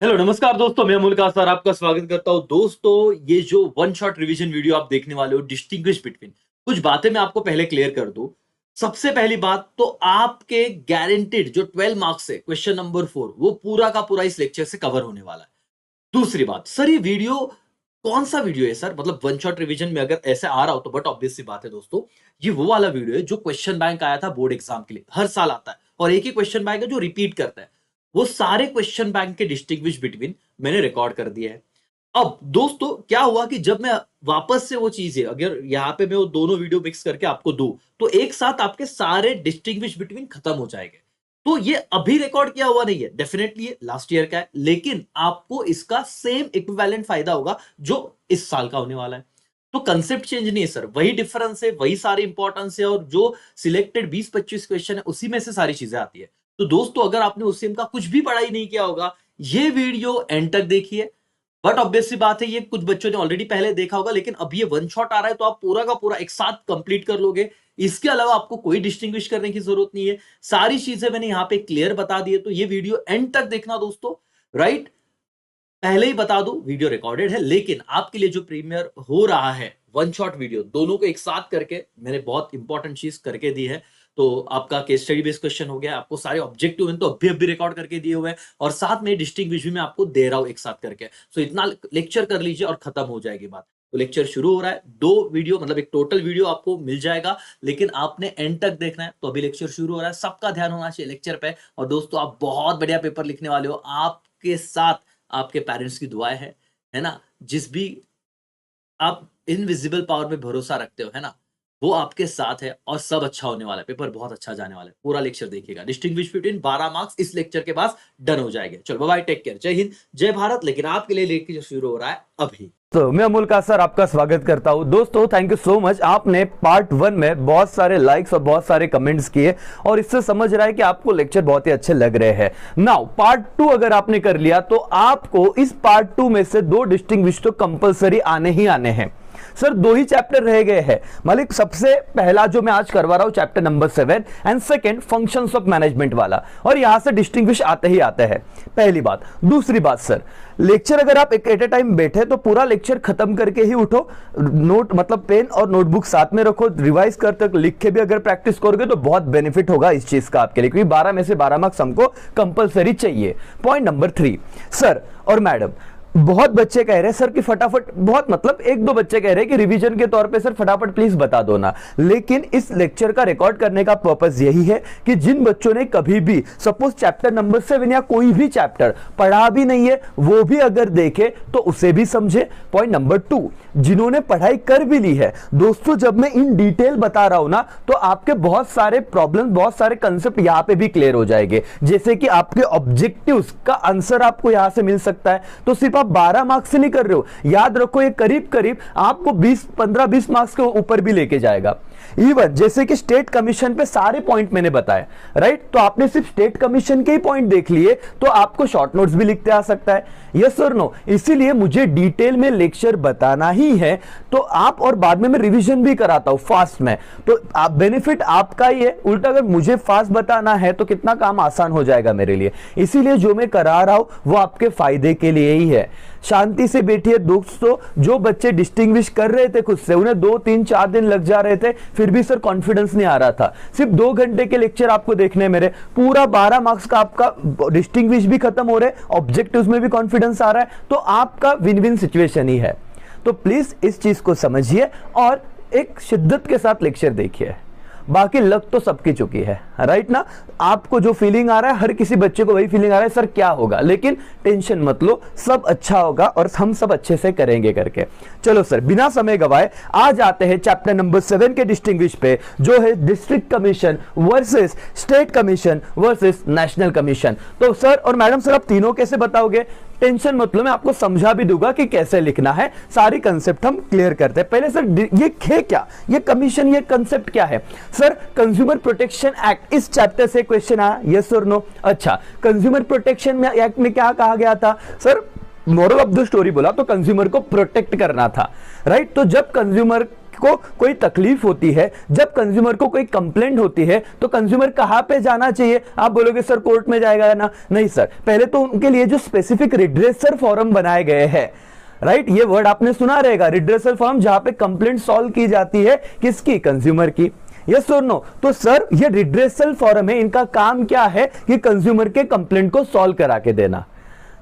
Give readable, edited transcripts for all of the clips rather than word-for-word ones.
Hello नमस्कार दोस्तों, मैं अमूल का सर आपका स्वागत करता हूं। दोस्तों, ये जो वन शॉट रिवीजन वीडियो आप देखने वाले हो, डिस्टिंग्विश बिटवीन, कुछ बातें मैं आपको पहले क्लियर कर दूं। सबसे पहली बात तो आपके गारंटेड जो 12 मार्क्स है क्वेश्चन नंबर 4, वो पूरा का पूरा इस लेक्चर से कवर होने वाला है। दूसरी बात, सर ये वीडियो कौन सा वीडियो है सर? मतलब वन शॉट रिवीजन में अगर ऐसे आ रहा हो तो बट ऑब्वियस सी बात है दोस्तों, ये वो वाला वीडियो है जो क्वेश्चन बैंक आया था बोर्ड एग्जाम के लिए, हर साल आता है और एक ही क्वेश्चन बैंक है जो रिपीट करता है। वो सारे क्वेश्चन बैंक के डिस्टिंग्विश बिटवीन मैंने रिकॉर्ड कर दिया है। अब दोस्तों क्या हुआ कि जब मैं वापस से वो चीजें अगर यहाँ पे मैं वो दोनों वीडियो मिक्स करके आपको दूं, तो एक साथ आपके सारे डिस्टिंग्विश बिटवीन खत्म हो जाएंगे। तो ये अभी रिकॉर्ड किया हुआ नहीं है, डेफिनेटली ये लास्ट ईयर का है, लेकिन आपको इसका सेम इक्विवेलेंट फायदा होगा जो इस साल का होने वाला है। तो कंसेप्ट चेंज नहीं है सर, वही डिफरेंस है, वही सारी इंपॉर्टेंस है और जो सिलेक्टेड 20-25 क्वेश्चन है उसी में से सारी चीजें आती है। तो दोस्तों अगर आपने उस सेम का कुछ भी पढ़ाई नहीं किया होगा, ये वीडियो एंड तक देखिए। बट ऑब्वियस सी बात है, ये कुछ बच्चों ने ऑलरेडी पहले देखा होगा, लेकिन अब ये वन शॉट आ रहा है तो आप पूरा का पूरा एक साथ कंप्लीट कर लोगे। इसके अलावा आपको कोई डिस्टिंग्विश करने की जरूरत नहीं है, सारी चीजें मैंने यहां पे क्लियर बता दी है। तो ये वीडियो एंड तक देखना दोस्तों, राइट? पहले ही बता दूं, वीडियो रिकॉर्डेड है, लेकिन आपके लिए जो प्रीमियर हो रहा है वन शॉट वीडियो, दोनों को एक साथ करके मैंने बहुत इंपॉर्टेंट चीज करके दी है। तो आपका केस स्टडी बेस्ड क्वेश्चन हो गया, आपको सारे ऑब्जेक्टिव तो अभी अभी रिकॉर्ड करके दिए हुए हैं और साथ में डिस्टिंग्विश भी मैं आपको दे रहा हूं एक साथ करके। सो इतना लेक्चर कर लीजिए और खत्म हो जाएगी बात। तो लेक्चर शुरू हो रहा है, 2 वीडियो मतलब एक टोटल वीडियो आपको मिल जाएगा, लेकिन आपने एंड तक देखना है। तो अभी लेक्चर शुरू हो रहा है, सबका ध्यान होना चाहिए लेक्चर पे। और दोस्तों आप बहुत बढ़िया पेपर लिखने वाले हो, आपके साथ आपके पेरेंट्स की दुआएं हैं, है ना? जिस भी आप इनविजिबल पावर पे भरोसा रखते हो, है ना, वो आपके साथ है और सब अच्छा होने वाला है। पेपर बहुत अच्छा जाने वाला है, पूरा लेक्चर देखिएगा। डिस्टिंग्विश बिटवीन 12 मार्क्स इस लेक्चर के पास डन हो जाएंगे। चलो बाय, टेक केयर, जय हिंद जय भारत। लेकिन आपके लिए लेक्चर शुरू हो रहा है अभी। तो मैं अमूल का सर आपका स्वागत करता हूं। दोस्तों थैंक यू सो मच, आपने पार्ट 1 में बहुत सारे लाइक्स और बहुत सारे कमेंट्स किए और इससे समझ रहा है कि आपको लेक्चर बहुत ही अच्छे लग रहे हैं। नाउ पार्ट 2 अगर आपने कर लिया तो आपको इस पार्ट 2 में से 2 डिस्टिंग्विश तो कंपलसरी आने ही आने हैं। सर 2 ही चैप्टर रह गए हैं मालिक। सबसे पहला जो मैं आज करवा रहा हूं chapter number 7 and second functions of management वाला, और यहां से डिस्टिंग्विश आते ही आते हैं, पहली बात। दूसरी बात सर, लेक्चर अगर आप एक एट ए टाइम बैठे तो पूरा लेक्चर खत्म करके ही उठो। नोट मतलब पेन और नोटबुक साथ में रखो, रिवाइज करते लिख के भी अगर प्रैक्टिस करोगे तो बहुत बेनिफिट होगा इस चीज का आपके लिए, क्योंकि 12 में से 12 मार्क्स हमको कंपलसरी चाहिए। पॉइंट नंबर 3 सर और मैडम, बहुत बच्चे कह रहे हैं सर कि फटाफट, बहुत मतलब 1-2 बच्चे कह रहे हैं कि रिवीजन के तौर पे सर फटाफट प्लीज बता दो ना। लेकिन इस लेक्चर का रिकॉर्ड करने का पर्पस यही है कि जिन बच्चों ने कभी भी सपोज चैप्टर नंबर 7 या कोई भी चैप्टर पढ़ा भी नहीं है, वो भी अगर देखे तो उसे भी समझे। पॉइंट नंबर 2, जिन्होंने पढ़ाई कर भी ली है दोस्तों, जब मैं इन डिटेल बता रहा हूं ना तो आपके बहुत सारे प्रॉब्लम, बहुत सारे कंसेप्ट यहां पे भी क्लियर हो जाएंगे। जैसे कि आपके ऑब्जेक्टिव्स का आंसर आपको यहां से मिल सकता है। तो सिर्फ आप 12 मार्क्स से नहीं कर रहे हो, याद रखो ये करीब करीब आपको 15-20 मार्क्स के ऊपर भी लेके जाएगा। इवन जैसे कि स्टेट कमीशन पे सारे पॉइंट मैंने बताए, राइट? तो आपने सिर्फ स्टेट कमीशन के ही पॉइंट देख लिए तो आपको शॉर्ट नोट्स भी लिखते आ सकता है, यस और नो। इसीलिए मुझे डिटेल में लेक्चर बताना ही है तो आप, और बाद में मैं रिवीजन भी कराता हूं फास्ट में, तो आप बेनिफिट आपका ही है। उल्टा अगर मुझे फास्ट बताना है तो कितना काम आसान हो जाएगा मेरे लिए। इसीलिए जो मैं करा रहा हूं वो आपके फायदे के लिए ही है। शांति से बैठिए दोस्तों। जो बच्चे डिस्टिंग्विश कर रहे थे खुद से, उन्हें 2-3-4 दिन लग जा रहे थे, फिर भी सर कॉन्फिडेंस नहीं आ रहा था। सिर्फ 2 घंटे के लेक्चर आपको देखने मेरे, पूरा 12 मार्क्स का आपका डिस्टिंग्विश भी खत्म हो रहे, ऑब्जेक्टिव्स में भी कॉन्फिडेंस आ रहा है, तो आपका विन विन सिचुएशन ही है। तो प्लीज इस चीज को समझिए और एक शिद्दत के साथ लेक्चर देखिए। बाकी लग तो सबकी चुकी है, राइट ना? आपको जो फीलिंग आ रहा है, हर किसी बच्चे को वही फीलिंग आ रहा है सर क्या होगा, लेकिन टेंशन मत लो, सब अच्छा होगा और हम सब अच्छे से करेंगे करके। चलो सर बिना समय गवाए आज आते हैं चैप्टर नंबर 7 के डिस्टिंग्विश पे, जो है district commission versus state commission versus national commission. तो सर और मैडम, सर आप तीनों कैसे बताओगे? टेंशन मत लो, मैं आपको समझा भी दूंगा कि कैसे लिखना है, सारी कंसेप्ट हम क्लियर करते हैं। पहले सर ये है क्या, ये कमीशन, ये कंसेप्ट क्या है? सर कंज्यूमर प्रोटेक्शन एक्ट, इस चैप्टर से क्वेश्चन आया, यस और नो? अच्छा, कंज्यूमर प्रोटेक्शन एक्ट में क्या कहा गया था? Sir moral of the story बोला तो कंज्यूमर को प्रोटेक्ट करना था, राइट? तो जब कंज्यूमर को कोई तकलीफ होती है, जब कंज्यूमर को कोई कंप्लेंट होती है, तो कंज्यूमर कहां पे जाना चाहिए? आप बोलोगे सर कोर्ट में जाएगा ना? नहीं सर, पहले तो उनके लिए जो स्पेसिफिक रिड्रेसर फॉरम बनाए गए हैं, राइट, ये वर्ड आपने सुना रहेगा, रिड्रेसर फॉरम, जहां पे कंप्लेंट सॉल्व की जाती है, किसकी? कंज्यूमर की। यस और नो? तो सर ये रिड्रेसल फॉरम है, इनका काम क्या है कि कंज्यूमर के कंप्लेंट को सॉल्व करा के देना।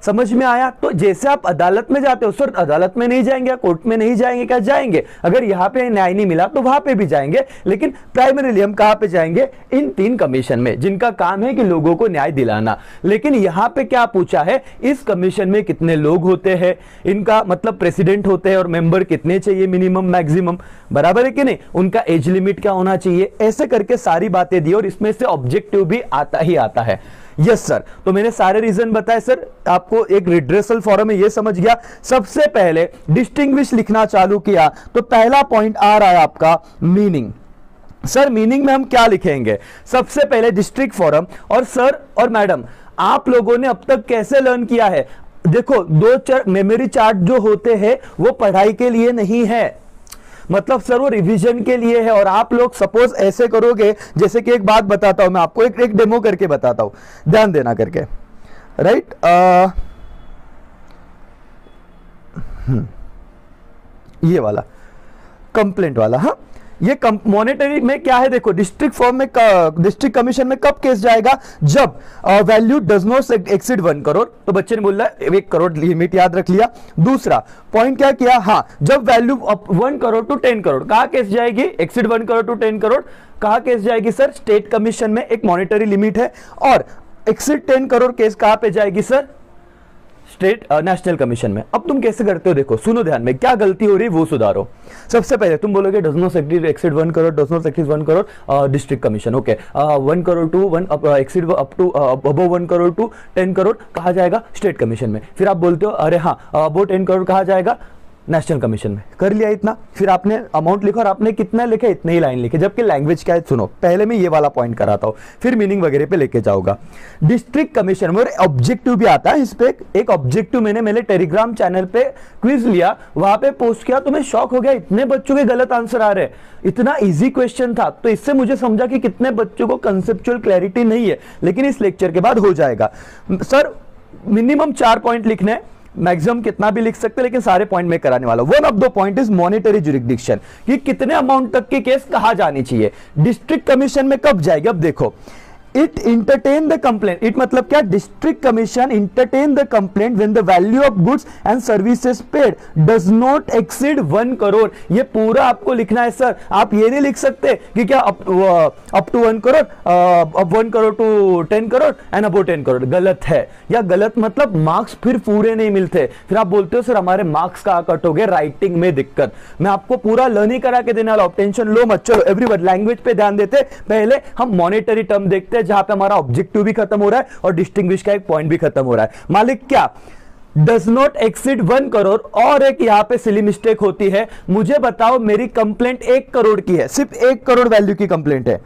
समझ में आया? तो जैसे आप अदालत में जाते हो, सर अदालत में नहीं जाएंगे, कोर्ट में नहीं जाएंगे, क्या जाएंगे? अगर यहां पे न्याय नहीं मिला तो वहां पे भी जाएंगे, लेकिन प्राइमरीली हम कहां पे जाएंगे? इन 3 कमीशन में, जिनका काम है कि लोगों को न्याय दिलाना। लेकिन यहां पे क्या पूछा है? इस कमीशन में कितने लोग होते हैं, इनका मतलब प्रेसिडेंट होते हैं, और मेंबर कितने चाहिए, मिनिमम मैक्सिमम, बराबर है कि नहीं? उनका एज लिमिट क्या होना चाहिए, ऐसे करके सारी बातें दी, और इसमें से ऑब्जेक्टिव भी आता ही आता है। यस सर, तो मैंने सारे रीजन बताए सर, आपको एक रिड्रेसल फॉरम है ये समझ गया। सबसे पहले डिस्टिंग्विश लिखना चालू किया तो पहला पॉइंट आ रहा है आपका मीनिंग। सर मीनिंग में हम क्या लिखेंगे? सबसे पहले डिस्ट्रिक्ट फॉरम, और सर और मैडम आप लोगों ने अब तक कैसे लर्न किया है? देखो, 2 मेमोरी चार्ट जो होते हैं वो पढ़ाई के लिए नहीं है, मतलब सर वो रिवीजन के लिए है। और आप लोग सपोज ऐसे करोगे, जैसे कि एक बात बताता हूं मैं आपको, एक डेमो करके बताता हूं, ध्यान देना करके, राइट? ये वाला कंप्लेंट वाला, हाँ, ये मॉनेटरी में क्या है? देखो, डिस्ट्रिक्ट फॉर्म में, डिस्ट्रिक्ट कमीशन में कब केस जाएगा? जब value does not exceed 1 crore. तो बच्चे ने बोला 1 करोड़ लिमिट याद रख लिया। दूसरा पॉइंट क्या किया? हाँ, जब वैल्यू 1 करोड़ टू 10 करोड़, कहां केस जाएगी? एक्सीड 1 करोड़ टू 10 करोड़, कहां केस जाएगी सर? स्टेट कमीशन में, एक मॉनेटरी लिमिट है। और एक्सीड 10 करोड़ केस कहां पे जाएगी सर? स्टेट नेशनल कमीशन में। अब तुम कैसे करते हो? देखो, सुनो ध्यान में, क्या गलती हो रही है वो सुधारो। सबसे पहले तुम बोलोगे does not exceed 1 crore, does not exceed 1 crore, district commission, okay, 1 crore to 1 exceed up to above 1 crore to 10 crore कहा जाएगा? स्टेट कमीशन में। फिर आप बोलते हो अरे हाँ, अबव 10 करोड़ कहा जाएगा? नेशनल कमीशन में। कर लिया इतना, फिर आपने अमाउंट लिखा और आपने कितना लिखे? इतने ही लाइन लिखे। जबकि लैंग्वेज क्या है सुनो, पहले मैं ये वाला पॉइंट कराता हूं, फिर मीनिंग वगैरह पे लेके जाऊंगा। डिस्ट्रिक्ट कमीशन में ऑब्जेक्टिव भी आता है, इस पे एक ऑब्जेक्टिव मैंने मेरे टेलीग्राम चैनल पे क्विज लिया, वहां पे पोस्ट किया, तो मैं शॉक हो गया, इतने बच्चों के गलत आंसर आ रहे। इतना इजी क्वेश्चन था, तो इससे मुझे समझा कि कितने बच्चों को कंसेप्चुअल क्लैरिटी नहीं है, लेकिन इस लेक्चर के बाद हो जाएगा। सर मिनिमम 4 पॉइंट लिखने हैं, मैक्सिमम कितना भी लिख सकते हैं, लेकिन सारे पॉइंट में कराने वाला। One of the point is monetary jurisdiction, कि कितने अमाउंट तक की केस कहा जानी चाहिए। डिस्ट्रिक्ट कमीशन में कब जाएगी? अब देखो, it entertain the complaint, it मतलब क्या? District commission entertain the complaint when the value of goods and services paid does not exceed 1 crore. ये पूरा आपको लिखना है सर। आप ये नहीं लिख सकते कि क्या अप टू 1 करोड़, अब 1 crore to 10 crore and above 10 crore. गलत है, या गलत मतलब मार्क्स फिर पूरे नहीं मिलते। फिर आप बोलते हो सर हमारे मार्क्स का कट हो गए, राइटिंग में दिक्कत। मैं आपको पूरा लर्निंग करा के देने वाला हूं, टेंशन लो मत। चलो एवरीवन लैंग्वेज पे ध्यान देते, पहले हम मॉनेटरी टर्म देखते हैं, जहां पे हमारा ऑब्जेक्टिव भी खत्म हो रहा है और डिस्टिंग्विश का एक पॉइंट भी खत्म हो रहा है। मालिक क्या? Does not exceed 1 crore. और एक यहां पे सिली मिस्टेक होती है, मुझे बताओ मेरी कंप्लेंट 1 करोड़ की है, सिर्फ 1 करोड़ वैल्यू की कंप्लेंट है,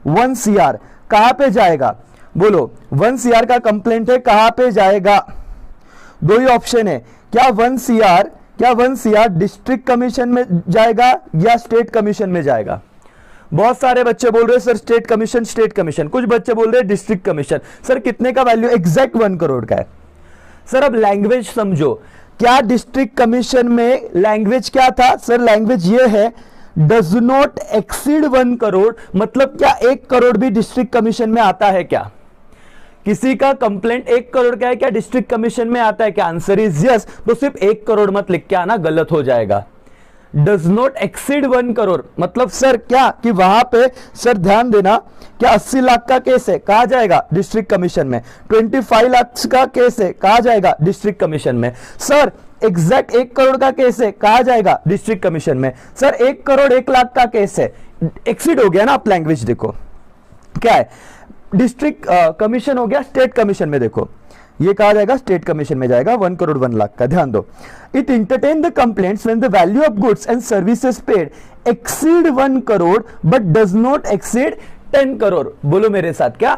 1 CR कहां पे जाएगा? बोलो, 1 CR का कंप्लेंट है, कहां पे जाएगा? दो ही ऑप्शन है, क्या 1 CR डिस्ट्रिक्ट कमीशन में जाएगा या स्टेट कमीशन में जाएगा? बहुत सारे बच्चे बोल रहे हैं सर स्टेट कमीशन, कुछ बच्चे बोल रहे हैं डिस्ट्रिक्ट कमीशन। सर कितने का वैल्यू? एग्जैक्ट 1 करोड़ का है। सर अब लैंग्वेज समझो, क्या डिस्ट्रिक्ट कमीशन में लैंग्वेज क्या था? सर लैंग्वेज ये है, डज नॉट एक्सीड 1 करोड़, मतलब क्या 1 करोड़ भी डिस्ट्रिक्ट कमीशन में आता है क्या? किसी का कंप्लेंट 1 करोड़ का है क्या डिस्ट्रिक्ट कमीशन में आता है क्या? Answer is yes. तो सिर्फ 1 करोड़ मत लिख के आना, गलत हो जाएगा। डज नॉट एक्सीड 1 करोड़ मतलब सर क्या कि वहां पे सर ध्यान देना, क्या 80 लाख का केस है, कहा जाएगा डिस्ट्रिक्ट कमीशन में। 25 लाख का केस है, कहा जाएगा डिस्ट्रिक्ट कमीशन में। सर एग्जैक्ट 1 करोड़ का केस है, कहा जाएगा डिस्ट्रिक्ट कमीशन में। सर 1 करोड़ 1 लाख का केस है, एक्सीड हो गया ना। आप लैंग्वेज देखो क्या है, डिस्ट्रिक्ट कमीशन हो गया, स्टेट कमीशन में देखो ये कहा जाएगा स्टेट कमीशन में जाएगा 1 करोड़ 1 लाख का। ध्यान दो, it entertain the complaints when the value of goods and services paid exceed 1 crore but does not exceed 10 crore. बोलो मेरे साथ, क्या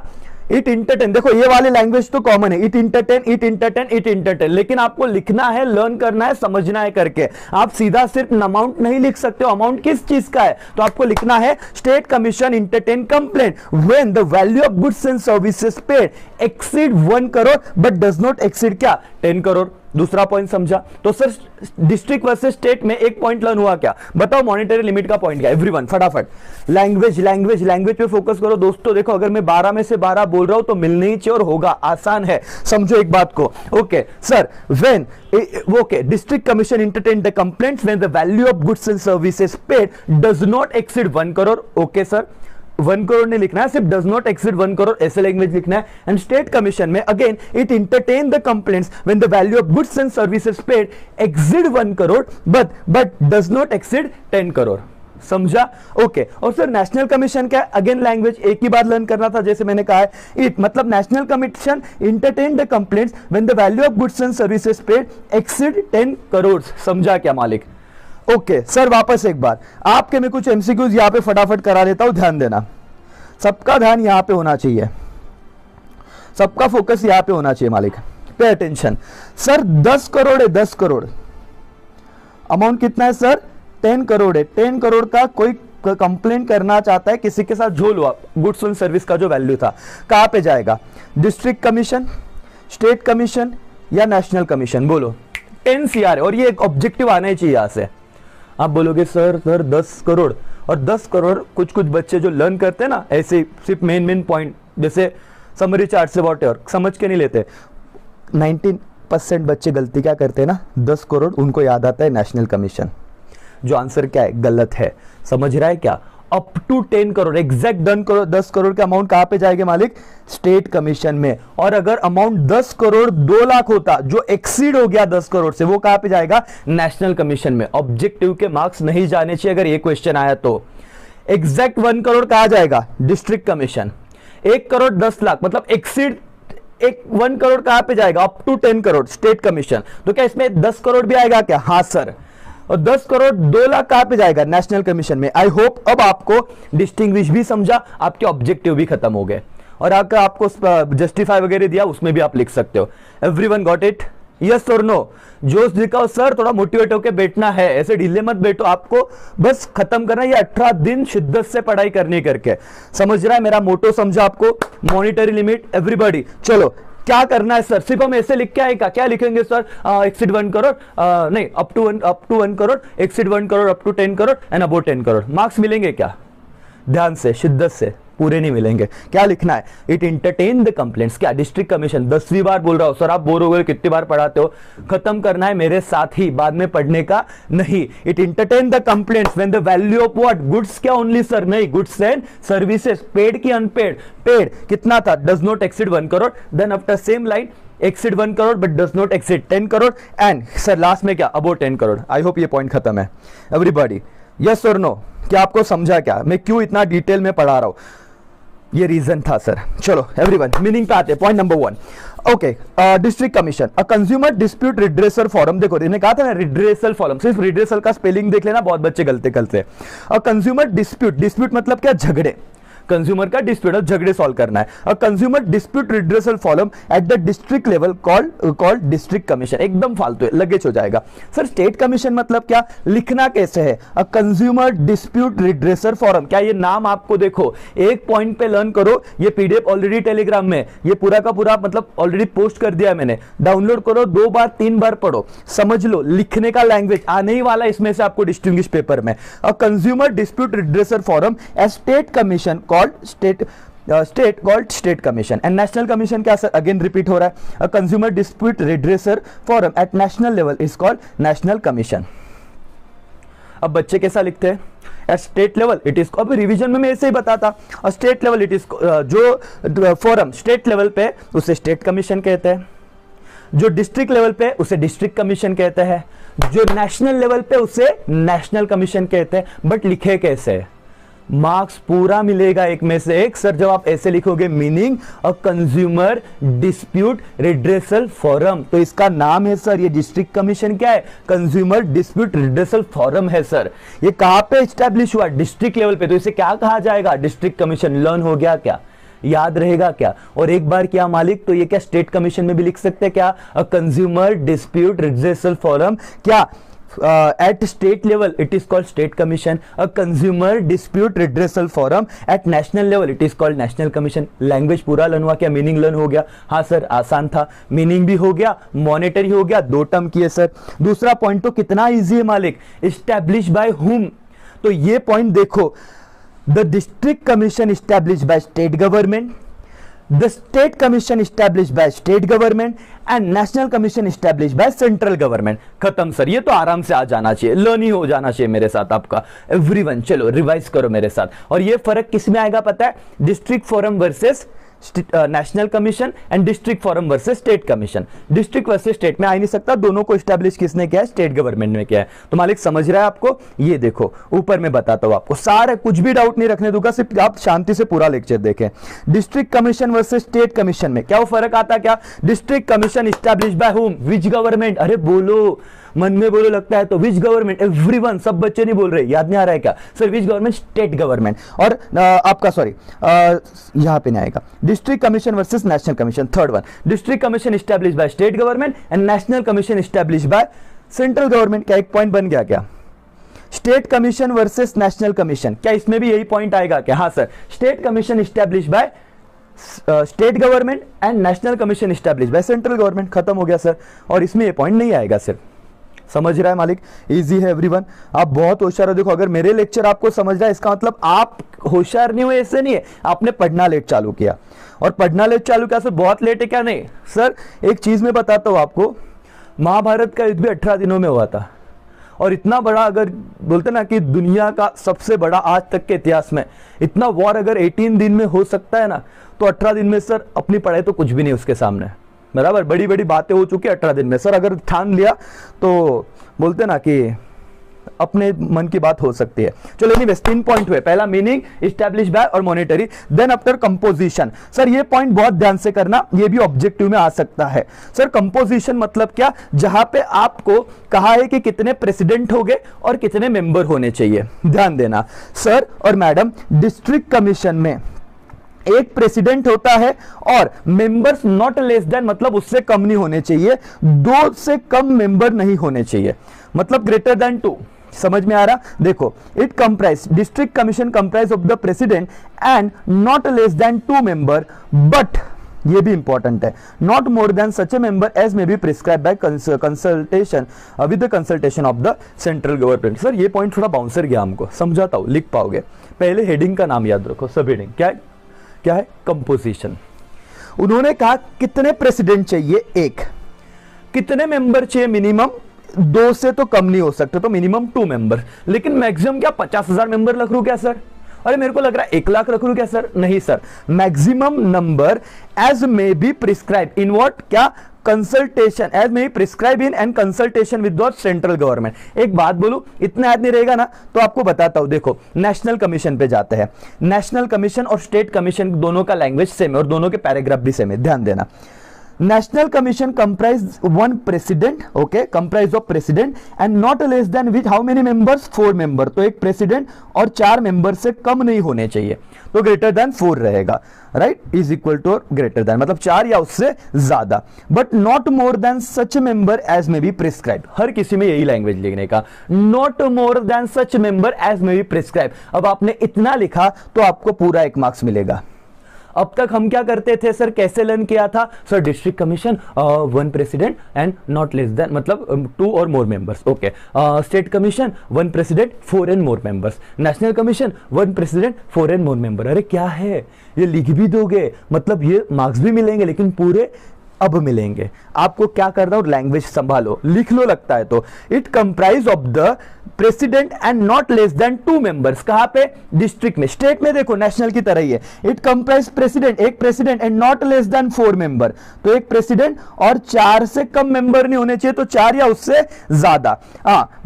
इट इंटरटेन, देखो ये वाली लैंग्वेज तो कॉमन है, it entertain, it entertain, it entertain, लेकिन आपको लिखना है, लर्न करना है, समझना है करके। आप सीधा सिर्फ अमाउंट नहीं लिख सकते हो। अमाउंट किस चीज का है, तो आपको लिखना है state commission entertain complaint when the value of goods and services paid exceed 1 crore but does not exceed क्या 10 करोड़। दूसरा पॉइंट समझा? तो सर डिस्ट्रिक्ट वर्सेस स्टेट में एक पॉइंट लर्न हुआ क्या, बताओ मॉनेटरी लिमिट का पॉइंट क्या। एवरीवन फटाफट लैंग्वेज लैंग्वेज लैंग्वेज पे फोकस करो दोस्तों। देखो अगर मैं 12 में से 12 बोल रहा हूं तो मिलने ही चाहिए और होगा, आसान है, समझो एक बात को। Okay sir, when okay district commission entertained the complaints when the value of goods and services paid does not exceed 1 crore. Okay sir, 1 crore नहीं लिखना है, सिर्फ डज नॉट एक्सीड 1 करोड़ ऐसे लैंग्वेज लिखना है। एंड स्टेट कमीशन में again it entertain the complaints when the value of goods and services paid exceed 1 crore but does not exceed 10 crore. समझा? Okay और सर नेशनल कमीशन क्या है, अगेन लैंग्वेज एक ही बात लर्न करना था, जैसे मैंने कहा है इट मतलब national commission entertain the complaints when the value of goods and services paid exceed 10 crore. समझा क्या मालिक? ओके सर वापस एक बार आपके मैं कुछ एमसीक्यूज यहां पे फटाफट करा देता हूं, ध्यान देना, सबका ध्यान यहां पे होना चाहिए, सबका फोकस यहां पे होना चाहिए मालिक, पे अटेंशन। सर 10 करोड़ है, 10 करोड़ अमाउंट कितना है सर 10 करोड़ है। 10 करोड़ का कोई कंप्लेंट करना चाहता है किसी के साथ, झोल हुआ गुड्स एंड सर्विस का जो वैल्यू था, कहां पे जाएगा, डिस्ट्रिक्ट कमीशन, स्टेट कमीशन या नेशनल कमीशन, बोलो 10 CR है और ये एक ऑब्जेक्टिव आना ही चाहिए यहां से। आप बोलोगे सर 10 करोड़, और 10 करोड़ कुछ कुछ बच्चे जो लर्न करते हैं ना ऐसे सिर्फ मेन पॉइंट जैसे समरी चार्ट से वॉट एवर समझ के नहीं लेते। 19% बच्चे गलती क्या करते हैं ना, 10 करोड़ उनको याद आता है नेशनल कमीशन, जो आंसर क्या है गलत है। समझ रहा है क्या? Up to 10 crore exact 10 crore का अमाउंट कहां पे जाएगा मालिक, स्टेट कमीशन में। और अगर अमाउंट 10 करोड़ 2 लाख होता जो एक्सीड हो गया 10 करोड़ से, वो कहां पे जाएगा, नेशनल कमीशन में। ऑब्जेक्टिव के मार्क्स नहीं जाने चाहिए अगर ये क्वेश्चन आया तो। एग्जैक्ट 1 करोड़ कहां जाएगा, डिस्ट्रिक्ट कमीशन। 1 करोड़ 10 लाख मतलब एक्सीड 1 करोड़ कहां पे जाएगा, up to 10 crore state commission. तो क्या इसमें 10 करोड़ भी आएगा क्या, हाँ सर। और 10 करोड़ 2 लाख कहां पे जाएगा, नेशनल कमीशन में। आई होप अब आपको डिस्टिंग्विश भी समझा, आपके ऑब्जेक्टिव भी खत्म हो गए, और आपको जस्टिफाई वगैरह दिया उसमें भी आप लिख सकते हो। एवरीवन गॉट इट, यस और नो? जोश दिखाओ सर, थोड़ा मोटिवेट होकर बैठना है, ऐसे ढीले मत बैठो, आपको बस खत्म करना है ये 18 दिन शिद्दत से पढ़ाई करने करके। समझ रहा है मेरा मोटो, समझा आपको, मॉनिटरी लिमिट एवरीबॉडी। चलो क्या करना है सर, सिर्फ हम ऐसे लिख के आएगा, क्या लिखेंगे सर, एक्सीड 1 करोड़ नहीं up to 1 crore, exceed 1 crore, up to 10 crore and above 10 crore. Marks मिलेंगे क्या, ध्यान से शिद्दत से, पूरे नहीं मिलेंगे। क्या लिखना है, इट इंटरटेन द कंप्लेंट्स, क्या डिस्ट्रिक्ट कमीशन। 10वीं बार बोल रहा हूं सर, आप बोर हो गए कितनी बार पढ़ाते हो, खत्म करना है मेरे साथ ही, बाद में पढ़ने का नहीं। It entertain the complaints when the value of what, goods क्या ओनली सर, नहीं गुड्स एंड सर्विसेज, पेड की अनपेड, पेड कितना था, does not exceed 1 crore. Then after same line exceed 1 crore but does not exceed 10 crore and sir last में क्या, above 10 crore. I hope ये point खत्म है एवरीबॉडी, यस और नो? क्या आपको समझा क्या, मैं क्यों इतना डिटेल में पढ़ा रहा हूं, ये रीजन था सर। चलो एवरीवन मीनिंग पे आते हैं, point number 1। Okay district commission, a consumer dispute redressal forum. देखो इन्हें कहा था ना रिड्रेसल फॉरम, सिर्फ रिड्रेसल का स्पेलिंग देख लेना, बहुत बच्चे गलती करते हैं। अ कंज्यूमर डिस्प्यूट, डिस्प्यूट मतलब क्या, झगड़े, कंज्यूमर का डिस्प्यूट और झगड़े सॉल्व करना है। A consumer dispute redressal forum at the district level called district commission. एकदम फालतू है, लगेज हो जाएगा सर। स्टेट कमीशन मतलब क्या, लिखना कैसे है, a consumer dispute redressal forum. क्या ये नाम आपको देखो एक पॉइंट पे लर्न करो, ये पीडीएफ ऑलरेडी टेलीग्राम में, ये पूरा का पूरा मतलब ऑलरेडी पोस्ट कर दिया है मैंने, डाउनलोड करो, 2 बार 3 बार पढ़ो, समझ लो। लिखने का लैंग्वेज आने ही वाला इसमें से आपको डिस्टिंग्विश पेपर में। A consumer dispute redressal forum as state commission state called state commission and national commission क्या सर, again repeat हो रहा है, a consumer dispute redressal forum at national level is called national commission। अब बच्चे कैसा लिखते हैं, at state level it is, अब रिवीजन में मैं ऐसे ही बताता, state level it is, जो फोरम स्टेट लेवल पे उसे स्टेट कमीशन कहते हैं, जो डिस्ट्रिक्ट लेवल पे उसे डिस्ट्रिक्ट कमीशन कहते हैं, जो नेशनल लेवल पे उसे नेशनल कमीशन कहते हैं। बट लिखे कैसे, मार्क्स पूरा मिलेगा एक में से एक सर जब आप ऐसे लिखोगे, मीनिंग अ कंज्यूमर डिस्प्यूट रिड्रेसल फोरम। तो इसका नाम है सर, ये डिस्ट्रिक्ट कमीशन क्या है, कंज्यूमर डिस्प्यूट रिड्रेसल फोरम है सर। ये कहां पे एस्टैब्लिश हुआ, डिस्ट्रिक्ट लेवल पे, तो इसे क्या कहा जाएगा, डिस्ट्रिक्ट कमीशन। लर्न हो गया क्या, याद रहेगा क्या? और एक बार क्या मालिक, तो ये क्या स्टेट कमीशन में भी लिख सकते हैं क्या? अ कंज्यूमर डिस्प्यूट रिड्रेसल फोरम, क्या at state level it is called state commission, a consumer dispute redressal forum at national level it is called national commission. Language पूरा लर्न हुआ क्या? मीनिंग लर्न हो गया? हाँ सर आसान था, मीनिंग भी हो गया, मॉनेटरी हो गया, 2 टर्म किए सर। दूसरा पॉइंट तो कितना इजी है मालिक, इस्टेब्लिश बाय हुम, तो ये पॉइंट देखो, the district commission establish by state government, the state commission established by state government and national commission established by central government। खत्म सर, ये तो आराम से आ जाना चाहिए, लर्न ही हो जाना चाहिए मेरे साथ आपका एवरीवन। चलो रिवाइज करो मेरे साथ। और ये फर्क किस में आएगा पता है? District forum versus national commission and district forum versus state commission. District versus state में आ ही नहीं सकता, दोनों को एस्टैब्लिश किसने किया है? स्टेट गवर्नमेंट ने किया है। तो मालिक समझ रहा है आपको? ये देखो ऊपर में बताता हूं आपको, सारे कुछ भी डाउट नहीं रखने दूंगा, सिर्फ आप शांति से पूरा लेक्चर देखें। District commission versus state commission में क्या वो फर्क आता क्या? District commission establish by whom, which government? अरे बोलो, मन में बोलो, लगता है तो विच गवर्नमेंट, एवरीवन, सब बच्चे नहीं बोल रहे, याद नहीं आ रहा है क्या sir? Which government? State government. और आपका सॉरी यहां पे नहीं आएगा, district commission versus national commission. Third one, district commission establish bye state government and national commission establish by central government. क्या एक पॉइंट बन गया क्या? State commission versus national commission, क्या इसमें भी यही पॉइंट आएगा क्या? हाँ sir, state commission establish bye state government and national commission establish by central government. खत्म हो गया सर, और इसमें ये पॉइंट नहीं आएगा सर। समझ रहा है मालिक? इजी है एवरीवन, आप बहुत होशियार हो। देखो अगर मेरे लेक्चर आपको समझ रहा है, इसका मतलब आप होशियार नहीं हुए, ऐसे नहीं है, आपने पढ़ना लेट चालू किया। और पढ़ना लेट चालू किया सर बहुत लेट है क्या? नहीं सर, एक चीज मैं बताता हूं आपको, महाभारत का युद्ध भी 18 दिनों में हुआ था। और इतना बड़ा, अगर बोलते ना कि दुनिया का सबसे बड़ा आज तक के इतिहास में इतना वॉर अगर 18 दिन में हो सकता है ना, तो 18 दिन में सर अपनी पढ़ाई तो कुछ भी नहीं उसके सामने, बराबर। बड़ी बड़ी बातें हो चुकी है 18 दिन में सर, अगर ठान लिया तो बोलते ना कि अपने मन की बात हो सकती है। चलो एनीवेज 3 पॉइंट हुए, पहला मीनिंग, एस्टैब्लिश बाय और monetary. Then after composition, sir ये पॉइंट बहुत ध्यान से करना, ये भी ऑब्जेक्टिव में आ सकता है सर। कंपोजिशन मतलब क्या? जहां पे आपको कहा है कि कितने प्रेसिडेंट हो गए और कितने मेंबर होने चाहिए, ध्यान देना सर और मैडम। डिस्ट्रिक्ट कमीशन में एक प्रेसिडेंट होता है और मेंबर्स नॉट लेस देन, मतलब उससे कम नहीं होने चाहिए, 2 से कम मेंबर नहीं होने चाहिए, मतलब ग्रेटर देन 2। समझ में आ रहा? देखो, it comprise, district commission comprise of the president and not less than 2 member, but ये भी इंपॉर्टेंट है, not more than such a member as may be prescribe by consultation with the consultation of the central government. Sir ये point थोड़ा bouncer गया हमको, समझाता हूं, लिख पाओगे। पहले हेडिंग का नाम याद रखो, सब हेडिंग क्या है? कंपोजिशन। उन्होंने कहा कितने प्रेसिडेंट चाहिए? 1। कितने मेंबर चाहिए? मिनिमम 2 से तो कम नहीं हो सकते, तो मिनिमम 2 मेंबर। लेकिन मैक्सिमम क्या 50,000 मेंबर रख लूं क्या सर? अरे मेरे को लग रहा है 1 लाख रख लूं क्या सर? नहीं sir, maximum number as may be prescribe in what? क्या? Consultation, as may be prescribe in and consultation with the central government. एक बात बोलूं, इतना याद नहीं रहेगा ना, तो आपको बताता हूं। देखो नेशनल कमीशन पे जाते हैं, नेशनल कमीशन और स्टेट कमीशन दोनों का लैंग्वेज सेम है और दोनों के पैराग्राफ भी सेम है, ध्यान देना। National commission comprise 1 president, okay, comprise of president and not less then with how many members? 4 member. तो एक प्रेसिडेंट और 4 मेंबर से कम नहीं होने चाहिए, तो ग्रेटर देन 4 रहेगा, राइट? इज इक्वल टू और ग्रेटर देन, मतलब 4 या उससे ज्यादा, but not more than such member as may be prescribe. हर किसी में यही लैंग्वेज लिखने का, not more than such member as may be prescribe. अब आपने इतना लिखा तो आपको पूरा 1 मार्क्स मिलेगा। अब तक हम क्या करते थे सर, कैसे लर्न किया था sir? District commission 1 president and not less then, मतलब 2 और मोर members, okay. State commission 1 president 4 and more members. National commission 1 president 4 and more member. अरे क्या है ये, लिख भी दोगे, मतलब ये मार्क्स भी मिलेंगे, लेकिन पूरे अब मिलेंगे। आपको क्या करना हो, लैंग्वेज संभालो, लिख लो लगता है तो। It comprise of the president and not less than 2 members. कहां पे? डिस्ट्रिक्ट में। स्टेट में देखो नेशनल की तरह ही है। इट कंप्राइज प्रेसिडेंट, एक president and not less than 4 member, तो एक प्रेसिडेंट और 4 से कम मेंबर नहीं होने चाहिए, तो 4 या उससे ज्यादा,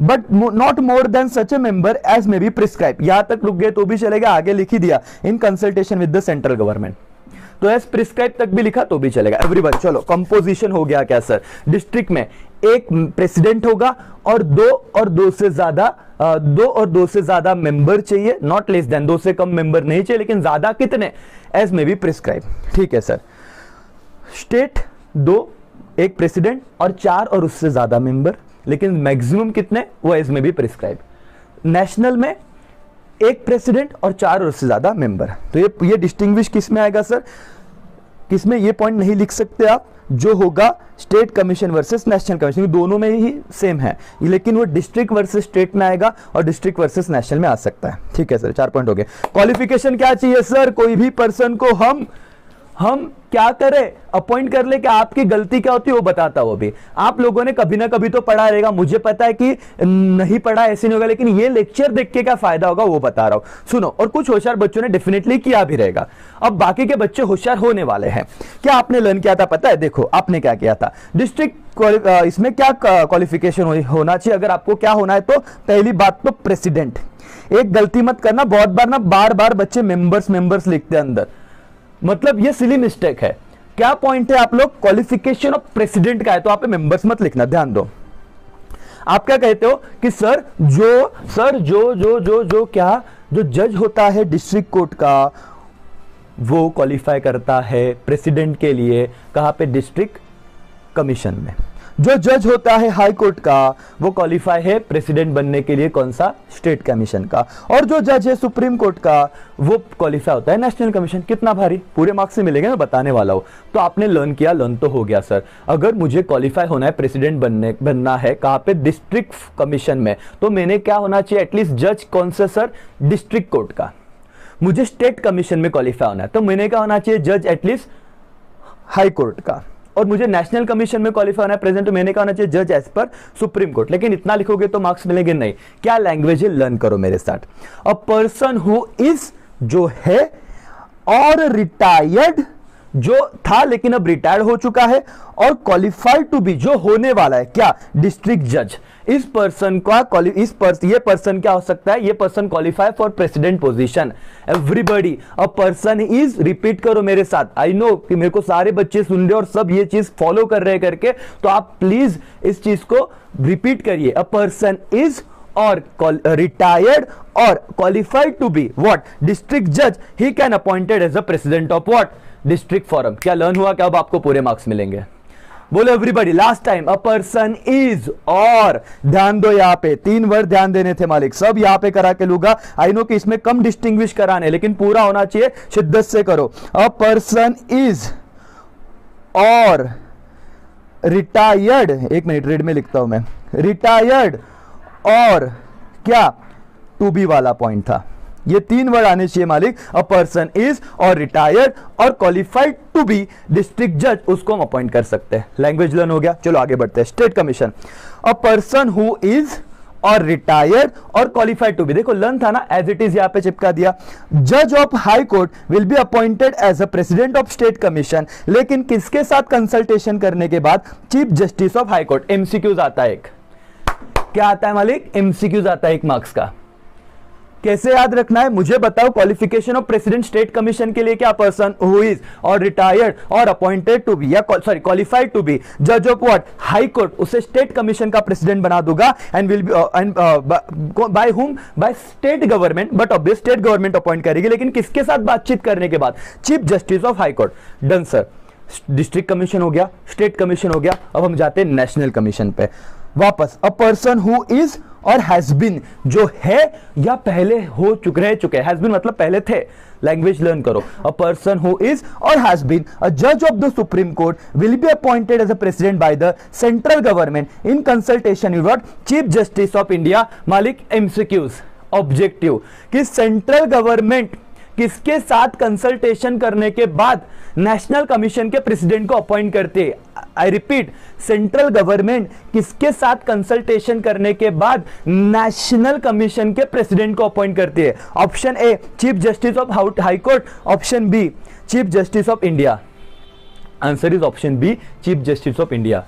but not more than such a member as may be prescribe. यहां तक रुक गए तो भी चलेगा, आगे लिख ही दिया, इन consultation with the central government. तो एज प्रिस्क्राइब तक भी लिखा तो भी चलेगा एवरीवन। चलो कंपोजिशन हो गया क्या सर? डिस्ट्रिक्ट में एक प्रेसिडेंट होगा और 2 से ज्यादा दो और दो से ज्यादा मेंबर चाहिए, नॉट लेस देन, दो से कम मेंबर नहीं चाहिए, लेकिन ज्यादा कितने, एज में बी प्रिस्क्राइब। ठीक है सर। स्टेट दो, एक प्रेसिडेंट और चार और उससे ज्यादा मेंबर, लेकिन मैक्सिमम कितने, वो एज में बी प्रिस्क्राइब। नेशनल में एक प्रेसिडेंट और चार और उससे ज्यादा मेंबर। तो ये डिस्टिंग्विश किस में आएगा सर, किसमें, ये पॉइंट नहीं लिख सकते आप, जो होगा state commission versus national commission, दोनों में ही सेम है, लेकिन वो डिस्ट्रिक्ट वर्सेस स्टेट में आएगा और डिस्ट्रिक्ट वर्सेस नेशनल में आ सकता है। ठीक है सर, 4 पॉइंट हो गए। क्वालिफिकेशन क्या चाहिए सर, कोई भी पर्सन को हम क्या करें, अपॉइंट कर ले, कि आपकी गलती क्या होती है वो बताता हो। भी आप लोगों ने कभी ना कभी तो पढ़ा रहेगा, मुझे पता है कि नहीं पढ़ा ऐसे नहीं होगा, लेकिन ये लेक्चर देख के क्या फायदा होगा वो बता रहा हूं। सुनो, और कुछ होशियार बच्चों ने डेफिनेटली किया भी रहेगा, अब बाकी के बच्चे होशियार होने वाले हैं। क्या आपने लर्न किया था पता है, देखो आपने क्या किया था, डिस्ट्रिक्ट इसमें क्या क्वालिफिकेशन होना चाहिए, अगर आपको क्या होना है तो पहली बात तो प्रेसिडेंट। एक गलती मत करना, बहुत बार ना बार बार बच्चे मेंबर्स लिखते हैं अंदर, मतलब ये सिली मिस्टेक है। क्या पॉइंट है आप लोग, क्वालिफिकेशन ऑफ प्रेसिडेंट का है, तो आप मेंबर्स मत लिखना, ध्यान दो। आप क्या कहते हो कि सर जो जज होता है डिस्ट्रिक्ट कोर्ट का, वो क्वालिफाई करता है प्रेसिडेंट के लिए, कहां पे, डिस्ट्रिक्ट कमीशन में। जो जज होता है हाई कोर्ट का, वो क्वालिफाई है प्रेसिडेंट बनने के लिए, कौन सा, स्टेट कमीशन का। और जो जज है सुप्रीम कोर्ट का, वो क्वालिफाई होता है नेशनल कमीशन। कितना भारी, पूरे मार्क्स से मिलेंगे, मैं बताने वाला हूं। तो आपने लर्न किया, लर्न तो हो गया सर। अगर मुझे क्वालिफाई होना है, प्रेसिडेंट बनना है, कहां पे, डिस्ट्रिक्ट कमीशन में, तो मैंने क्या होना चाहिए, एटलीस्ट जज कौन सा सर, डिस्ट्रिक्ट कोर्ट का। मुझे स्टेट कमीशन में क्वालिफाई होना है, तो मैंने क्या होना चाहिए, जज एटलीस्ट हाई कोर्ट का। और मुझे नेशनल कमीशन में क्वालिफाई होना है प्रेजेंट, तो मैंने कहा होना चाहिए जज एज पर सुप्रीम कोर्ट। लेकिन इतना लिखोगे तो मार्क्स मिलेंगे नहीं। क्या लैंग्वेज है, लर्न करो मेरे साथ। अ पर्सन हु इज, जो है, और रिटायर्ड, जो था लेकिन अब रिटायर्ड हो चुका है, और क्वालिफाइड टू बी, जो होने वाला है, क्या, डिस्ट्रिक्ट जज। इस पर्सन का ये पर्सन क्या हो सकता है, ये person qualify for president position. Everybody, a person is, repeat करो मेरे साथ। आई नो कि मेरे को सारे बच्चे सुन रहे और सब ये चीज फॉलो कर रहे करके, तो आप प्लीज इस चीज को रिपीट करिए। अ पर्सन इज और रिटायर्ड और qualified to be what, district जज, he can appointed as a president of what, district forum. क्या लर्न हुआ, क्या अब आपको पूरे मार्क्स मिलेंगे, बोलो everybody, last time. A person is, और ध्यान दो, यहां पे 3 वर्ड ध्यान देने थे मालिक, सब यहां पे करा के लूंगा। आई नो कि इसमें कम डिस्टिंग्विश कराने, लेकिन पूरा होना चाहिए, शिद्दत से करो। अ पर्सन इज और रिटायर्ड, एक मिनट रेड में लिखता हूं मैं, रिटायर्ड और क्या, टू बी वाला पॉइंट था, ये 3 वर्ड आने चाहिए मालिक। अ पर्सन इज और रिटायर्ड और क्वालिफाइड टू बी डिस्ट्रिक्ट जज, उसको हम अपॉइंट कर सकते हैं। लैंग्वेज लर्न हो गया, चलो आगे बढ़ते हैं। State commission, a person who is और रिटायर्ड और क्वालिफाइड टू बी, देखो लर्न था ना, एज इट इज यहां पे चिपका दिया। जज of high court will be appointed as a president of state commission, लेकिन किसके साथ कंसल्टेशन करने के बाद, chief justice of high court. MCQs आता है एक, क्या आता है मालिक, एमसीक्यूज आता है 1 मार्क्स का। कैसे याद रखना है मुझे बताओ। Qualification of president state commission के लिए क्या, पर्सन हु इज और रिटायर्ड और अपॉइंटेड टू बी, या सॉरी क्वालिफाइड टू बी जज ऑफ व्हाट, हाई कोर्ट, उसे स्टेट कमीशन का प्रेसिडेंट बना दूंगा। And will be by whom, by state government, but obvious state government appoint करेगी, लेकिन किसके साथ बातचीत करने के बाद, chief justice of high court. Done sir. District commission हो गया, स्टेट कमीशन हो गया, अब हम जाते हैं नेशनल कमीशन पे वापस। अ पर्सन हु इज और हैज बीन, जो है या पहले हो रह चुके, हैज बीन मतलब पहले थे। लैंग्वेज लर्न करो। अ पर्सन हु इज और हैज बीन अ जज of the supreme court will be appointed as a president by the central government in consultation with chief justice of India. मालिक MCQs, objective, कि central government किसके साथ consultation करने के बाद national commission के president को अपॉइंट करते हैं। आई रिपीट, सेंट्रल गवर्नमेंट किसके साथ कंसल्टेशन करने के बाद नेशनल कमीशन के प्रेसिडेंट को अपॉइंट करती है। Option A chief justice of high court, option B chief justice of India. Answer is option B chief justice of India.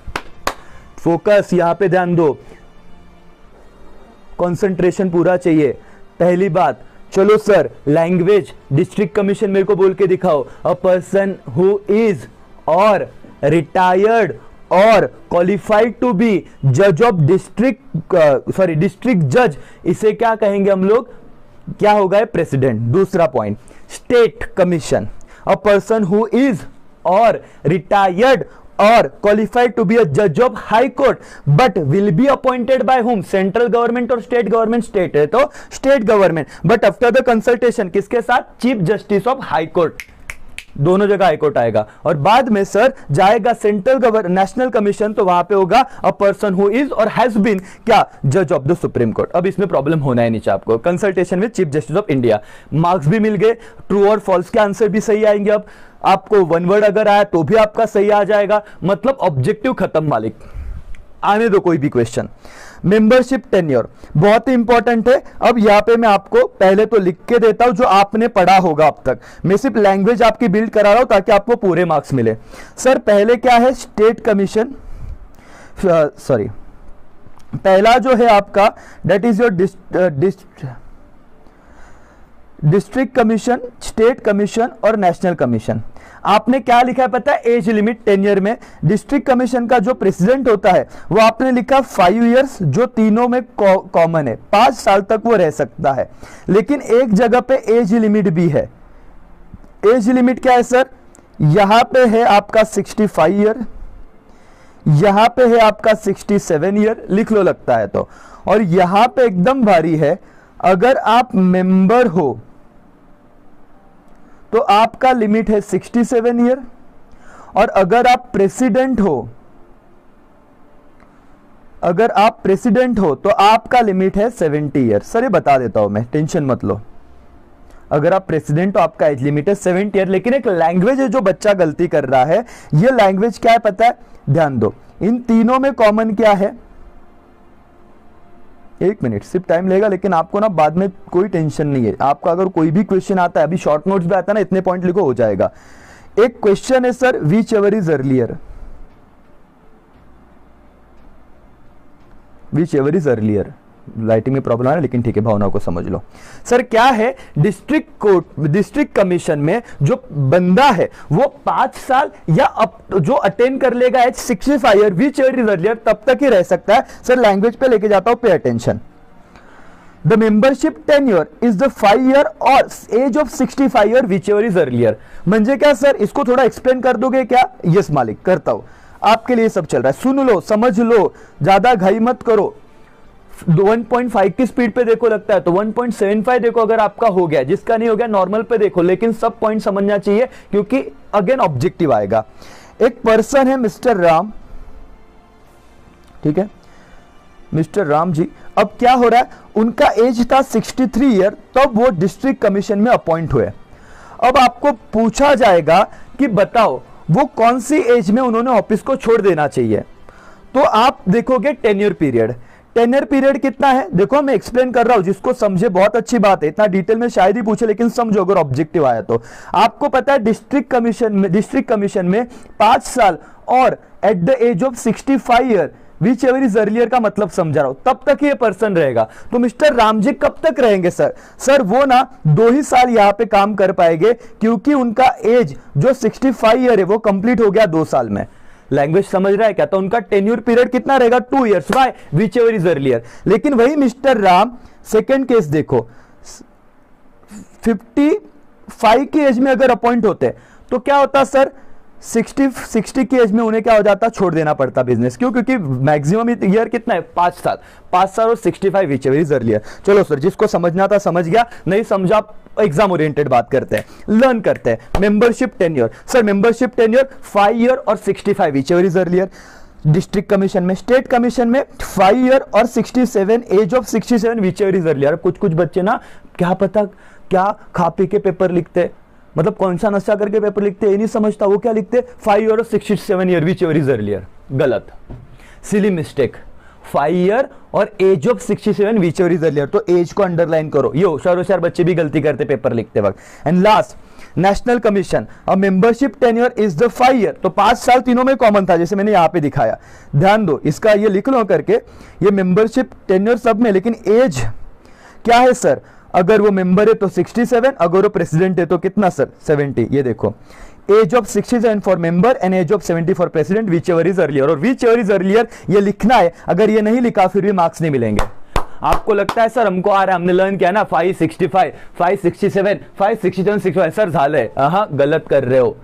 Focus यहां पे ध्यान दो, कंसंट्रेशन पूरा चाहिए। पहली बात, चलो सर लैंग्वेज डिस्ट्रिक्ट कमीशन मेरे को बोल के दिखाओ। अ पर्सन हु इज और रिटायर्ड और क्वालिफाइड टू बी जज ऑफ डिस्ट्रिक्ट जज, इसे क्या कहेंगे हम लोग, क्या होगा प्रेसिडेंट। दूसरा point, state commission, a person who is और रिटायर्ड और qualified to be a judge of high court but will be appointed by whom, central government और स्टेट गवर्नमेंट, स्टेट है तो state government, but after the consultation किसके साथ, chief justice of high court, दोनों जगह high court आएगा। और बाद में सर जाएगा सेंट्रल नेशनल कमीशन, तो वहां पे होगा अ पर्सन हु इज और हैज बीन क्या, जज ऑफ द सुप्रीम कोर्ट। अब इसमें प्रॉब्लम होना है नीचे आपको, consultation with chief justice of India. Marks भी मिल गए, ट्रू और फॉल्स के आंसर भी सही आएंगे। अब आपको वन वर्ड अगर आया तो भी आपका सही आ जाएगा, मतलब ऑब्जेक्टिव खत्म मालिक। आने दो कोई भी क्वेश्चन। मेंबरशिप टेन्योर बहुत ही इंपॉर्टेंट है। अब यहां पे मैं आपको पहले तो लिख के देता हूं जो आपने पढ़ा होगा अब तक, मैं सिर्फ लैंग्वेज आपकी बिल्ड करा रहा हूं ताकि आपको पूरे मार्क्स मिले। सर पहले क्या है, स्टेट कमीशन, सॉरी पहला जो है आपका that is your district commission, state commission और नेशनल कमीशन। आपने क्या लिखा है पता है, एज लिमिट टेन्योर में डिस्ट्रिक्ट कमीशन का जो प्रेसिडेंट होता है वो आपने लिखा 5 इयर्स, जो तीनों में कॉमन है, 5 साल तक वो रह सकता है। लेकिन एक जगह पे एज लिमिट भी है। एज लिमिट क्या है सर, यहां पे है आपका 65 ईयर, यहां पे है आपका 67 ईयर, लिख लो लगता है तो, और यहां पे एकदम भारी है, अगर आप मेंबर हो तो आपका लिमिट है 67 ईयर, और अगर आप प्रेसिडेंट हो, अगर आप प्रेसिडेंट हो तो आपका लिमिट है 70 ईयर। सर ये बता देता हूं मैं, टेंशन मत लो। अगर आप प्रेसिडेंट तो आपका एज लिमिट है 70 ईयर। लेकिन एक लैंग्वेज है जो बच्चा गलती कर रहा है, ये लैंग्वेज क्या है पता है, ध्यान दो, इन तीनों में कॉमन क्या है, एक मिनट सिर्फ टाइम लेगा, लेकिन आपको ना बाद में कोई टेंशन नहीं है। आपका अगर कोई भी क्वेश्चन आता है, अभी शॉर्ट नोट्स भी आता है ना, इतने पॉइंट लिखो हो जाएगा। एक क्वेश्चन है sir, which ever is earlier, whichever is earlier, writing में प्रॉब्लम है लेकिन ठीक है, भावना को समझ लो। सर क्या है, डिस्ट्रिक्ट कोर्ट, डिस्ट्रिक्ट कमीशन में जो बंदा है वो 5 साल या अब जो अटेंड कर लेगा age 65 year, whichever is earlier, तब तक ही रह सकता है। सर लैंग्वेज पे लेके जाता हूं, pay attention. The membership tenure is the 5 year और age of 65 year, whichever is earlier. म्हणजे क्या सर, इसको थोड़ा एक्सप्लेन कर दोगे क्या? यस मालिक करता हूं, आपके लिए सब चल रहा है, सुन लो समझ लो, ज्यादा घाई मत करो। 1.5 की स्पीड पे देखो लगता है तो 1.75 देखो अगर आपका हो गया, जिसका नहीं हो गया नॉर्मल पे देखो, लेकिन सब पॉइंट समझना चाहिए क्योंकि अगेन ऑब्जेक्टिव आएगा। एक पर्सन है मिस्टर राम, ठीक है, मिस्टर राम जी, अब क्या हो रहा है, उनका एज था 63 ईयर, तब वो डिस्ट्रिक्ट कमीशन में अपॉइंट हुए। अब आपको पूछा जाएगा कि बताओ वो कौन सी एज में उन्होंने ऑफिस को छोड़ देना चाहिए, तो आप देखोगे टेन्योर पीरियड। टेन्योर पीरियड कितना है, देखो मैं एक्सप्लेन कर रहा हूं, जिसको समझे बहुत अच्छी बात है, इतना डिटेल में शायद ही पूछे, लेकिन समझो अगर ऑब्जेक्टिव आया तो। आपको पता है डिस्ट्रिक्ट कमीशन में 5 साल और at the age of 65 year, whichever is earlier का मतलब समझा रहा हूं, तब तक ये पर्सन रहेगा। तो मिस्टर राम जी कब तक रहेंगे सर? सर वो ना 2 ही साल यहां पे काम कर पाएंगे, क्योंकि उनका एज जो 65 ईयर है वो कंप्लीट हो गया 2 साल में। लैंग्वेज समझ रहा है क्या? तो उनका टेन्योर पीरियड कितना रहेगा? 2 years. Why? Which ever is earlier. लेकिन वही मिस्टर राम, सेकेंड केस देखो, 55 की एज में अगर अपॉइंट होते तो क्या होता सर, 60 की एज में उन्हें क्या हो जाता, छोड़ देना पड़ता बिजनेस। क्यों? क्योंकि मैक्सिमम ईयर कितना है, 5 साल, 5 साल और 65 विच एवर इज अर्लियर। चलो सर, जिसको समझना था समझ गया, नहीं समझा एग्जाम ओरिएंटेड बात करते हैं, लर्न करते हैं। Membership tenure, sir membership tenure 5 year और 65 whichever is earlier. District commission में, स्टेट कमीशन में 5 ईयर और 67, age of 67 whichever is earlier. कुछ बच्चे ना क्या पता क्या खा पी के पेपर लिखते, मतलब कौन सा नशा करके पेपर लिखते ये नहीं समझता, वो क्या लिखते 5 ईयर और 67 year whichever is earlier. गलत, सिली मिस्टेक। 5 ईयर और age of 67 whichever is earlier, तो एज को अंडरलाइन करो। ये होशियार बच्चे भी गलती करते पेपर लिखते वक्त। एंड लास्ट, नेशनल कमीशन, अब membership tenure is the 5 year, तो 5 साल तीनों में कॉमन था, जैसे मैंने यहां पे दिखाया। ध्यान दो, इसका ये लिख लो करके, ये मेंबरशिप टेन्योर सब में, लेकिन एज क्या है सर, अगर वो मेंबर है तो 67, अगर वो प्रेसिडेंट है तो कितना सर 70। ये देखो age of 67 for member and age of 70 for president, whichever is earlier. और विच एवर इज अर्लियर ये लिखना है, अगर ये नहीं लिखा फिर भी मार्क्स नहीं मिलेंगे। आपको लगता है सर हमको आ रहा है, हमने लर्न किया ना 565, 567, 567, 65 सर झालंय। हाँ गलत कर रहे हो,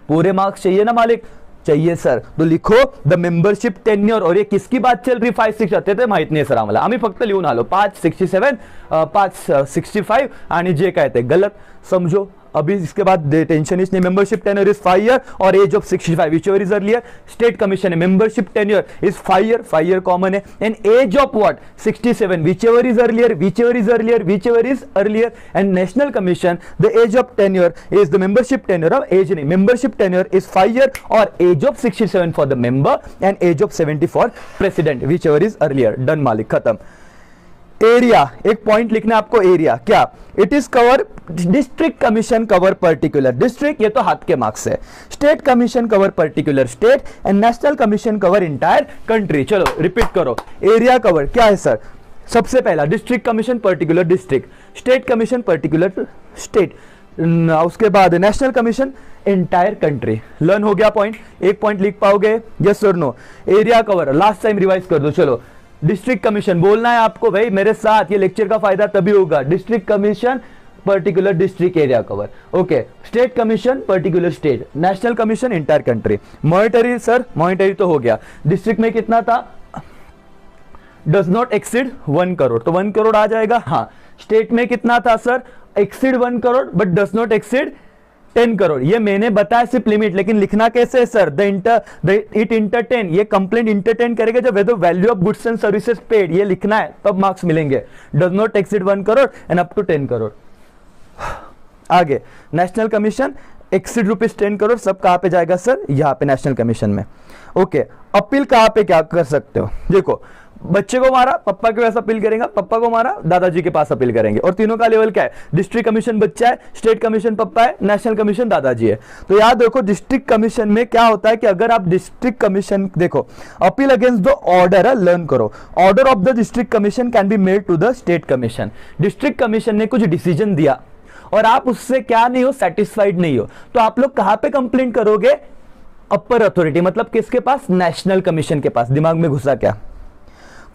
पूरे मार्क्स चाहिए ना मालिक, चाहिए सर। तो लिखो द मेंबरशिप टेन्योर। और ये किसकी बात चल रही 560 ते माहित नाही सर आम्हाला, आम्ही फक्त लिहून आलो 567, 565 आणि जे काय ते गलत समझो। अभी इसके बाद टेंशन इज नहीं, मेंबरशिप टेन्योर इज 5 ईयर और age of 65 whichever is earlier. State commission है, membership tenure is 5 year common है, and age of what 67 whichever is earlier, whichever is earlier, whichever is earlier. And national commission the age of tenure is the membership tenure of age नहीं, membership tenure is 5 year और age of 67 for the member and age of 70 for president, whichever is earlier. Done मालिक, खत्म। Area, एक point लिखना है आपको, area क्या, it is cover district commission cover particular district, ये तो हाथ के मार्क्स है। State commission cover particular state and national commission cover entire country. चलो रिपीट करो, एरिया कवर क्या है सर, सबसे पहला district commission particular district, state commission particular state, उसके बाद national commission entire country. Learn हो गया पॉइंट, एक पॉइंट लिख पाओगे, यस और no. Area cover last time revise कर दो। चलो डिस्ट्रिक्ट कमीशन बोलना है आपको भाई मेरे साथ, ये लेक्चर का फायदा तभी होगा। District commission particular district area cover, okay. State commission particular state, national commission entire country. Monetary sir, monetary तो हो गया। डिस्ट्रिक्ट में कितना था, डज नॉट एक्सीड 1 करोड़, तो 1 करोड़ आ जाएगा। हाँ, स्टेट में कितना था sir, exceed 1 crore but does not exceed 10 crore. ये मैंने बताया सिर्फ लिमिट, लेकिन लिखना कैसे है सर, इट इंटरटेन, ये कंप्लेंट इंटरटेन करेगा जब the value of goods and services paid, ये लिखना है तब मार्क्स मिलेंगे। Does not exceed 1 crore and up to 10 crore. आगे national commission exceed rupees 10 crore, सब कहां पे जाएगा सर, यहां पे नेशनल कमीशन में, ओके। अपील कहां पे क्या कर सकते हो, देखो बच्चे को मारा पप्पा के पास अपील करेंगे, पप्पा को मारा दादाजी के पास अपील करेंगे। और तीनों का लेवल क्या है, डिस्ट्रिक्ट कमीशन बच्चा है, स्टेट कमीशन पप्पा है, नेशनल कमीशन दादाजी है। तो याद देखो डिस्ट्रिक्ट कमीशन में क्या होता है कि अगर आप डिस्ट्रिक्ट कमीशन देखो, appeal against the order, learn करो, order of the district commission can be made to the state commission. District commission ने कुछ डिसीजन दिया और आप उससे क्या नहीं हो, सेटिस्फाइड नहीं हो, तो आप लोग कहां पे कंप्लेंट करोगे, अपर अथॉरिटी, मतलब किसके पास, नेशनल कमीशन के पास। दिमाग में घुसा क्या,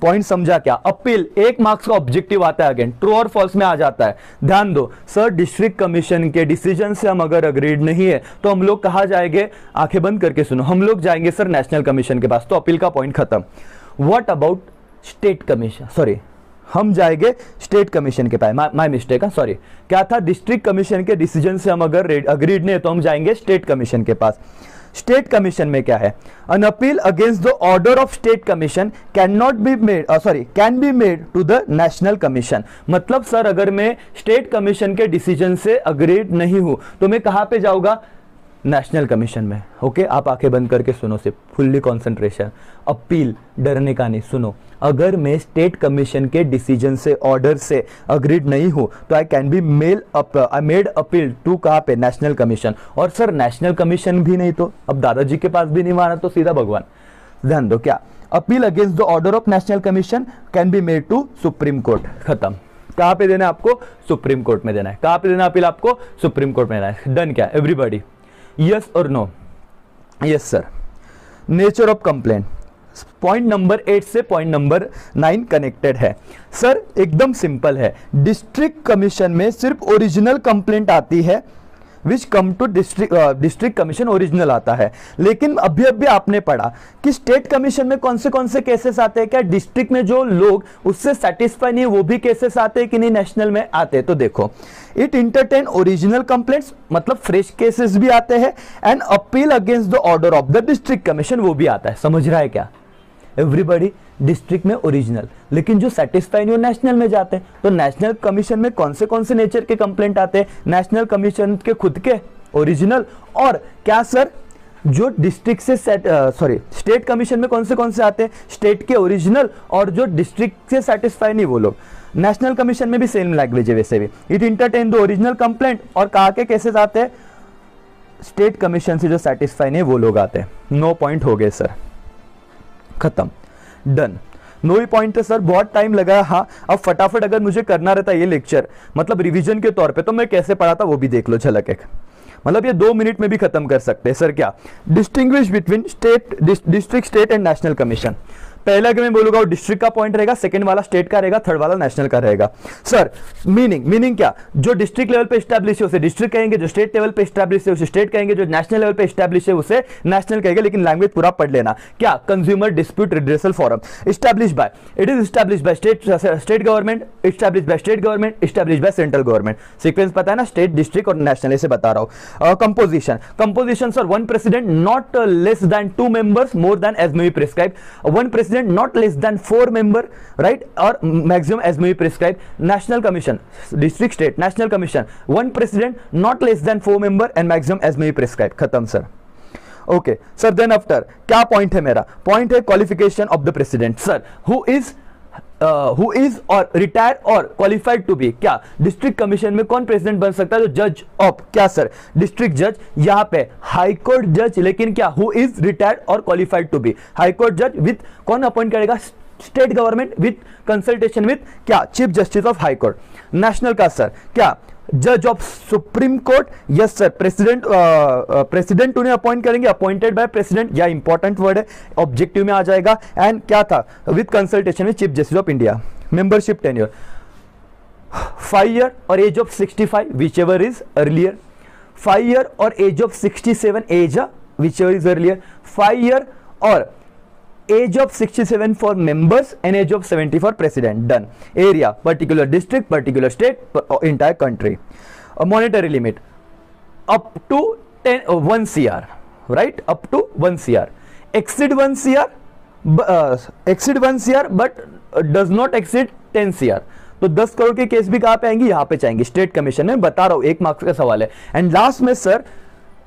पॉइंट समझा क्या। अपील 1 मार्क्स का ऑब्जेक्टिव आता है, अगेन ट्रू और फॉल्स में आ जाता है। ध्यान दो सर, डिस्ट्रिक्ट कमीशन के डिसीजन से हम अगर अग्रीड नहीं है तो हम लोग कहां जाएंगे, आंखें बंद करके सुनो, हम लोग जाएंगे सर नेशनल कमीशन के पास, तो अपील का पॉइंट खत्म। What about state commission, sorry हम जाएंगे स्टेट कमीशन के पास, माय मिस्टेक है, सॉरी। क्या था, डिस्ट्रिक्ट कमीशन के डिसीजन से हम अगर अग्रीड नहीं है तो हम जाएंगे स्टेट कमीशन के पास। स्टेट कमीशन में क्या है, an appeal against the order of state commission cannot be made, can be made to the national commission। मतलब सर अगर मैं स्टेट कमीशन के डिसीजन से अग्रीड नहीं हूं तो मैं कहां पे जाऊंगा, नेशनल कमीशन में, ओके। आप आंखें बंद करके सुनो, सिर्फ फुल्ली कंसंट्रेशन। अपील, डरने का नहीं, सुनो, अगर मैं स्टेट कमीशन के डिसीजन से, ऑर्डर से अग्रीड नहीं हूं तो I can be made appeal to कहां पे, नेशनल कमीशन। और सर नेशनल कमीशन भी नहीं तो अब दादाजी के पास भी नहीं माना तो सीधा भगवान। ध्यान दो क्या, appeal against the order of national commission can be made to supreme court, खत्म। कहां पे देना है आपको, सुप्रीम कोर्ट में देना है। कहां पे देना अपील आपको, सुप्रीम कोर्ट में देना है। डन क्या, एवरीबॉडी, यस और no, yes sir. Nature of complaint, point number 8 से पॉइंट नंबर 9 कनेक्टेड है सर, एकदम सिंपल है। डिस्ट्रिक्ट कमीशन में सिर्फ ओरिजिनल कंप्लेंट आती है, which come to district commission original आता है। लेकिन अभी आपने पढ़ा कि स्टेट कमीशन में कौन से केसेस आते हैं, क्या डिस्ट्रिक्ट में जो लोग उससे सेटिस्फाई नहीं है वो भी केसेस आते हैं कि नहीं, नेशनल में आते हैं। तो देखो, इट इंटरटेन ओरिजिनल कंप्लेंट्स, मतलब फ्रेश केसेस भी आते हैं, and appeal against the order of the district commission वो भी आता है। समझ रहा है क्या एवरीबॉडी, डिस्ट्रिक्ट में ओरिजिनल, लेकिन जो सेटिस्फाई नहीं हो नेशनल में जाते हैं। तो नेशनल कमीशन में कौन से नेचर के कंप्लेंट आते हैं, नेशनल कमीशन के खुद के ओरिजिनल, और क्या सर जो डिस्ट्रिक्ट से स्टेट कमीशन में कौन से आते हैं, स्टेट के ओरिजिनल, और जो डिस्ट्रिक्ट से सेटिस्फाई नहीं वो लोग। नेशनल कमीशन में भी सेम लैंग्वेज है वैसे भी, it entertain the original complaint, और कहा के केसेस आते हैं, स्टेट कमीशन से जो सेटिस्फाई नहीं वो लोग आते हैं। 9 पॉइंट हो गए सर, खत्म, डन। नो ही पॉइंट थे सर, बहुत टाइम लगा। हाँ, अब फटाफट अगर मुझे करना रहता ये लेक्चर मतलब रिवीजन के तौर पे, तो मैं कैसे पढ़ा था वो भी देख लो झलक एक। मतलब ये 2 मिनट में भी खत्म कर सकते हैं सर। क्या distinguish between state, district, state and national commission. पहला अगर मैं बोलूंगा वो डिस्ट्रिक्ट का पॉइंट रहेगा, सेकंड वाला स्टेट का रहेगा, थर्ड वाला नेशनल का रहेगा। सर मीनिंग क्या, जो डिस्ट्रिक्ट लेवल पे एस्टैब्लिश है उसे डिस्ट्रिक्ट कहेंगे, जो स्टेट लेवल पे एस्टैब्लिश है उसे स्टेट कहेंगे, जो नेशनल लेवल पे एस्टैब्लिश है उसे नेशनल कहेंगे। लेकिन लैंग्वेज पूरा पढ़ लेना। क्या consumer dispute redressal forum, establish bye, it is establish bye state government, establish bye state government, establish by central government. Sequence पता है ना, स्टेट, डिस्ट्रिक्ट और नेशनल, ऐसे बता रहा हूं। Composition sir, 1 president not less than 2 members more than as may be prescribe, 1 president not less than 4 member, right, or maximum as may be prescribed. National commission, district, state, national commission, 1 president, not less than 4 member and maximum as may be prescribed. खत्म सर। Okay sir, then after क्या point है मेरा? Point है qualification of the president. Sir who is और retire और qualified to be, क्या district commission में कौन प्रेसिडेंट बन सकता है? जो जज ऑफ, क्या सर, डिस्ट्रिक्ट जज, यहां पे हाई कोर्ट जज। लेकिन क्या हु इज रिटायर्ड और qualified to be, high court जज विथ कौन अपॉइंट करेगा? State government with consultation with क्या, chief justice of high court. National का सर क्या, जज of supreme court, yes sir, president उन्हें अपॉइंट करेंगे, अपॉइंटेड बाय प्रेसिडेंट, या इंपॉर्टेंट वर्ड है, ऑब्जेक्टिव में आ जाएगा। एंड क्या था, with consultation with chief justice of India. Membership tenure 5 year और age of 65 whichever is earlier, 5 year और age of 67 age whichever is earlier, 5 year और age of 67 for members and age of 70 for president. Done. Area, particular district, particular state, entire country. A monetary limit up to 1 CR, right? Up to 1 CR. Exceed 1 CR, but does not exceed 10 CR. तो 10 करोड़ के case भी कहां पे आएंगे? यहां पे चाहेंगे, state commission में। बता रहा हूं, 1 मार्क्स का सवाल है। एंड लास्ट में सर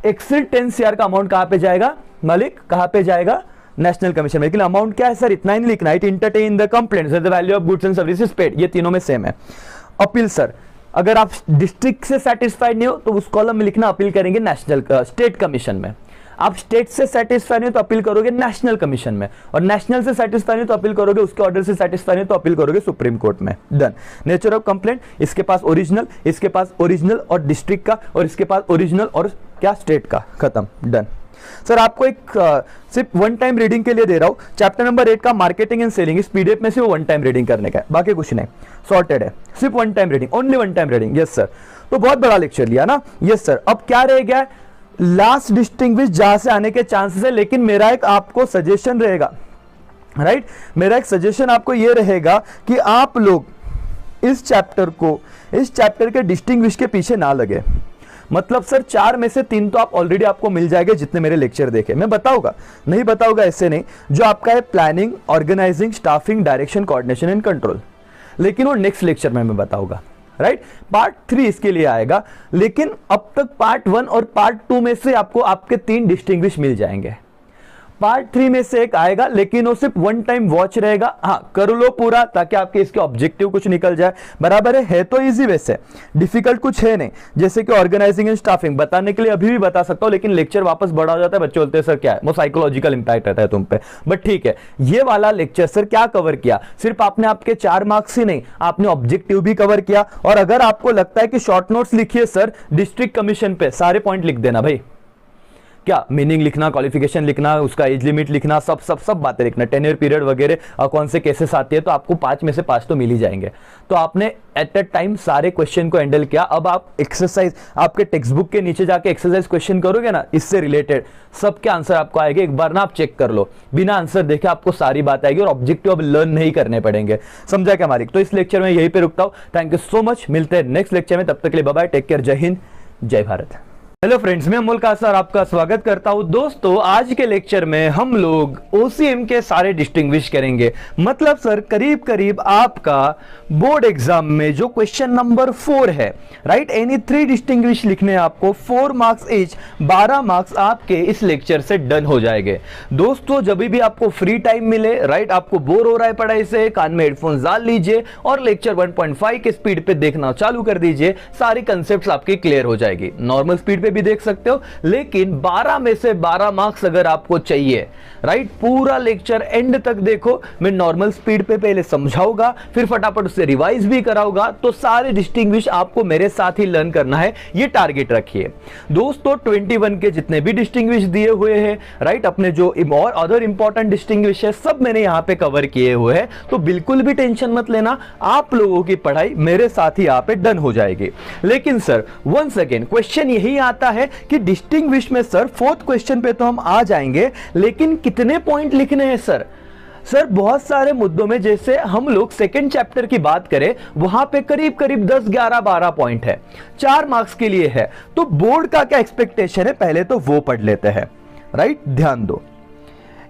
एक्सीड 10 CR का अमाउंट कहां पे जाएगा मालिक? कहां पे जाएगा? नेशनल कमीशन में। लेकिन अमाउंट क्या है सर? इतना ही नहीं लिखना है। It entertain the complaints, the value of goods and services paid, ये तीनों में सेम है। अपील सर, अगर आप डिस्ट्रिक्ट से सेटिस्फाइड नहीं हो तो उस कॉलम में लिखना अपील करेंगे नेशनल स्टेट कमीशन में। आप स्टेट से सेटिस्फाइड नहीं हो तो अपील करोगे नेशनल कमीशन में, और नेशनल से सेटिस्फाइड नहीं तो अपील करोगे, उसके ऑर्डर से सेटिस्फाइड नहीं तो अपील करोगे सुप्रीम कोर्ट में। डन। नेचर ऑफ कंप्लेंट, इसके पास ओरिजिनल, इसके पास ओरिजिनल और डिस्ट्रिक्ट का, और इसके पास ओरिजिनल और क्या, स्टेट का। खत्म, डन। सर आपको एक सिर्फ 1 टाइम रीडिंग के लिए दे रहा हूं, चैप्टर नंबर 8 का मार्केटिंग एंड सेलिंग। इस पीडीएफ में सिर्फ 1 टाइम रीडिंग करने का है, बाकी कुछ नहीं, सॉर्टेड है। सिर्फ 1 time reading, only 1 time reading. Yes sir. तो बहुत बड़ा लेक्चर लिया ना। Yes sir. अब क्या रह गया? लास्ट डिस्टिंग्विश जहां से आने के चांसेस है। लेकिन मेरा एक आपको सजेशन रहेगा, राइट, मेरा एक सजेशन आपको यह रहेगा कि आप लोग इस चैप्टर के डिस्टिंग्विश के पीछे ना लगे। मतलब सर 4 में से 3 तो आप ऑलरेडी आपको मिल जाएंगे जितने मेरे लेक्चर देखे। मैं बताऊंगा, नहीं बताऊंगा ऐसे नहीं। जो आपका है planning, organising, staffing, direction, coordination and control, लेकिन वो नेक्स्ट लेक्चर में मैं बताऊंगा, राइट। पार्ट 3 इसके लिए आएगा। लेकिन अब तक पार्ट 1 और पार्ट 2 में से आपको आपके 3 डिस्टिंग्विश मिल जाएंगे। पार्ट 3 में से एक आएगा, लेकिन वो सिर्फ 1 टाइम वॉच रहेगा। हाँ, कर लो पूरा ताकि आपके इसके ऑब्जेक्टिव कुछ निकल जाए। बराबर है तो इजी वैसे, डिफिकल्ट कुछ है नहीं। जैसे कि ऑर्गेनाइजिंग एंड स्टाफिंग बताने के लिए अभी भी बता सकता हूं, लेकिन लेक्चर वापस बड़ा हो जाता है। बच्चे बोलते हैं सर क्या है, वो साइकोलॉजिकल इंपैक्ट रहता है तुम पे। बट ठीक है, ये वाला लेक्चर सर क्या कवर किया? सिर्फ आपने आपके 4 मार्क्स ही नहीं, आपने ऑब्जेक्टिव भी कवर किया। और अगर आपको लगता है कि शॉर्ट नोट्स लिखिए सर डिस्ट्रिक्ट कमीशन पे, सारे पॉइंट लिख देना भाई। क्या मीनिंग लिखना, क्वालिफिकेशन लिखना, उसका एज लिमिट लिखना, सब बातें लिखना, टेन्योर पीरियड वगैरह, कौन से केसेस आती है, तो आपको 5 में से 5 तो मिल ही जाएंगे। तो आपने एट अ टाइम सारे क्वेश्चन को हैंडल किया। अब आप एक्सरसाइज, आपके टेक्स्ट बुक के नीचे जाके एक्सरसाइज क्वेश्चन करोगे ना, इससे रिलेटेड सबके आंसर आपको आएंगे। एक बार ना आप चेक कर लो, बिना आंसर देखे आपको सारी बात आएगी और ऑब्जेक्टिव अब लर्न नहीं करने पड़ेंगे। समझा क्या मालिक? तो इस लेक्चर में यहीं पे रुकता हूं। थैंक यू सो मच, मिलते हैं नेक्स्ट लेक्चर में। तब तक के लिए बाय बाय, टेक केयर, जय हिंद, जय भारत। हेलो फ्रेंड्स, मैं अमोल कासर आपका स्वागत करता हूं। दोस्तों आज के लेक्चर में हम लोग ओसीएम के सारे डिस्टिंग्विश करेंगे। मतलब सर करीब करीब आपका बोर्ड एग्जाम में जो क्वेश्चन नंबर 4 है, राइट, एनी 3 डिस्टिंग्विश लिखने आपको, 4 मार्क्स ईच, 12 मार्क्स आपके इस लेक्चर से डन हो जाएंगे। दोस्तों जब भी आपको फ्री टाइम मिले, राइट, आपको बोर हो रहा है पढ़ाई से, कान में हेडफोन डाल लीजिए और लेक्चर 1.5 के स्पीड पे देखना चालू कर दीजिए। सारी कंसेप्ट आपकी क्लियर हो जाएगी। नॉर्मल स्पीड पे भी देख सकते हो, लेकिन 12 में से 12 मार्क्स अगर आपको चाहिए, राइट, पूरा लेक्चर एंड तक देखो। मैं नॉर्मल स्पीड पे पहले समझाऊंगा, फिर फटाफट उससे रिवाइज भी कराऊंगा, तो सारे डिस्टिंग्विश आपको मेरे साथ ही लर्न करना है, ये टारगेट रखिए दोस्तों। 21 के जितने भी डिस्टिंग्विश दिए हुए हैं, राइट, अपने जो और अदर इंपॉर्टेंट डिस्टिंग्विश है, सब मैंने यहां पे कवर किए हुए हैं, तो बिल्कुल भी टेंशन मत लेना, आप लोगों की पढ़ाई मेरे साथ ही यहाँ पे डन हो जाएगी। लेकिन सर वंस अगेन क्वेश्चन यही आता है कि डिस्टिंग्विश में सर 4th क्वेश्चन पे तो हम आ जाएंगे, लेकिन कितने पॉइंट लिखने हैं सर? सर बहुत सारे मुद्दों में, जैसे हम लोग सेकंड चैप्टर की बात करें, वहां पे करीब करीब 10, 11, 12 पॉइंट है, 4 मार्क्स के लिए है। तो बोर्ड का क्या एक्सपेक्टेशन है, पहले तो वो पढ़ लेते हैं, राइट, ध्यान दो।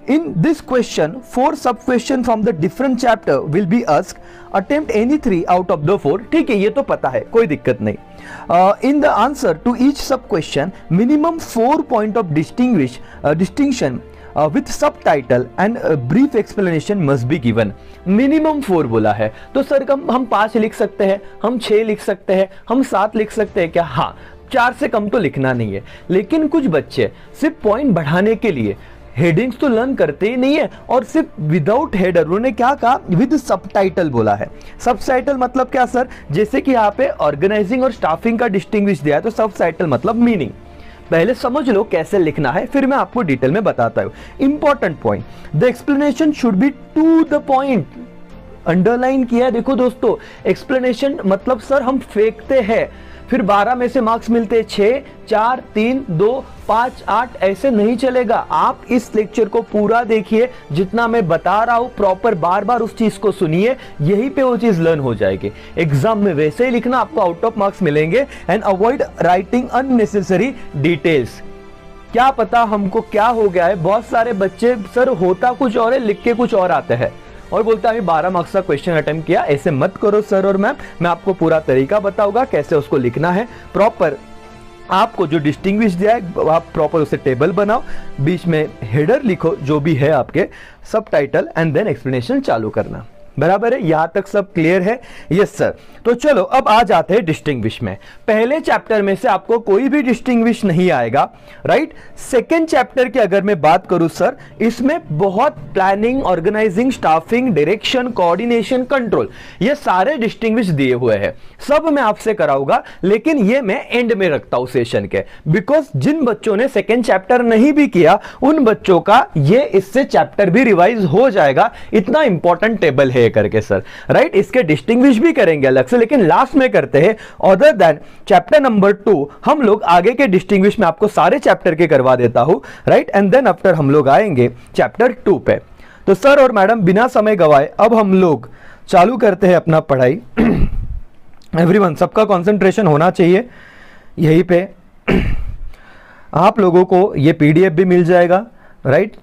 In this question, 4 sub question from the different chapter will be asked. Attempt any 3 out of the 4. ठीक है, ये तो पता है, कोई दिक्कत नहीं। In the answer to each sub question, minimum 4 point of distinction with subtitle and brief explanation must be given. Minimum 4 बोला है, तो सर हम 5 लिख सकते हैं, हम 6 लिख सकते हैं, हम 7 लिख सकते हैं क्या? हाँ, 4 से कम तो लिखना नहीं है। लेकिन कुछ बच्चे सिर्फ पॉइंट बढ़ाने के लिए हेडिंग्स तो लर्न करते ही नहीं है, और सिर्फ विदाउट हेडर, उन्होंने क्या कहा, विद सबटाइटल बोला है। सबटाइटल मतलब क्या सर? जैसे कि यहाँ पे ऑर्गेनाइजिंग और स्टाफिंग का डिस्टिंग्विश दिया है, तो सबटाइटल मतलब मीनिंग। पहले समझ लो कैसे लिखना है, फिर मैं आपको डिटेल में बताता हूं। Important point, the explanation should be to the point. Underline किया है, देखो दोस्तों, एक्सप्लेनेशन मतलब सर हम फेंकते हैं, फिर 12 में से मार्क्स मिलते हैं 6, 4, 3, 2, 5, 8, ऐसे नहीं चलेगा। आप इस लेक्चर को पूरा देखिए, जितना मैं बता रहा हूं प्रॉपर बार बार उस चीज को सुनिए, यहीं पे वो चीज लर्न हो जाएगी। एग्जाम में वैसे ही लिखना, आपको आउट ऑफ मार्क्स मिलेंगे। And avoid writing unnecessary details. क्या पता हमको क्या हो गया है, बहुत सारे बच्चे सर होता कुछ और है, लिख के कुछ और आते हैं और बोलते हैं 12 मार्क्स का क्वेश्चन अटेम्प्ट किया। ऐसे मत करो सर और मैम, मैं आपको पूरा तरीका बताऊंगा कैसे उसको लिखना है प्रॉपर। आपको जो डिस्टिंग्विश दिया है, आप प्रॉपर उसे टेबल बनाओ, बीच में हेडर लिखो जो भी है आपके, सबटाइटल, एंड देन एक्सप्लेनेशन चालू करना। बराबर है, यहां तक सब क्लियर है? Yes sir. तो चलो अब आ जाते हैं डिस्टिंग्विश में। पहले चैप्टर में से आपको कोई भी डिस्टिंग्विश नहीं आएगा, राइट। सेकेंड चैप्टर की अगर मैं बात करूं सर, इसमें बहुत planning, organising, staffing, direction, coordination, control, ये सारे डिस्टिंग्विश दिए हुए हैं। सब मैं आपसे कराऊंगा, लेकिन ये मैं एंड में रखता हूं सेशन के, बिकॉज जिन बच्चों ने सेकेंड चैप्टर नहीं भी किया, उन बच्चों का ये इससे चैप्टर भी रिवाइज हो जाएगा। इतना इंपॉर्टेंट टेबल है करके सर, राइट। इसके डिस्टिंग्विश भी करेंगे अलग से, लेकिन लास्ट में करते हैं। अदर देन चैप्टर नंबर 2, हम लोग आगे के डिस्टिंग्विश में आपको सारे चैप्टर के करवा देता हूं, राइट। एंड देन आफ्टर हम लोग आएंगे चैप्टर 2 पे। तो सर और मैडम बिना समय गवाए अब हम लोग चालू करते हैं अपना पढ़ाई। एवरीवन, सबका कंसंट्रेशन होना चाहिए यहीं पे। आप लोगों को ये पीडीएफ भी मिल जाएगा, राइट।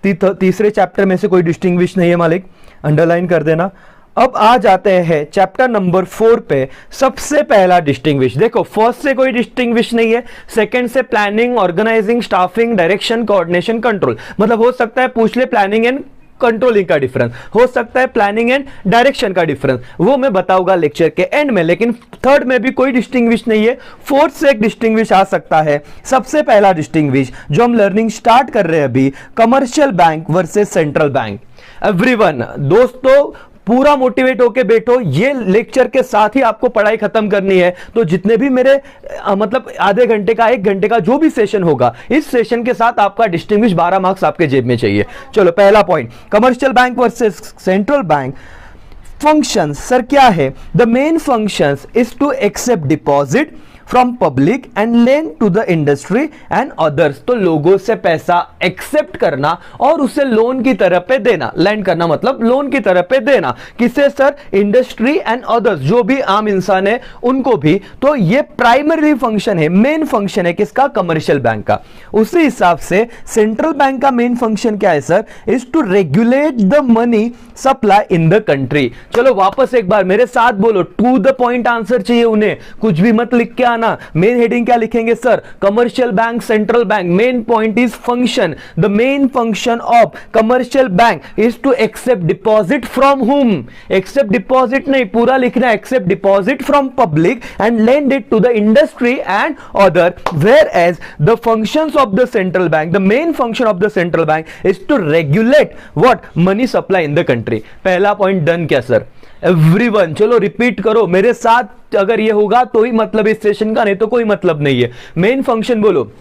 तीसरे चैप्टर में से कोई डिस्टिंग्विश नहीं है मालिक, अंडरलाइन कर देना। अब आ जाते हैं चैप्टर नंबर 4 पे। सबसे पहला डिस्टिंग्विश देखो, फर्स्ट से कोई डिस्टिंग्विश नहीं है, सेकंड से planning, organising, staffing, direction, coordination, control. मतलब हो सकता है पूछ ले प्लानिंग एंड कंट्रोलिंग का डिफरेंस, हो सकता है प्लानिंग एंड डायरेक्शन का डिफरेंस, वो मैं बताऊंगा लेक्चर के एंड में। लेकिन थर्ड में भी कोई डिस्टिंग्विश नहीं है, फोर्थ से एक डिस्टिंग्विश आ सकता है। सबसे पहला डिस्टिंग्विश जो हम लर्निंग स्टार्ट कर रहे हैं अभी, commercial bank versus central bank. Everyone, दोस्तों पूरा मोटिवेट होके बैठो, ये लेक्चर के साथ ही आपको पढ़ाई खत्म करनी है। तो जितने भी मेरे मतलब आधे घंटे का, 1 घंटे का जो भी सेशन होगा, इस सेशन के साथ आपका डिस्टिंग्विश 12 मार्क्स आपके जेब में चाहिए। चलो पहला point, commercial bank versus central bank. Functions sir क्या है? The main functions is to accept deposit from public and lend to the industry and others. तो लोगों से पैसा एक्सेप्ट करना और उसे लोन की तरह पे देना। लैंड करना मतलब लोन की तरह पे देना। किसे सर? इंडस्ट्री एंड अदर्स, जो भी आम इंसान है उनको भी। तो ये प्राइमरी फंक्शन है, मेन फंक्शन है किसका? कमर्शियल बैंक का। उसी हिसाब से सेंट्रल बैंक का मेन फंक्शन क्या है sir? Is to regulate the money supply in the country. चलो वापस एक बार मेरे साथ बोलो, टू द पॉइंट आंसर चाहिए उन्हें, कुछ भी मत लिख के आना, मेन हेडिंग क्या लिखेंगे sir, commercial bank, central bank, main point is function, the main function of commercial bank is to accept deposit from whom, accept deposit नहीं, पूरा लिखना, accept deposit from public and lend it to the industry and other, whereas the functions of the central bank, the main function of the central bank is to regulate what, money supply in the country. पहला point done क्या sir, everyone चलो repeat करो मेरे साथ, अगर ये होगा तो ही मतलब इस सेशन का, नहीं तो कोई मतलब नहीं है। मेन फंक्शन बोलो,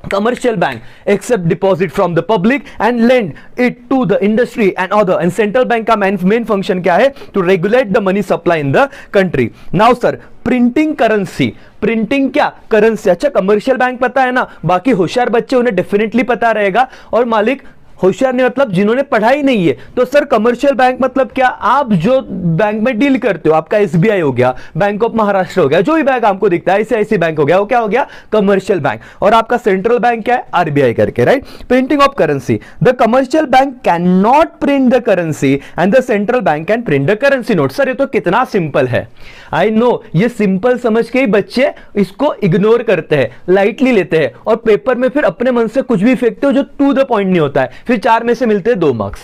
commercial bank accept deposit from the public and lend it to the industry and other, and central bank का main function क्या है, to regulate the money supply in the country. Now sir, printing currency, printing क्या, currency. अच्छा commercial bank पता है ना, बाकी होशियार बच्चे उन्हें डेफिनेटली पता रहेगा, और मालिक होशियार नहीं मतलब जिन्होंने पढ़ाई नहीं है। तो सर कमर्शियल बैंक मतलब क्या, आप जो बैंक में डील करते हो, आपका एसबीआई हो गया, बैंक ऑफ महाराष्ट्र हो गया, जो भी बैंक आपको दिखता है, आईसीआईसी बैंक हो गया, वो क्या हो गया, कमर्शियल बैंक। और आपका सेंट्रल बैंक क्या है, आरबीआई करके, right. Printing of currency, the commercial bank can not print the currency and the central bank can print the currency note. Sir ये तो कितना सिंपल है, आई नो, ये सिंपल समझ के ही बच्चे इसको इग्नोर करते हैं, लाइटली लेते हैं, और पेपर में फिर अपने मन से कुछ भी फेंकते हो जो टू द पॉइंट नहीं होता है, फिर 4 में से मिलते हैं 2 मार्क्स।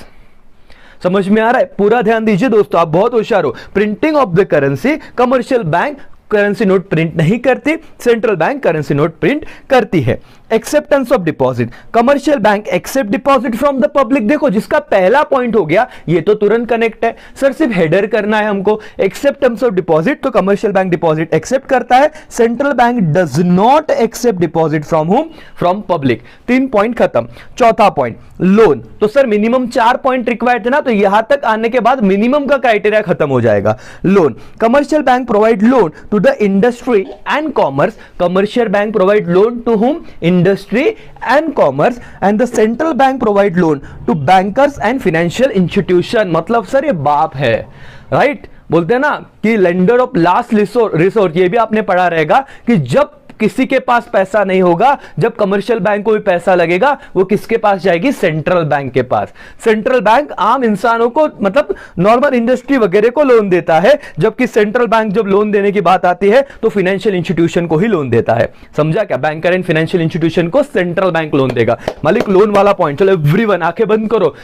समझ में आ रहा है, पूरा ध्यान दीजिए दोस्तों, आप बहुत होशियार हो। Printing of the currency, commercial bank currency note print नहीं करती, central bank currency note print करती है। Acceptance of deposit, commercial bank accept deposit from the public. देखो जिसका पहला पॉइंट हो गया, ये तो तुरंत कनेक्ट है सर, सिर्फ हेडर करना है हमको। एक्सेप्टेंस ऑफ डिपॉजिट, तो कमर्शियल बैंक डिपॉजिट एक्सेप्ट करता है, central bank does not accept deposit from um, from public. 3 point खत्म। चौथा पॉइंट लोन, तो सर मिनिमम 4 पॉइंट रिक्वायर्ड थे ना, तो यहां तक आने के बाद मिनिमम का क्राइटेरिया खत्म हो जाएगा। Loan, commercial bank provide loan to the industry and commerce, commercial bank provide loan to um, industry and commerce, and the central bank provide loan to bankers and financial institution. मतलब sir ये बाप है, right. बोलते हैं ना कि lender of last resource, ये भी आपने पढ़ा रहेगा कि जब किसी के पास पैसा नहीं होगा, जब कमर्शियल बैंक को भी पैसा लगेगा, वो किसके पास जाएगी, सेंट्रल बैंक के पास। सेंट्रल बैंक आम इंसानों को, मतलब नॉर्मल इंडस्ट्री वगैरह को लोन देता है, जबकि सेंट्रल बैंक जब लोन देने की बात आती है तो फाइनेंशियल इंस्टीट्यूशन को ही लोन देता है। समझा क्या, बैंकर एंड फाइनेंशियल इंस्टीट्यूशन को सेंट्रल बैंक लोन देगा। मालिक लोन वाला पॉइंट, चलो एवरीवन आंखें बंद करो,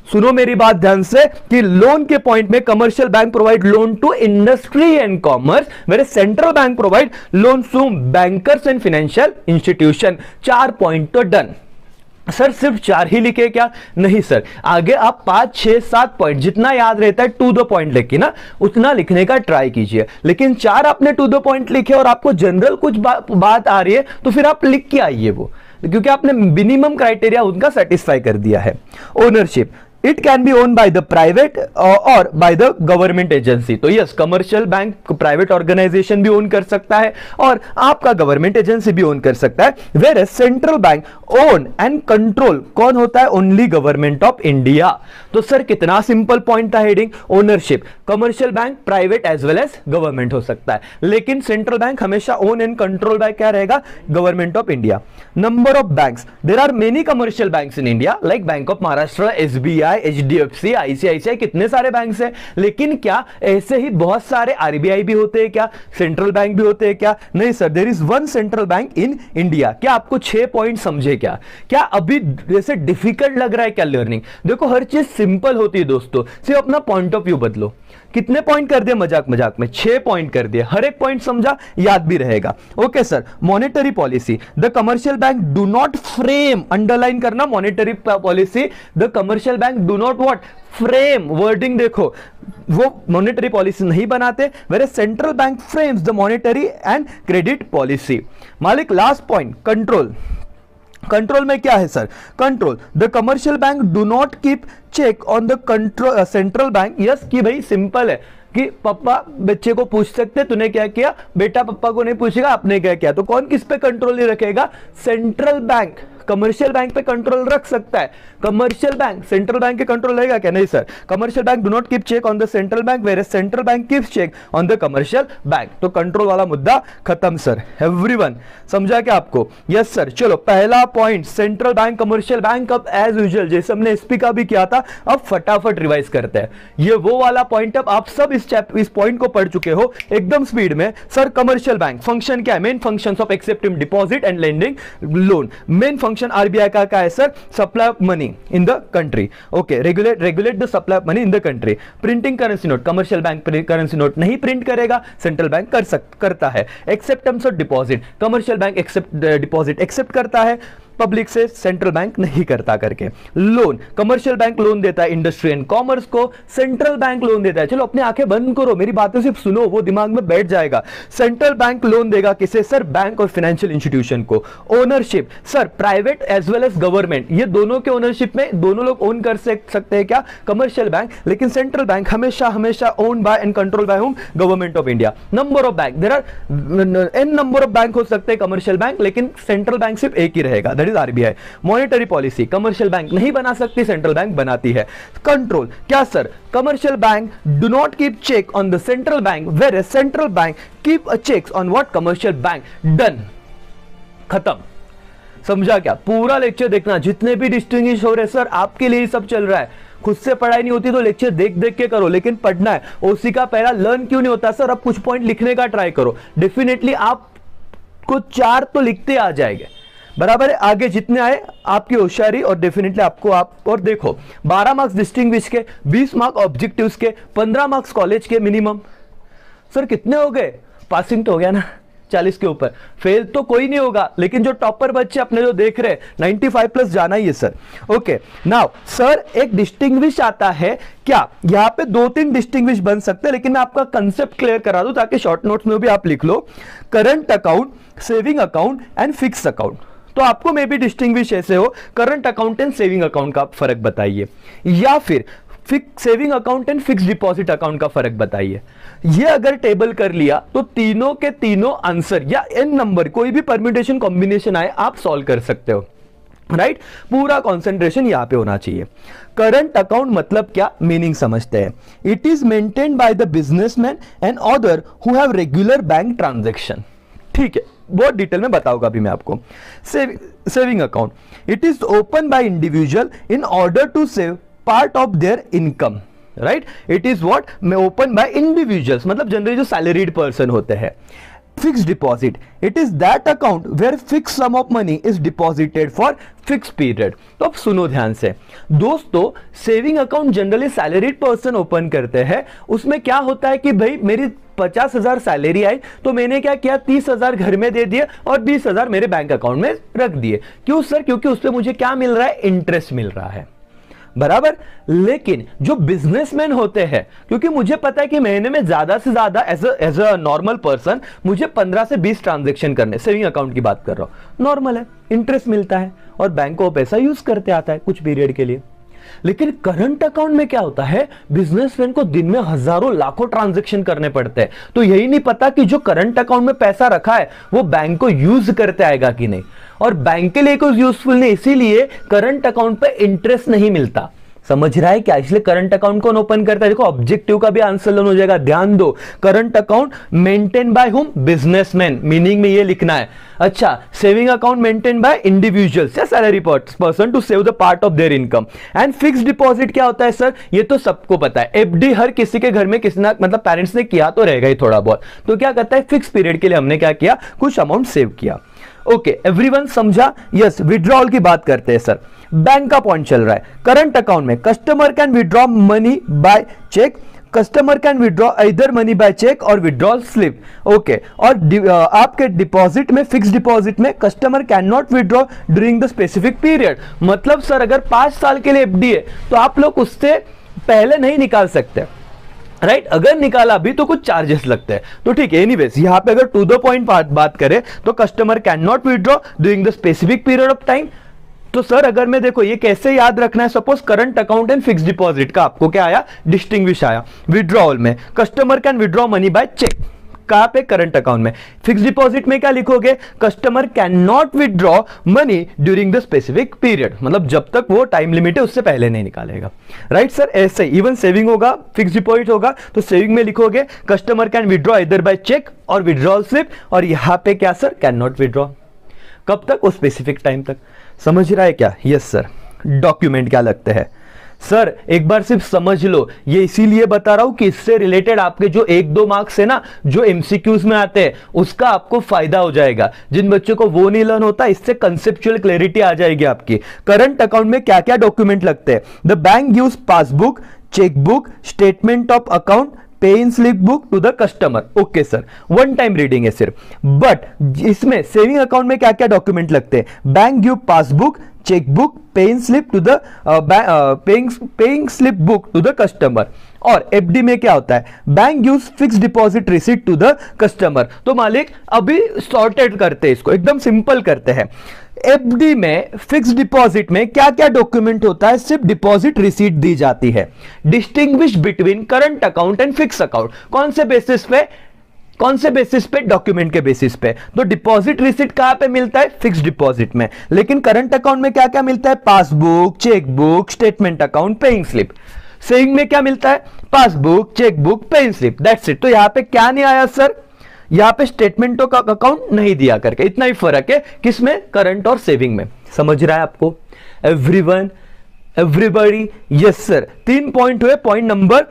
सुनो मेरी बात ध्यान से, कि लोन के पॉइंट में commercial bank provide loan to industry and commerce, where central bank provide loan to bankers and financial institution. 4 point तो डन। सर सिर्फ 4 ही लिखे क्या, नहीं सर, आगे आप 5, 6, 7 पॉइंट जितना याद रहता है टू द पॉइंट लिखी ना, उतना लिखने का ट्राई कीजिए। लेकिन 4 आपने टू द पॉइंट लिखे और आपको जनरल कुछ बात आ रही है, तो फिर आप लिख के आइए वो, क्योंकि आपने मिनिमम क्राइटेरिया उनका सेटिस्फाई कर दिया है। Ownership, it can be own by the private और बाय द गवर्नमेंट एजेंसी। तो yes, commercial bank private organization भी ओन कर सकता है और आपका गवर्नमेंट एजेंसी भी ओन कर सकता है। Whereas central bank own and control कौन होता है, ओनली गवर्नमेंट ऑफ इंडिया। तो सर कितना सिंपल पॉइंट था heading, ownership, commercial bank private as well as government हो सकता है, लेकिन सेंट्रल बैंक हमेशा ओन एंड कंट्रोल बाय क्या रहेगा, government of India. Number of banks, there are many commercial banks in India, like bank of Maharashtra, SBI, HDFC, ICICI, कितने सारे banks हैं। लेकिन क्या ऐसे ही बहुत सारे आरबीआई भी होते हैं क्या, सेंट्रल बैंक भी होते हैं क्या, नहीं sir, there is one central bank in India. क्या आपको 6 पॉइंट समझे क्या, क्या अभी जैसे डिफिकल्ट लग रहा है क्या लर्निंग? देखो हर चीज सिंपल होती है दोस्तों, सिर्फ अपना पॉइंट ऑफ व्यू बदलो। कितने पॉइंट कर दिए मजाक मजाक में, 6 पॉइंट कर दिए, हर एक पॉइंट समझा, याद भी रहेगा। Okay sir, monetary policy, the commercial bank do not frame, underline करना monetary policy, the commercial bank do not what, frame, wording देखो, वो मॉनेटरी पॉलिसी नहीं बनाते, where central bank frames the monetary and credit policy. मालिक last point, control, control में क्या है sir, control, the commercial bank do not keep check on the control central bank. Yes, कि भाई सिंपल है कि पापा बच्चे को पूछ सकते तूने क्या किया, बेटा पापा को नहीं पूछेगा आपने क्या किया, तो कौन किस पे कंट्रोल नहीं रखेगा, सेंट्रल बैंक कमर्शियल बैंक पे कंट्रोल रख सकता है। कमर्शियल बैंक सेंट्रल बैंक के कंट्रोल रहेगा क्या? नहीं sir. Commercial bank do not keep check on the central bank, where central bank keeps check on the commercial bank. तो कंट्रोल वाला मुद्दा खत्म सर। एवरीवन समझा क्या आपको? Yes sir. चलो पहला point central bank commercial bank. अब एज यूजुअल जैसे हमने एसपी का भी किया था, अब फटाफट रिवाइज करते हैं। ये वो वाला पॉइंट, अब आप सब इस पॉइंट को पढ़ चुके हो एकदम स्पीड में। सर कमर्शियल बैंक फंक्शन क्या है? Main functions of accepting deposit and lending loan. Main function RBI का क्या है sir? Supply of money in the country. Okay, regulate the supply of money in the country. Printing currency note, commercial bank currency note नहीं print करेगा, central bank करता है। Acceptance of deposit, commercial bank deposit accept करता है public से, central bank नहीं करता करके। लोन, कमर्शियल बैंक लोन देता है इंडस्ट्री एंड कॉमर्स को, सेंट्रल बैंक लोन देता है। चलो अपनी आंखें बंद करो, मेरी बातें सिर्फ सुनो, वो दिमाग में बैठ जाएगा। सेंट्रल बैंक लोन देगा किसे सर? बैंक और फाइनेंशियल इंस्टीट्यूशन को। Ownership sir private as well as government, ये दोनों के ओनरशिप में दोनों लोग ओन कर सकते हैं क्या? Commercial bank. लेकिन सेंट्रल बैंक हमेशा own by and control by whom? Government of India. Number of bank, there are an number of bank हो सकते हैं कमर्शियल बैंक, लेकिन सेंट्रल बैंक सिर्फ एक ही रहेगा, that is RBI. Monetary policy, commercial bank नहीं बना सकती, सेंट्रल बैंक बनाती है। कंट्रोल क्या sir? Commercial bank do not keep check on the central bank, where central bank keep a check on what? Commercial bank. Done, खत्म। समझा क्या? पूरा लेक्चर देखना, जितने भी डिस्टिंग्विश हो रहे सर आपके लिए सब चल रहा है। खुद से पढ़ाई नहीं होती तो लेक्चर देख देख के करो, लेकिन पढ़ना है। ओसी का पहला लर्न क्यों नहीं होता सर? अब कुछ पॉइंट लिखने का ट्राई करो, डेफिनेटली आपको 4 तो लिखते आ जाएंगे, बराबर है। आगे जितने आए आपकी होशियारी और डेफिनेटली आपको और देखो 12 मार्क्स डिस्टिंग्विश के, 20 मार्क्स ऑब्जेक्टिव्स के, 15 मार्क्स कॉलेज के मिनिमम। सर कितने हो गए? पासिंग तो हो गया ना 40 के ऊपर, फेल तो कोई नहीं होगा, लेकिन जो टॉपर बच्चे अपने जो देख रहे 95 प्लस जाना ही है सर। ओके नाउ सर एक डिस्टिंग्विश आता है क्या? यहां पे 2-3 डिस्टिंग्विश बन सकते हैं, लेकिन मैं आपका कंसेप्ट क्लियर करा दूं ताकि शॉर्ट नोट्स में भी आप लिख लो। Current account, saving account and fix account. तो आपको मे बी डिस्टिंग्विश ऐसे हो, current account and saving account का फर्क बताइए, या फिर saving account and fix deposit account का फर्क बताइए। ये अगर टेबल कर लिया तो तीनों के तीनों आंसर या एन नंबर कोई भी परम्यूटेशन कॉम्बिनेशन आए आप सॉल्व कर सकते हो, राइट? पूरा कॉन्सेंट्रेशन यहां पे होना चाहिए। करंट अकाउंट मतलब क्या? मीनिंग समझते हैं। It is maintained by the businessman and other who have regular bank transaction. ठीक है, बहुत डिटेल में बताऊंगा अभी मैं आपको। Saving account, it is open by individual in order to save part of their income, right? It is what? Open by individuals, मतलब generally जो सैलरीड पर्सन होते हैं। Fix deposit, it is that account where fix sum of money is deposited for fix period. तो अब सुनो ध्यान से दोस्तों, saving account generally salaried person open करते हैं। उसमें क्या होता है कि भाई मेरी 50,000 सैलरी आई तो मैंने क्या किया, 30,000 घर में दे दिए और 20,000 मेरे बैंक अकाउंट में रख दिए। क्यों सर? क्योंकि उसपे मुझे क्या मिल रहा है? इंटरेस्ट मिल रहा है, बराबर। लेकिन जो बिजनेसमैन होते हैं, क्योंकि मुझे पता है कि महीने में ज्यादा से ज्यादा एज अ नॉर्मल पर्सन मुझे 15 से 20 ट्रांजैक्शन करने, सेविंग अकाउंट की बात कर रहा हूं, नॉर्मल है, इंटरेस्ट मिलता है और बैंक को पैसा यूज करते आता है कुछ पीरियड के लिए। लेकिन करंट अकाउंट में क्या होता है? बिजनेसमैन को दिन में हजारों लाखों ट्रांजैक्शन करने पड़ते हैं, तो यही नहीं पता कि जो करंट अकाउंट में पैसा रखा है वो बैंक को यूज करते आएगा कि नहीं, और बैंक के लिए कुछ यूजफुल नहीं, इसीलिए करंट अकाउंट पे इंटरेस्ट नहीं मिलता। समझ रहा है क्या? इसलिए करंट अकाउंट कौन ओपन करता है? देखो ऑब्जेक्टिव का भी आंसर लर्न हो जाएगा, ध्यान दो। Current account maintain by whom? Businessman. Meaning में ये लिखना है। अच्छा, saving account maintain by individuals या salary person to save the part of their income. And fix deposit क्या होता है सर? ये तो सबको पता है, एफडी हर किसी के घर में किसी ना मतलब पेरेंट्स ने किया तो रहेगा ही थोड़ा बहुत। तो क्या करता है? फिक्स पीरियड के लिए हमने क्या किया? कुछ अमाउंट सेव किया। ओके एवरीवन समझा? यस, विड्रॉल की बात करते हैं सर। बैंक का पॉइंट चल रहा है। करंट अकाउंट में customer can withdraw money by cheque, customer can withdraw either money by cheque और विड्रॉल स्लिप। ओके, और आपके डिपॉजिट में, फिक्स डिपॉजिट में customer can not withdraw during the specific period. मतलब सर अगर 5 साल के लिए एफडी है तो आप लोग उससे पहले नहीं निकाल सकते, राइट? अगर निकाला भी तो कुछ चार्जेस लगते हैं। तो ठीक है, एनीवेज यहां पे अगर टू द पॉइंट बात करें तो customer can not withdraw during the specific period of time. तो सर अगर मैं देखो ये कैसे याद रखना है, suppose current account and fix deposit का आपको क्या आया? डिस्टिंग्विश आया। विड्रॉल में customer can withdraw money by cheque, कहां पे? करंट अकाउंट में। फिक्स डिपॉजिट में क्या लिखोगे? Customer can not withdraw money during the specific period, मतलब जब तक वो टाइम लिमिट है उससे पहले नहीं निकालेगा। राइट सर, ऐसे ही इवन सेविंग होगा, फिक्स डिपॉजिट होगा तो सेविंग में लिखोगे कस्टमर कैन विदड्रॉ इधर बाय चेक और विदड्रॉल स्लिप, और यहां पे क्या सर? Can not withdraw. कब तक? वो स्पेसिफिक टाइम तक। समझ रहा है क्या? Yes sir. डॉक्यूमेंट क्या लगते हैं सर? एक बार सिर्फ समझ लो, ये इसीलिए बता रहा हूं कि इससे रिलेटेड आपके जो 1-2 मार्क्स है ना, जो एमसीक्यूज में आते हैं, उसका आपको फायदा हो जाएगा। जिन बच्चों को वो नहीं लर्न होता, इससे कंसेप्चुअल क्लैरिटी आ जाएगी आपकी। करंट अकाउंट में क्या क्या डॉक्यूमेंट लगते हैं? The bank gives passbook, chequebook, statement of account, pay in slip book to the customer. Okay sir, one time reading है सिर्फ। बट इसमें सेविंग अकाउंट में क्या क्या डॉक्यूमेंट लगते हैं? Bank give passbook, chequebook, paying slip to the paying slip book to the customer. और FD में क्या होता है? Bank gives fix deposit receipt to the customer. तो मालिक अभी सॉर्टेड करते हैं, इसको एकदम सिंपल करते हैं। एफडी में, फिक्स डिपॉजिट में क्या क्या डॉक्यूमेंट होता है? सिर्फ डिपॉजिट रिसीट दी जाती है। Distinguish between current account and fix account, कौन से बेसिस पे? कौन से बेसिस पे? डॉक्यूमेंट के बेसिस पे। तो डिपॉजिट रिसीट कहां पे मिलता है? फिक्स डिपॉजिट में। लेकिन करंट अकाउंट में क्या क्या मिलता है? Passbook, chequebook, statement account, paying slip. Saving में क्या मिलता है? Passbook, chequebook, paying slip, that's it. तो यहां पे क्या नहीं आया सर? यहां पे स्टेटमेंटों का अकाउंट नहीं दिया करके, इतना ही फर्क है किसमें? करंट और सेविंग में। समझ रहा है आपको everyone, everybody? Yes sir. 3 point हुए। पॉइंट नंबर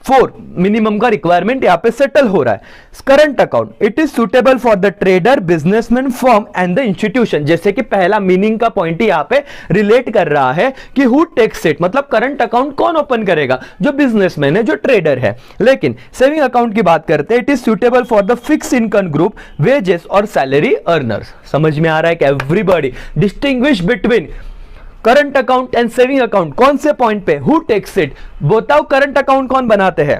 4, मिनिमम का रिक्वायरमेंट यहां पे सेटल हो रहा है। Current account, it is suitable for the trader, businessman, firm and the institution. जैसे कि पहला मीनिंग का पॉइंट ही यहां पे रिलेट कर रहा है कि हु टेक्स इट, मतलब करंट अकाउंट कौन ओपन करेगा? जो बिजनेसमैन है, जो ट्रेडर है। लेकिन सेविंग अकाउंट की बात करते हैं, it is suitable for the fix income group, wages और सैलरी अर्नर्स। समझ में आ रहा है कि everybody? Distinguish between current account and saving account, कौन से पॉइंट पे? Who takes it. बताओ करंट अकाउंट कौन बनाते हैं?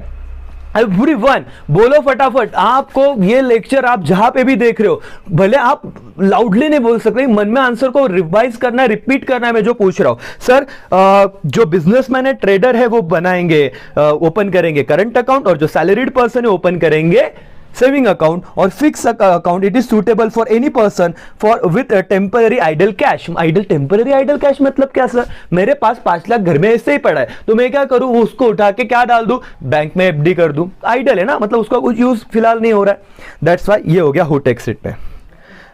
एवरीवन बोलो फटाफट। आपको ये लेक्चर आप जहां पे भी देख रहे हो, भले आप लाउडली नहीं बोल सकते, मन में आंसर को रिवाइज करना है, रिपीट करना है। मैं जो पूछ रहा हूं सर, जो बिजनेसमैन है, ट्रेडर है, वो बनाएंगे, ओपन करेंगे करंट अकाउंट, और जो सैलरीड पर्सन है ओपन करेंगे सेविंग अकाउंट। और fix account, it is suitable for any person for with temporary idle cash. Temporary idle cash मतलब क्या सर? मेरे पास 5 लाख घर में ऐसे ही पड़ा है, तो मैं क्या करूं? उसको उठा के क्या डाल दूं? बैंक में एफडी कर दूं। आइडल है ना, मतलब उसका कुछ यूज फिलहाल नहीं हो रहा है। दैट्स व्हाई ये हो गया हु टेक्स इट पे।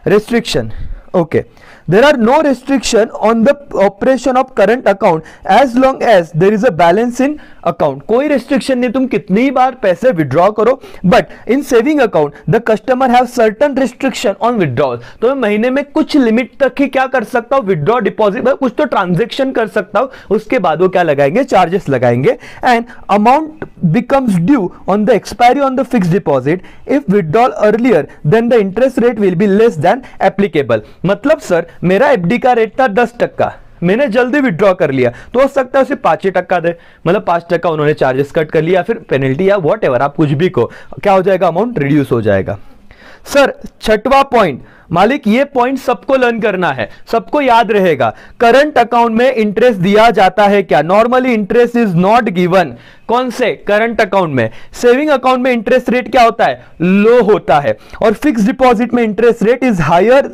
Restriction, okay, there are no restriction on the operation of current account as long as there is a balance in account। कोई restriction नहीं, तुम कितनी बार पैसे withdraw करो। but in saving account the customer have certain restriction on withdrawal। तो मैं महीने में कुछ लिमिट तक ही क्या कर सकता हूँ? विड्रॉ, डिपॉजिट, कुछ तो ट्रांजेक्शन कर सकता हूँ, उसके बाद वो क्या लगाएंगे? चार्जेस लगाएंगे। And amount becomes due on the expiry on the fixed deposit if withdrawal earlier then the interest rate will be less than applicable। मतलब सर, मेरा एफडी का रेट था 10%, मैंने जल्दी विड्रॉ कर लिया, तो हो सकता है उसे 5% दे, मतलब 5% उन्होंने चार्जेस कट कर लिया, फिर पेनल्टी या वॉट एवर, आप कुछ भी को, क्या हो जाएगा? अमाउंट रिड्यूस हो जाएगा। सर 6वां पॉइंट, मालिक ये पॉइंट सबको लर्न करना है, सबको याद रहेगा। करंट अकाउंट में इंटरेस्ट दिया जाता है क्या? Normally interest is not given. कौन से? करंट अकाउंट में। सेविंग अकाउंट में इंटरेस्ट रेट क्या होता है? लो होता है। और फिक्स डिपॉजिट में interest rate is higher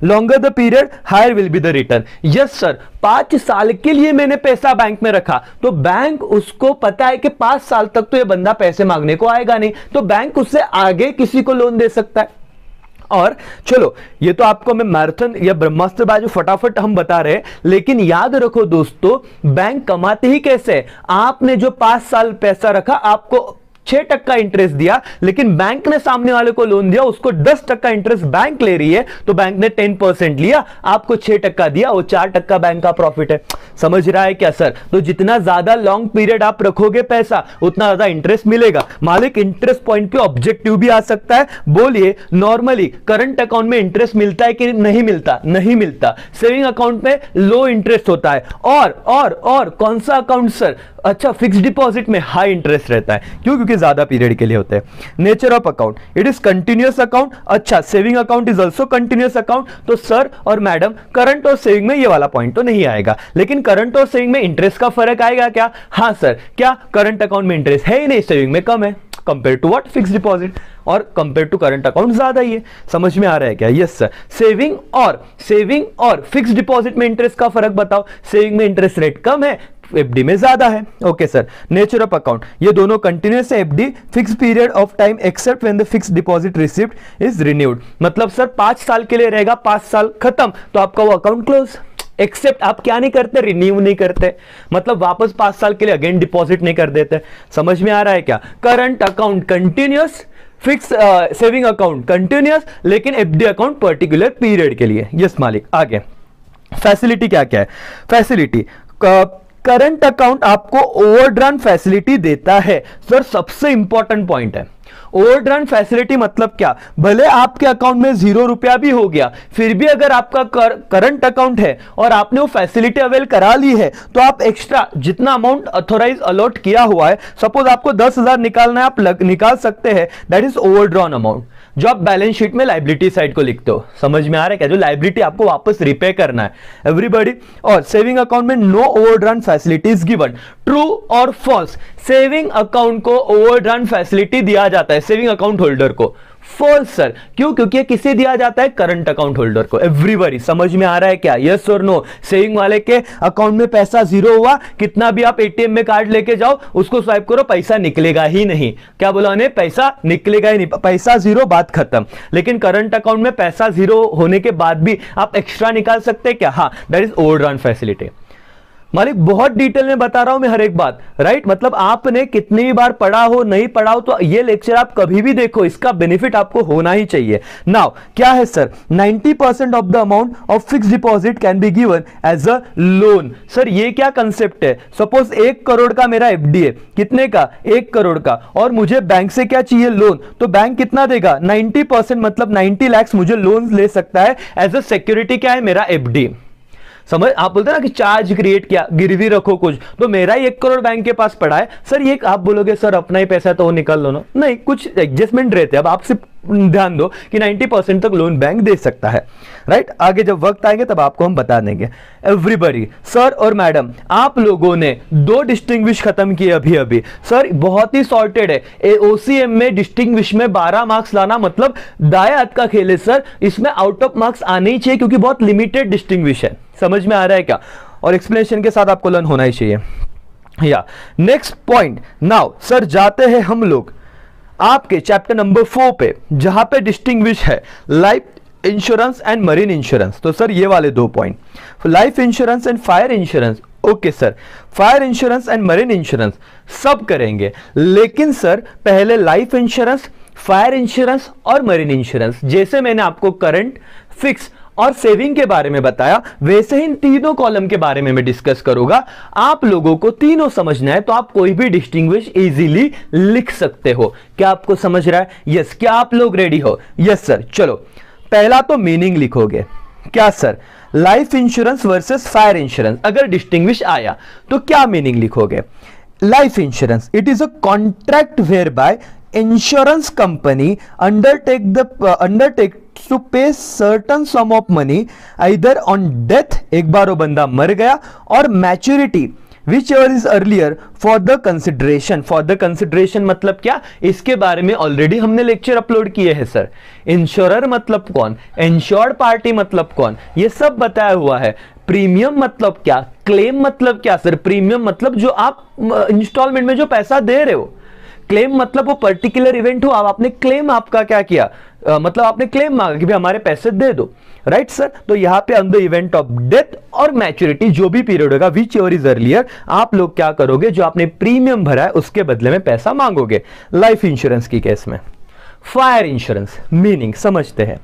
longer the period, higher will be the return. Yes sir, 5 साल के लिए मैंने पैसा बैंक में रखा, तो बैंक उसको पता है कि 5 साल तक तो ये बंदा पैसे मांगने को आएगा नहीं, तो बैंक उससे आगे किसी को लोन दे सकता है। और चलो, ये तो आपको मैं मैराथन या ब्रह्मास्त्र बाजू फटाफट हम बता रहे हैं, लेकिन याद रखो दोस्तों, बैंक कमाते ही कैसे? आपने जो 5 साल पैसा रखा, आपको 6% इंटरेस्ट दिया, लेकिन बैंक ने सामने वाले को लोन दिया, उसको 10% इंटरेस्ट बैंक ले रही है, तो बैंक ने 10% लिया, आपको 6% दिया, वो 4% बैंक का प्रॉफिट है। समझ रहा है क्या सर? तो जितना ज्यादा लॉन्ग पीरियड आप रखोगे पैसा, उतना ज्यादा इंटरेस्ट मिलेगा। मालिक इंटरेस्ट पॉइंट पे ऑब्जेक्टिव भी आ सकता है। बोलिए, नॉर्मली करंट अकाउंट में इंटरेस्ट मिलता है कि नहीं मिलता? नहीं मिलता। सेविंग अकाउंट में लो इंटरेस्ट होता है। और कौन सा अकाउंट सर? अच्छा, फिक्स डिपॉजिट में हाई इंटरेस्ट रहता है। क्यों? क्योंकि ज्यादा पीरियड के लिए होते हैं। Nature of account, it is continuous account. अच्छा, saving account is also continuous account. तो सर और मैडम, करंट और सेविंग में ये वाला पॉइंट तो नहीं आएगा, लेकिन करंट और सेविंग में इंटरेस्ट का फर्क आएगा क्या? हाँ सर। क्या? करंट अकाउंट में इंटरेस्ट है ही नहीं, सेविंग में कम है। Compare to what, fix deposit, और कंपेयर टू करंट अकाउंट ज्यादा ही है। समझ में आ रहा है क्या? Yes sir. सेविंग और फिक्स डिपॉजिट में इंटरेस्ट का फर्क बताओ। सेविंग में इंटरेस्ट रेट कम है, एफडी में ज्यादा है। Okay sir. Nature of account, ये दोनों कंटिन्यूअस है, FD fix period of time except when the fix deposit receipt is renewed. मतलब सर 5 साल के लिए रहेगा, 5 साल खत्म तो आपका वो अकाउंट क्लोज। एक्सेप्ट आप क्या नहीं करते, रिन्यू नहीं करते, मतलब वापस 5 साल के लिए अगेन डिपॉजिट नहीं कर देते। समझ में आ रहा है क्या? Current account continuous, fix saving account continuous, लेकिन एफडी अकाउंट पर्टिकुलर पीरियड के लिए। यस मालिक। आगे फैसिलिटी क्या क्या है? फैसिलिटी, करंट अकाउंट आपको ओवरड्राफ्ट फैसिलिटी देता है। सर सबसे इंपॉर्टेंट पॉइंट है ओवरड्राफ्ट फैसिलिटी। मतलब क्या? भले आपके अकाउंट में 0 रुपया भी हो गया, फिर भी अगर आपका करंट अकाउंट है और आपने वो फैसिलिटी अवेल करा ली है, तो आप एक्स्ट्रा जितना अमाउंट ऑथोराइज अलॉट किया हुआ है, सपोज आपको 10,000 निकालना है, आप निकाल सकते हैं, दैट इज ओवरड्रॉन अमाउंट, जो आप बैलेंस शीट में लाइबिलिटी साइड को लिखते हो। समझ में आ रहा है क्या? जो लाइबिलिटी आपको वापस रिपे करना है एवरीबॉडी। और सेविंग अकाउंट में no overdraft facility is given. True और फॉल्स? सेविंग अकाउंट को ओवरड्राफ्ट फैसिलिटी दिया जाता है, सेविंग अकाउंट होल्डर को। फॉल्स सर, क्यों? क्योंकि किसे दिया जाता है? करंट अकाउंट होल्डर को। एवरीबॉडी समझ में आ रहा है क्या? यस और नो? सेविंग वाले के अकाउंट में पैसा 0 हुआ, कितना भी आप एटीएम में कार्ड लेके जाओ, उसको स्वाइप करो, पैसा निकलेगा ही नहीं। क्या बोला उन्हें? पैसा निकलेगा ही नहीं, पैसा 0, बात खत्म। लेकिन करंट अकाउंट में पैसा 0 होने के बाद भी आप एक्स्ट्रा निकाल सकते हैं क्या? हाँ, दैट इज ओवरड्राफ्ट फैसिलिटी। मालिक बहुत डिटेल में बता रहा हूं मैं हर एक बात, राइट? मतलब आपने कितनी भी बार पढ़ा हो, नहीं पढ़ा हो, तो ये लेक्चर आप कभी भी देखो, इसका बेनिफिट आपको होना ही चाहिए। नाउ क्या है sir? 90% of the amount of fix deposit can be given as a loan. Sir ये क्या कंसेप्ट है? सपोज 1 करोड़ का मेरा एफडी है, कितने का? 1 करोड़ का, और मुझे बैंक से क्या चाहिए? लोन। तो बैंक कितना देगा? 90%, मतलब 90 लाख मुझे लोन ले सकता है एज अ सिक्योरिटी। क्या है? मेरा एफडी। समझ? आप बोलते हैं ना कि चार्ज क्रिएट किया, गिरवी रखो कुछ, तो मेरा ही 1 करोड़ बैंक के पास पड़ा है। सर ये आप बोलोगे सर अपना ही पैसा है तो वो निकाल लो ना, नहीं, कुछ एडजस्टमेंट रहते हैं। अब आप सिर्फ ध्यान दो कि 90% तक लोन बैंक दे सकता है, राइट? आगे जब वक्त आएंगे तब आपको हम बता देंगे। एवरीबॉडी, सर और मैडम, आप लोगों ने 2 डिस्टिंग्विश खत्म किए अभी अभी। सर बहुत ही सॉर्टेड है। ओसीएम में डिस्टिंग्विश में 12 मार्क्स लाना मतलब दाएं हाथ का खेल है सर। इसमें आउट ऑफ मार्क्स आने ही चाहिए, क्योंकि बहुत लिमिटेड डिस्टिंग्विश है। समझ में आ रहा है क्या? और एक्सप्लेनेशन के साथ आपको लर्न होना ही चाहिए। या नेक्स्ट पॉइंट। नाउ सर जाते हैं हम लोग आपके चैप्टर नंबर 4 पे, जहां पे डिस्टिंग्विश है life insurance and marine insurance. तो सर ये वाले 2 point, life insurance and fire insurance. Okay sir, fire insurance and marine insurance सब करेंगे, लेकिन सर पहले लाइफ इंश्योरेंस, फायर इंश्योरेंस और मरीन इंश्योरेंस, जैसे मैंने आपको करंट, फिक्स और सेविंग के बारे में बताया, वैसे ही इन तीनों कॉलम के बारे में मैं डिस्कस करूंगा। आप लोगों को तीनों समझना है, तो आप कोई भी डिस्टिंग्विश इजीली लिख सकते हो। क्या आपको समझ रहा है? यस। क्या आप लोग रेडी हो? Yes sir. चलो पहला तो मीनिंग लिखोगे। क्या sir? Life insurance versus fire insurance अगर डिस्टिंग्विश आया तो क्या मीनिंग लिखोगे? Life insurance, it is a contract whereby insurance company undertake to pay certain sum of money either on death, एक बार वो बंदा मर गया, और maturity whichever is earlier for the consideration। for the consideration मतलब क्या? इसके बारे में ऑलरेडी हमने लेक्चर अपलोड किए हैं सर। इंश्योरर मतलब कौन, इंश्योर्ड पार्टी मतलब कौन, ये सब बताया हुआ है। प्रीमियम मतलब क्या, क्लेम मतलब क्या सर? प्रीमियम मतलब जो आप इंस्टॉलमेंट में जो पैसा दे रहे हो, क्लेम मतलब वो पर्टिकुलर इवेंट हो, आपने क्लेम आपका क्या किया, मतलब आपने क्लेम मांगा कि भाई हमारे पैसे दे दो, राइट सर? तो यहां पे on the event of death और मैच्योरिटी जो भी पीरियड होगा, विच एवर इज अर्लियर, आप लोग क्या करोगे? जो आपने प्रीमियम भरा है उसके बदले में पैसा मांगोगे, लाइफ इंश्योरेंस की केस में। फायर इंश्योरेंस मीनिंग समझते हैं।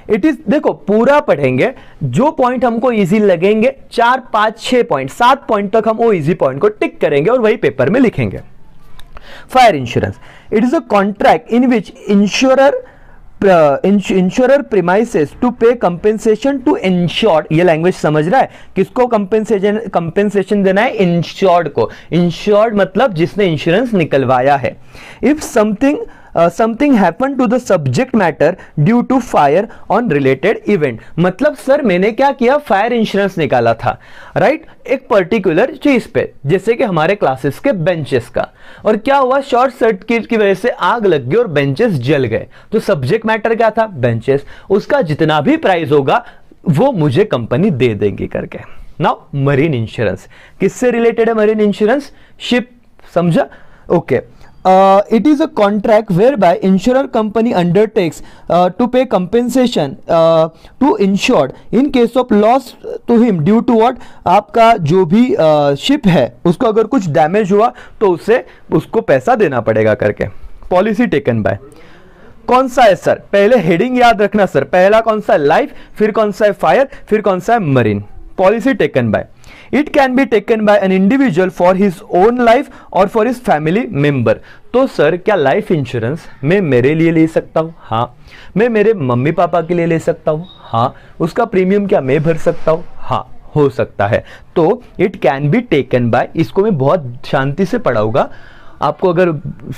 इट इज, देखो पूरा पढ़ेंगे, जो पॉइंट हमको इजी लगेंगे 4, 5, 6 पॉइंट, 7 पॉइंट तक हम वो इजी पॉइंट को टिक करेंगे और वही पेपर में लिखेंगे। Fire insurance, it is a contract in which insurer premises to pay compensation to insured. ये लैंग्वेज समझ रहा है? किसको कंपेंसेशन देना है? इंश्योर्ड को। इंश्योर्ड मतलब जिसने इंश्योरेंस निकलवाया है। If something something happen to the subject matter due to fire on related event. मतलब सर मैंने क्या किया, फायर इंश्योरेंस निकाला था, राइट, एक पर्टिकुलर चीज पे, जैसे कि हमारे क्लासेस के बेंचेस का, और क्या हुआ, शॉर्ट सर्किट की वजह से आग लग गई और बेंचेस जल गए। तो सब्जेक्ट मैटर क्या था, बेंचेस, उसका जितना भी प्राइस होगा वो मुझे कंपनी दे देगी करके। नाउ मरीन इंश्योरेंस किससे रिलेटेड है, मरीन इंश्योरेंस शिप, समझा, okay. It is a contract whereby insurer company undertakes to pay compensation to insured in case of loss to him due to what, आपका जो भी ship है उसको अगर कुछ डैमेज हुआ तो उसे उसको पैसा देना पड़ेगा करके। पॉलिसी टेकन बाय, कौन सा है सर, पहले हेडिंग याद रखना सर, पहला कौन सा है लाइफ, फिर कौन सा है फायर, फिर कौन सा है marine. Policy taken by, it can be taken bye an individual for his own life और फॉर हिज फैमिली मेंबर। तो सर क्या लाइफ इंश्योरेंस मैं मेरे लिए ले सकता हूं, हाँ। मैं मेरे मम्मी पापा के लिए ले सकता हूं, हाँ। उसका प्रीमियम क्या मैं भर सकता हूं, हाँ, हो सकता है। तो it can be taken bye, इसको मैं बहुत शांति से पढ़ाऊंगा, आपको अगर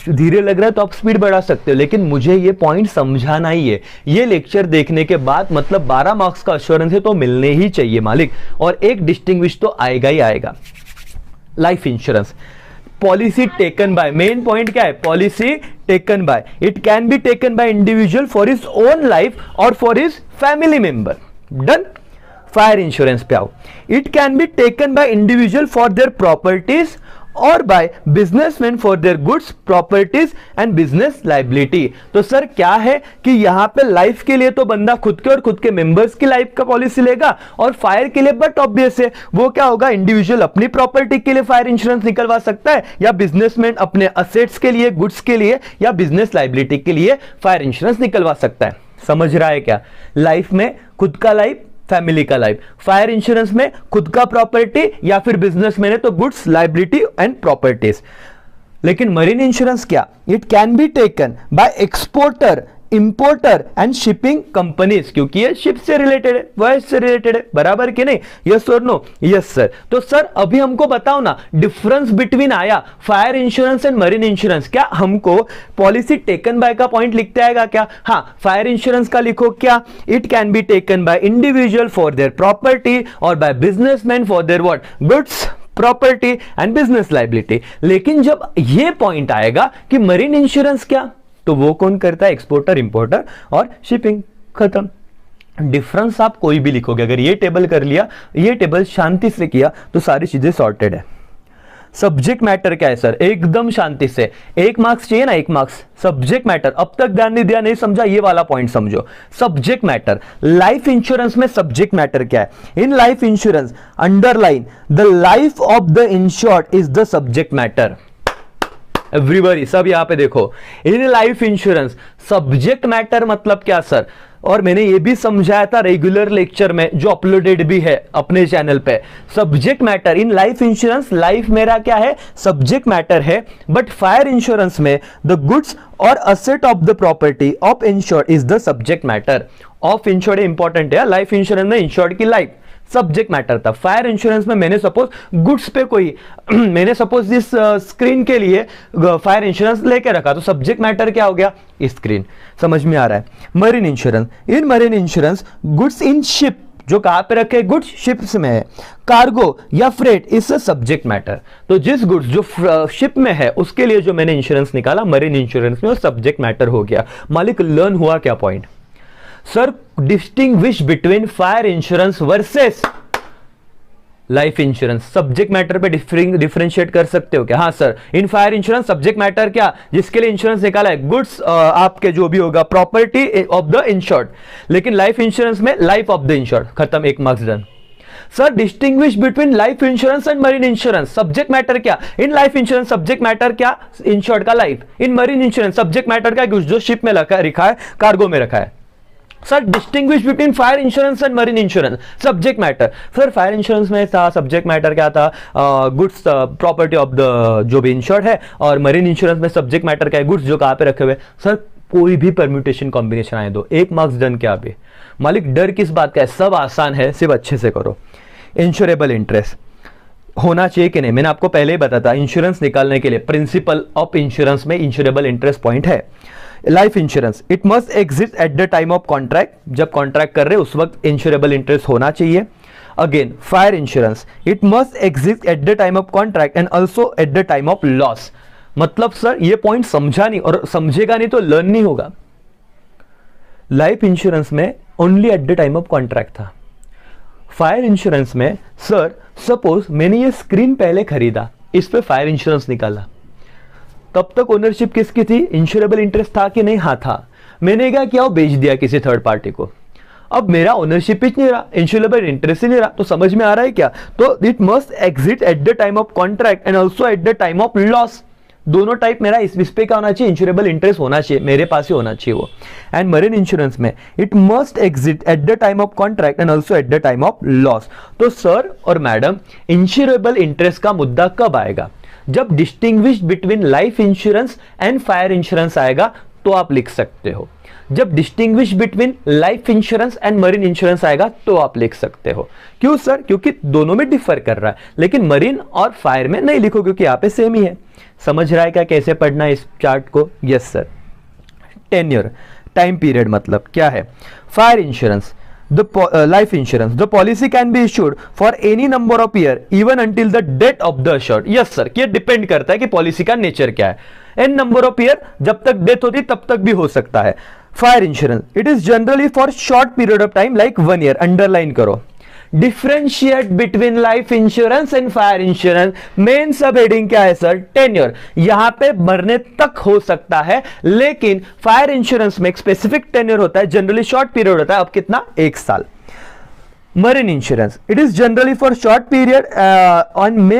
धीरे लग रहा है तो आप स्पीड बढ़ा सकते हो, लेकिन मुझे ये पॉइंट समझाना ही है। ये लेक्चर देखने के बाद मतलब 12 मार्क्स का एश्योरेंस है तो मिलने ही चाहिए मालिक, और एक डिस्टिंग्विश तो आएगा ही आएगा। Life insurance, policy taken by, main point क्या है, policy taken by, it can be taken by individual for his own life और for his family member, done. Fire insurance पे आओ, it can be taken by individual for their properties और by businessman for their goods, properties and business liability. तो sir क्या है कि यहां पे लाइफ के लिए तो बंदा खुद के और खुद के मेंबर्स की लाइफ का पॉलिसी लेगा, और फायर के लिए बट ऑब्वियस है वो क्या होगा, इंडिविजुअल अपनी प्रॉपर्टी के लिए फायर इंश्योरेंस निकलवा सकता है, या बिजनेसमैन अपने असेट्स के लिए, गुड्स के लिए, या बिजनेस लाइबिलिटी के लिए फायर इंश्योरेंस निकलवा सकता है। समझ रहा है क्या, लाइफ में खुद का लाइफ, फैमिली का लाइफ, फायर इंश्योरेंस में खुद का प्रॉपर्टी या फिर बिजनेस में है तो गुड्स, लाइबिलिटी एंड प्रॉपर्टीज। लेकिन मरीन इंश्योरेंस क्या, it can be taken bye exporter, importer and shipping companies, क्योंकि ये शिप से रिलेटेड है, वॉयस से रिलेटेड है, बराबर कि नहीं, यस और नो, यस सर। तो सर अभी हमको बताओ ना, डिफरेंस बिटवीन आया fire insurance and marine insurance, क्या हमको पॉलिसी टेकन बाय का पॉइंट लिखते आएगा क्या, हाँ। फायर इंश्योरेंस का लिखो क्या, it can be taken by individual for their property और by businessman for their what, goods, property and business liability. लेकिन जब ये पॉइंट आएगा कि मरीन इंश्योरेंस क्या, तो वो कौन करता है, एक्सपोर्टर, इंपोर्टर और शिपिंग, खत्म। डिफरेंस आप कोई भी लिखोगे, अगर ये टेबल कर लिया, ये टेबल शांति से किया तो सारी चीजें सॉर्टेड है। सब्जेक्ट मैटर क्या है सर, एकदम शांति से, 1 मार्क्स चाहिए ना, 1 मार्क्स। सब्जेक्ट मैटर अब तक ध्यान नहीं दिया, नहीं समझा, ये वाला पॉइंट समझो। सब्जेक्ट मैटर, लाइफ इंश्योरेंस में सब्जेक्ट मैटर क्या है, इन life insurance underline the life of the insured is the subject matter. Everybody, सब यहां पे देखो, इन लाइफ इंश्योरेंस सब्जेक्ट मैटर मतलब क्या सर, और मैंने ये भी समझाया था रेगुलर लेक्चर में जो अपलोडेड भी है अपने चैनल पे। Subject matter in life insurance, life मेरा क्या है, सब्जेक्ट मैटर है, बट फायर इंश्योरेंस में द गुड्स और asset of the property of insured is the subject matter. Of insured important है, लाइफ इंश्योरेंस में इंश्योर्ड की लाइफ सब्जेक्ट मैटर था। फायर इंश्योरेंस में मैंने सपोज गुड्स पे कोई मैंने सपोज इस स्क्रीन के लिए फायर इंश्योरेंस लेके रखा, तो सब्जेक्ट मैटर क्या हो गया, स्क्रीन। समझ में आ रहा है। Marine insurance, in marine insurance goods in ship, जो कहां पे रखे, गुड्स शिप्स में है, कार्गो या फ्रेट इज सब्जेक्ट मैटर। तो जिस गुड्स जो शिप में है उसके लिए जो मैंने इंश्योरेंस निकाला मरीन इंश्योरेंस में, वो सब्जेक्ट मैटर हो गया। मालिक लर्न हुआ क्या point sir, distinguish between fire insurance versus life insurance. Subject matter पे डिफरेंशिएट कर सकते हो क्या, हाँ sir. In fire insurance subject matter क्या, जिसके लिए इंश्योरेंस निकाला है, गुड्स आपके जो भी होगा, प्रॉपर्टी ऑफ द इंश्योर्ड। लेकिन लाइफ इंश्योरेंस में लाइफ ऑफ द इंश्योर्ड, खत्म, 1 marks done. Sir distinguish between life insurance and marine insurance, subject matter क्या, in life insurance subject matter क्या, इंश्योर्ड का life, in marine insurance subject matter क्या, goods जो ship में रखा है, कार्गो में रखा है। Sir distinguish between fire insurance and marine insurance, subject matter. Sir fire insurance में था सब्जेक्ट मैटर क्या था, गुड्स प्रॉपर्टी ऑफ द जो भी इंश्योर्ड है, और मरीन इंश्योरेंस में सब्जेक्ट मैटर क्या है, गुड्स जो कहां पे रखे हुए। सर कोई भी परम्यूटेशन कॉम्बिनेशन आए दो, 1 मार्क्स डन। क्या अभी मालिक डर किस बात का है, सब आसान है, सिर्फ अच्छे से करो। इंश्योरेबल इंटरेस्ट होना चाहिए कि नहीं, मैंने आपको पहले ही बताया था, इंश्योरेंस निकालने के लिए प्रिंसिपल ऑफ इंश्योरेंस में इंश्योरेबल इंटरेस्ट पॉइंट है। Life insurance, it must exist at the time of contract, जब कॉन्ट्रैक्ट कर रहे उस वक्त इंश्योरेबल इंटरेस्ट होना चाहिए. Again fire insurance, it must exist at the time of contract and also eight the time of loss. मतलब sir ये point समझा नहीं और समझेगा नहीं तो लर्न नहीं होगा. लाइफ इंश्योरेंस में only eight the time of contract था. फायर इंश्योरेंस में सर सपोज मैंने ये स्क्रीन पहले खरीदा, इस पे फायर इंश्योरेंस निकाला, तब तक ओनरशिप किसकी थी? इंश्योरेबल इंटरेस्ट था कि नहीं? हाँ था. मैंने क्या किया? वो बेच दिया किसी थर्ड पार्टी को. अब मेरा ओनरशिप ही नहीं रहा, इंश्योरेबल इंटरेस्ट ही नहीं रहा. तो समझ में आ रहा है क्या? तो it must exit eight the time of contract and also eight the time of loss. दोनों टाइप मेरा इस पे क्या होना चाहिए? इंश्योरेबल इंटरेस्ट होना चाहिए, मेरे पास ही होना चाहिए वो. एंड मरीन इंश्योरेंस में it must exit eight the time of contract and also eight the time of loss. तो सर और मैडम, इंश्योरेबल इंटरेस्ट का मुद्दा कब आएगा? जब distinguish between life insurance and fire insurance आएगा तो आप लिख सकते हो. जब distinguish between life insurance and marine insurance आएगा तो आप लिख सकते हो. क्यों सर? क्योंकि दोनों में डिफर कर रहा है, लेकिन मरीन और फायर में नहीं लिखो क्योंकि यहां पे सेम ही है. समझ रहा है क्या कैसे पढ़ना है इस चार्ट को? Yes sir. Tenure, time period मतलब क्या है? Fire insurance, life insurance, the policy can be issued for any number of year even until the death of the assured. yes sir, ये डिपेंड करता है कि पॉलिसी का nature क्या है. n नंबर ऑफ ईयर, जब तक डेथ होती तब तक भी हो सकता है. Fire insurance, it is generally for short period of time like 1 year. Underline करो. Differentiate between life insurance and fire insurance. Main sub heading क्या है सर? टेन्योर. यहां पे मरने तक हो सकता है, लेकिन फायर इंश्योरेंस में एक स्पेसिफिक टेन्योर होता है, जनरली शॉर्ट पीरियड होता है. अब कितना? 1 साल. Marine insurance, it is generally for short period on May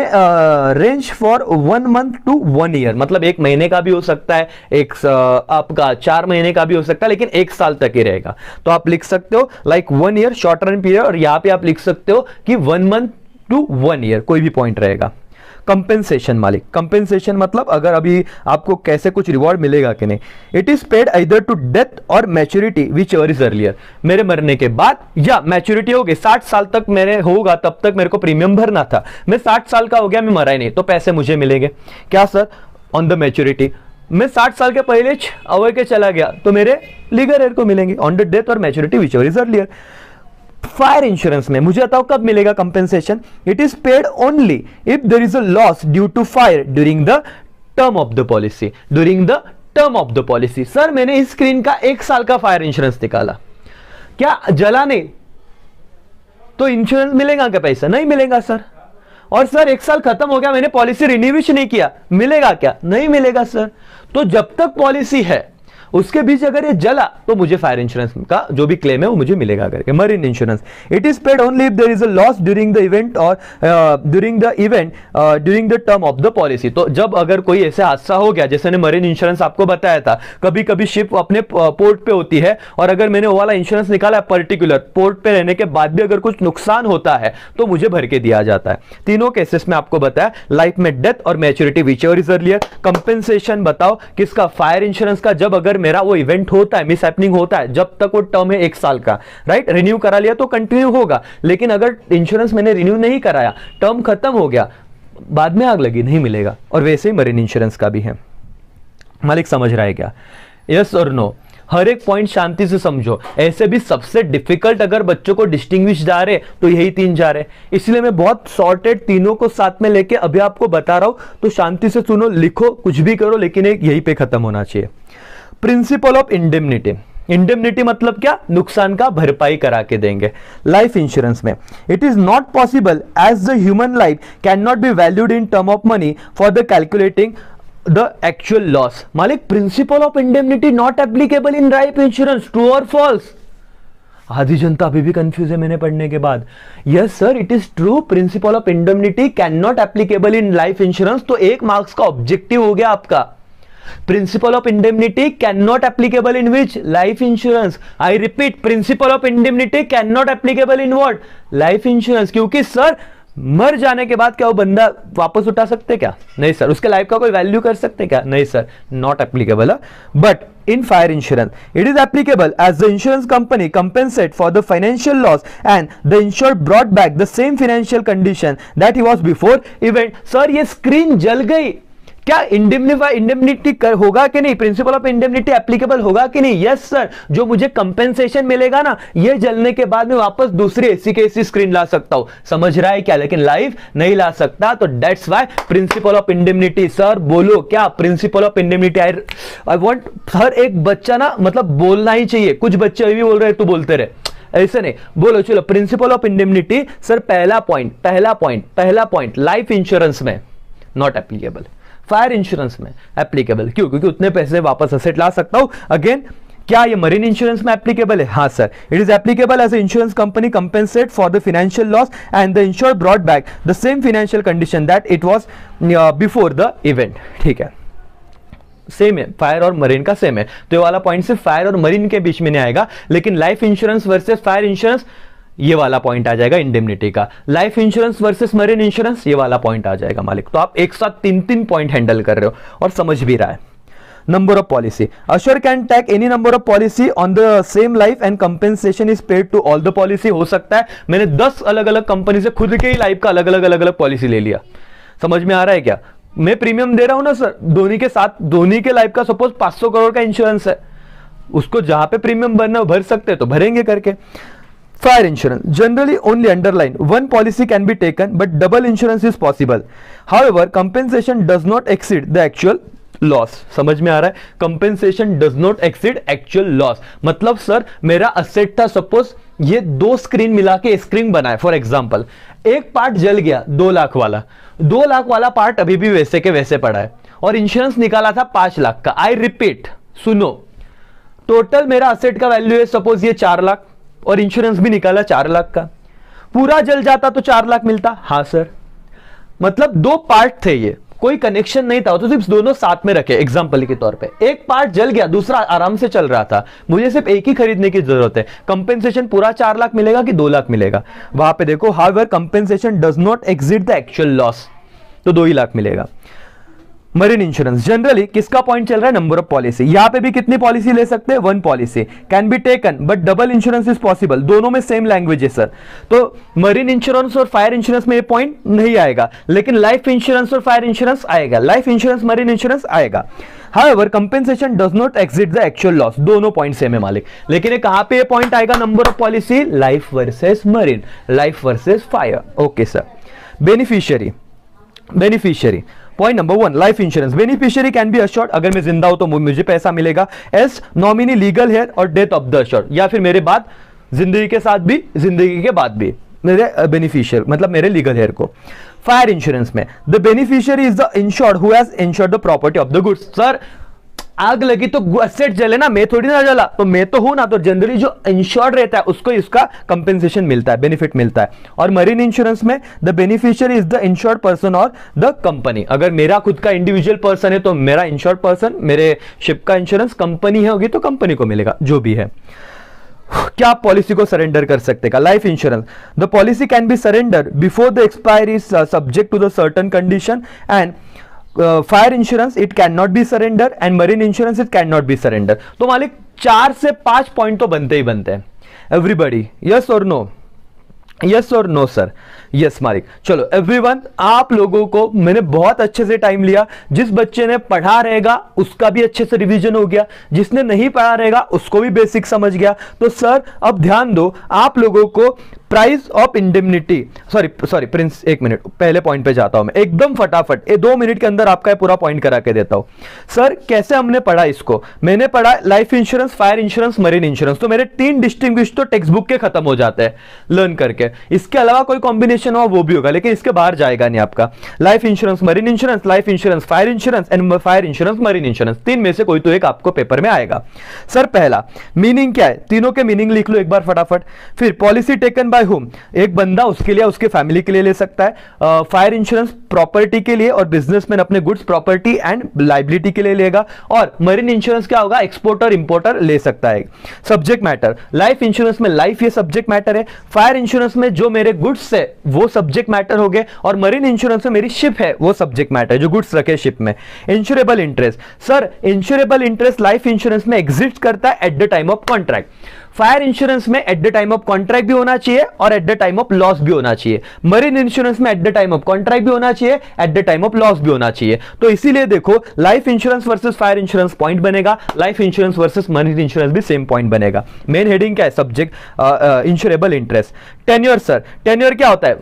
range for 1 month to 1 year. मतलब 1 महीने का भी हो सकता है, आपका 4 महीने का भी हो सकता है, लेकिन 1 साल तक ही रहेगा. तो आप लिख सकते हो like 1 year short run period, और यहां पे आप लिख सकते हो कि 1 month to 1 year, कोई भी पॉइंट रहेगा. कंपेंसेशन मालिक, कंपेंसेशन मतलब अगर अभी आपको कैसे कुछ रिवॉर्ड मिलेगा कि नहीं. It is paid either to death और maturity whichever is earlier. मेरे मरने के बाद या मैच्योरिटी हो गई, 60 साल तक मेरे होगा तब तक मेरे को प्रीमियम भरना था. मैं 60 साल का हो गया, मैं मरा ही नहीं, तो पैसे मुझे मिलेंगे. क्या सर? On the maturity. मैं 60 साल के पहले अवय के चला गया तो मेरे लीगल हेयर को मिलेंगे ऑन द डेथ और maturity whichever is earlier. Fire insurance में मुझे बताओ कब मिलेगा compensation? It is paid only if there is a loss due to fire during the term of the policy. During the term of the policy. Sir मैंने इस screen का 1 साल का फायर इंश्योरेंस निकाला, क्या जला नहीं तो इंश्योरेंस मिलेगा क्या? पैसा नहीं मिलेगा सर. और सर 1 साल खत्म हो गया, मैंने पॉलिसी रिन्यूविश नहीं किया, मिलेगा क्या? नहीं मिलेगा सर. तो जब तक पॉलिसी है उसके बीच अगर ये जला तो मुझे फायर इंश्योरेंस का जो भी क्लेम है वो मुझे मिलेगा करके. Marine insurance, it is paid only if there is a loss during the event और during the term of the policy. तो जब अगर कोई ऐसा हादसा हो गया, जैसे मैंने मरीन इंश्योरेंस आपको बताया था, कभी कभी शिप अपने पोर्ट पे होती है और अगर मैंने वो वाला इंश्योरेंस निकाला पर्टिकुलर पोर्ट पे रहने के बाद भी अगर कुछ नुकसान होता है तो मुझे भर के दिया जाता है. तीनों केसेस में आपको बताया, लाइफ में डेथ और maturity whichever is earlier. Compensation बताओ किसका? फायर इंश्योरेंस का. जब अगर मेरा वो इवेंट होता है, मिस हैपनिंग होता है, जब तक वो टर्म है 1 साल का, राइट? रिन्यू करा लिया तो कंटिन्यू होगा, लेकिन अगर इंश्योरेंस मैंने रिन्यू नहीं कराया, टर्म खत्म हो गया, बाद में आग लगी, नहीं मिलेगा. और वैसे ही मरीन इंश्योरेंस का भी है. मालिक समझ रहा है क्या? यस और नो? हर एक पॉइंट शांति से समझो. ऐसे भी सबसे डिफिकल्ट अगर बच्चों को डिस्टिंग्विश जा रहे तो यही 3 जा रहे, इसलिए मैं बहुत सॉर्टेड तीनों को साथ में लेके अभी आपको बता रहा हूं. तो शांति से सुनो, लिखो, कुछ भी करो, लेकिन एक यही पे खत्म होना चाहिए. Principal of indemnity. इंडेमनिटी मतलब क्या? नुकसान का भरपाई करा के देंगे. लाइफ इंश्योरेंस में it is not possible as the human life can not be valued in term of money for the calculating the actual loss. मालिक, principle of indemnity not applicable in life insurance. True और false? आधी जनता अभी भी confuse है मैंने पढ़ने के बाद. Yes sir, it is true. Principal of indemnity can not applicable in life insurance. तो 1 मार्क्स का ऑब्जेक्टिव हो गया आपका. Principle of indemnity cannot applicable in which? Life insurance. I repeat, principle of indemnity cannot applicable in what? Life insurance. क्योंकि sir मर जाने के बाद क्या वो बंदा वापस उठा सकते क्या? नहीं सर. उसके लाइफ का कोई वैल्यू कर सकते क्या? नहीं sir, not applicable. But in fire insurance it is applicable as the insurance company compensate for the financial loss and the insured brought back the same financial condition that he was before event. Sir ये screen जल गई, क्या indemnity होगा कि नहीं, principal of indemnity applicable होगा कि नहीं? यस सर, जो मुझे कंपेंसेशन मिलेगा ना, ये जलने के बाद में वापस दूसरी एसी के एसी स्क्रीन ला सकता हूं, समझ रहा है क्या? लेकिन लाइव नहीं ला सकता, तो that's why principal of indemnity. Sir बोलो क्या principal of indemnity? I want her एक बच्चा ना मतलब बोलना ही चाहिए। कुछ बच्चे अभी भी बोल रहे हैं, तू बोलते रहे, ऐसे नहीं बोलो। चलो, प्रिंसिपल ऑफ इंडेमनिटी सर, पहला पॉइंट लाइफ इंश्योरेंस में नॉट एप्लीकेबल, फायर इंश्योरेंस में एप्लीकेबल। क्यों? क्योंकि उतने पैसे वापस असेट ला सकता हूं। अगेन, क्या ये मरीन इंश्योरेंस में एप्लीकेबल है? हाँ sir, it is applicable as insurance company compensate for the financial loss and the insure brought back the same financial condition that it was before the event. ठीक है, same है, fire और marine का same है, तो ये वाला point सिर्फ फायर और मरीन के बीच में नहीं आएगा। लेकिन life insurance versus fire insurance, ये वाला पॉइंट आ जाएगा इंडेमनिटी का। Life insurance versus marine insurance, ये वाला पॉइंट आ जाएगा मालिक। तो आप एक साथ तीन पॉइंट हैंडल कर रहे हो और समझ भी रहा है। Number of policy, assure can take any number of policy on the same life and compensation is paid to all the policy. हो सकता है मैंने 10 अलग अलग कंपनी से खुद के ही लाइफ का अलग अलग पॉलिसी ले लिया। समझ में आ रहा है क्या? मैं प्रीमियम दे रहा हूं ना सर, धोनी के साथ, धोनी के लाइफ का सपोज 500 करोड़ का इंश्योरेंस है, उसको जहां पे प्रीमियम भरना भर सकते हैं तो भरेंगे करके। Fire insurance, generally only underline one policy can be taken but double insurance is possible, however compensation does not exceed the actual loss. समझ में आ रहा है? Compensation does not exceed actual loss मतलब सर, मेरा असेट था suppose ये 2 screen मिला के स्क्रीन बनाए फॉर एग्जांपल, एक पार्ट जल गया 2 लाख वाला, 2 लाख वाला पार्ट अभी भी वैसे के वैसे पड़ा है और इंश्योरेंस निकाला था 5 लाख का। आई रिपीट, सुनो, टोटल मेरा असेट का वैल्यू है सपोज ये 4 लाख और इंश्योरेंस भी निकाला 4 लाख का, पूरा जल जाता तो 4 लाख मिलता। हाँ सर, मतलब 2 पार्ट थे, ये कोई कनेक्शन नहीं था, तो सिर्फ दोनों साथ में रखे एग्जांपल के तौर पे। एक पार्ट जल गया, दूसरा आराम से चल रहा था, मुझे सिर्फ एक ही खरीदने की जरूरत है। कंपेंसेशन पूरा 4 लाख मिलेगा कि 2 लाख मिलेगा? वहां पे देखो, however compensation does not exceed the actual loss, तो 2 ही लाख मिलेगा। मरीन इंश्योरेंस, जनरली किसका पॉइंट चल रहा है? Number of policy. यहां पे भी कितनी पॉलिसी ले सकते हैं? 1 policy can be taken but double insurance is possible. दोनों में सेम लैंग्वेज है सर, तो मरीन इंश्योरेंस और फायर इंश्योरेंस में ये पॉइंट नहीं आएगा, लेकिन लाइफ इंश्योरेंस और फायर इंश्योरेंस आएगा, लाइफ इंश्योरेंस मरीन इंश्योरेंस आएगा। However compensation does not exceed the actual loss, दोनों पॉइंट सेम है मालिक। लेकिन ये कहां पे ये पॉइंट आएगा? Number of policy, life versus marine, life versus fire. Okay sir. Beneficiary, point number 1, life insurance. Beneficiary can be assured, अगर मैं जिंदा हूं तो मुझे पैसा मिलेगा, एस नॉमिनी लीगल हेयर और डेथ ऑफ द अश्योर्ड, या फिर मेरे बाद जिंदगी के साथ भी जिंदगी के बाद भी मेरे बेनिफिशियर मतलब मेरे लीगल हेयर को। फायर इंश्योरेंस में the beneficiary is the insured who has insured the property of the goods. Sir आग लगी तो असेट जले ना, मैं थोड़ी ना जला, तो मैं तो हूं ना, तो जनरली जो इंश्योर्ड रहता है उसको इसका कंपेंसेशन मिलता है, बेनिफिट मिलता है। और मरीन इंश्योरेंस में the beneficiary is the insured person और द कंपनी। अगर मेरा खुद का इंडिविजुअल पर्सन है तो मेरा इंश्योर्ड पर्सन, मेरे शिप का इंश्योरेंस, कंपनी है होगी तो कंपनी को मिलेगा, जो भी है। क्या आप पॉलिसी को सरेंडर कर सकते का? Life insurance, the policy can be surrender before the expiry subject to the certain condition, and fire insurance it can not be surrender, and marine insurance it can not be surrender. तो मालिक 4 से 5 point तो बनते ही बनते हैं। Everybody yes और no? Yes और no sir? Yes मालिक। चलो एवरीवन, आप लोगों को मैंने बहुत अच्छे से टाइम लिया। जिस बच्चे ने पढ़ा रहेगा उसका भी अच्छे से रिवीजन हो गया, जिसने नहीं पढ़ा रहेगा उसको भी बेसिक समझ गया। तो सर अब ध्यान दो, आप लोगों को price of indemnity, sorry Prince, 1 minute, पहले पॉइंट पे जाता हूं मैं एकदम फटाफट, 2 मिनट के अंदर आपका पूरा पॉइंट करा के देता हूं। सर कैसे हमने पढ़ा इसको? मैंने पढ़ा life insurance, fire insurance, marine insurance, तो मेरे 3 डिस्टिंग्विश तो टेक्स्ट बुक के खत्म हो जाते हैं लर्न करके। इसके अलावा कोई कॉम्बिनेशन हो वो भी होगा, लेकिन इसके बाहर जाएगा नहीं आपका। Life insurance, marine insurance, life insurance, fire insurance and fire insurance, marine insurance, 3 में से कोई तो एक आपको पेपर में आएगा। सर पहला मीनिंग क्या है? तीनों के मीनिंग लिख लो एक बार फटाफट। फिर पॉलिसी टेकन बाय हुम, एक बंदा उसके लिए उसके फैमिली के लिए ले सकता है। फायर इंश्योरेंस प्रॉपर्टी के लिए और बिजनेसमैन अपने गुड्स प्रॉपर्टी एंड लाइबिलिटी के लिए लेगा। और मरीन इंश्योरेंस क्या होगा? एक्सपोर्टर इंपोर्टर ले सकता है। सब्जेक्ट मैटर, लाइफ इंश्योरेंस में लाइफ ये सब्जेक्ट मैटर है, फायर इंश्योरेंस में जो मेरे गुड्स है वो सब्जेक्ट मैटर हो गए, और मरीन इंश्योरेंस में मेरी शिप है वो सब्जेक्ट मैटर जो गुड्स रखे शिप में। Insurable interest, sir insurable interest life insurance में एग्जिस्ट करता है at the time of contract. Fire insurance में at the time of contract भी होना चाहिए और at the time of loss भी होना चाहिए। मरीन इंश्योरेंस में at the time of contract भी होना चाहिए, at the time of loss भी होना चाहिए। तो इसीलिए देखो life insurance versus fire insurance point बनेगा, life insurance versus marine insurance भी सेम पॉइंट बनेगा। मेन हेडिंग क्या है? Subject insurable interest. Tenure sir, tenure क्या होता है?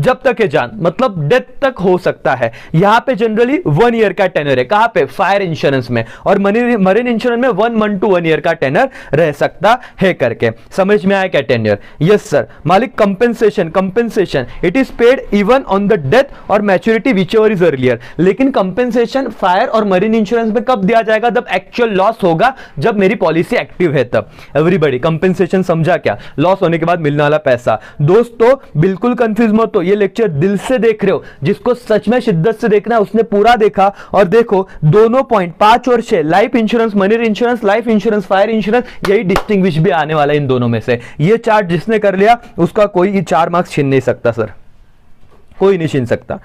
जब तक है जान, मतलब डेथ तक हो सकता है। यहां पे जनरली 1 ईयर का टेन्योर है। कहां पे? फायर इंश्योरेंस में। और मरीन इंश्योरेंस में 1 मंथ टू 1 ईयर का टेन्योर रह सकता है करके। समझ में आया क्या टेन्योर? Yes sir. मालिक compensation, compensation it is paid even on the death और maturity whichever is earlier. लेकिन कंपेंसेशन फायर और मरीन इंश्योरेंस में कब दिया जाएगा? जब एक्चुअल लॉस होगा, जब मेरी पॉलिसी एक्टिव है तब। एवरीबॉडी कंपेंसेशन समझा क्या? लॉस होने के बाद मिलने वाला पैसा। दोस्तों बिल्कुल कंफ्यूज मत हो, ये लेक्चर दिल से देख रहे हो, जिसको सच में शिद्दत से देखना है उसने पूरा देखा। और देखो दोनों पॉइंट 5 और 6, life insurance, money insurance, life insurance, fire insurance, यही डिस्टिंग्विश भी आने वाला है इन दोनों में से। ये चार्ट जिसने कर लिया उसका कोई 4 मार्क्स छीन नहीं सकता सर, कोई नहीं छीन सकता।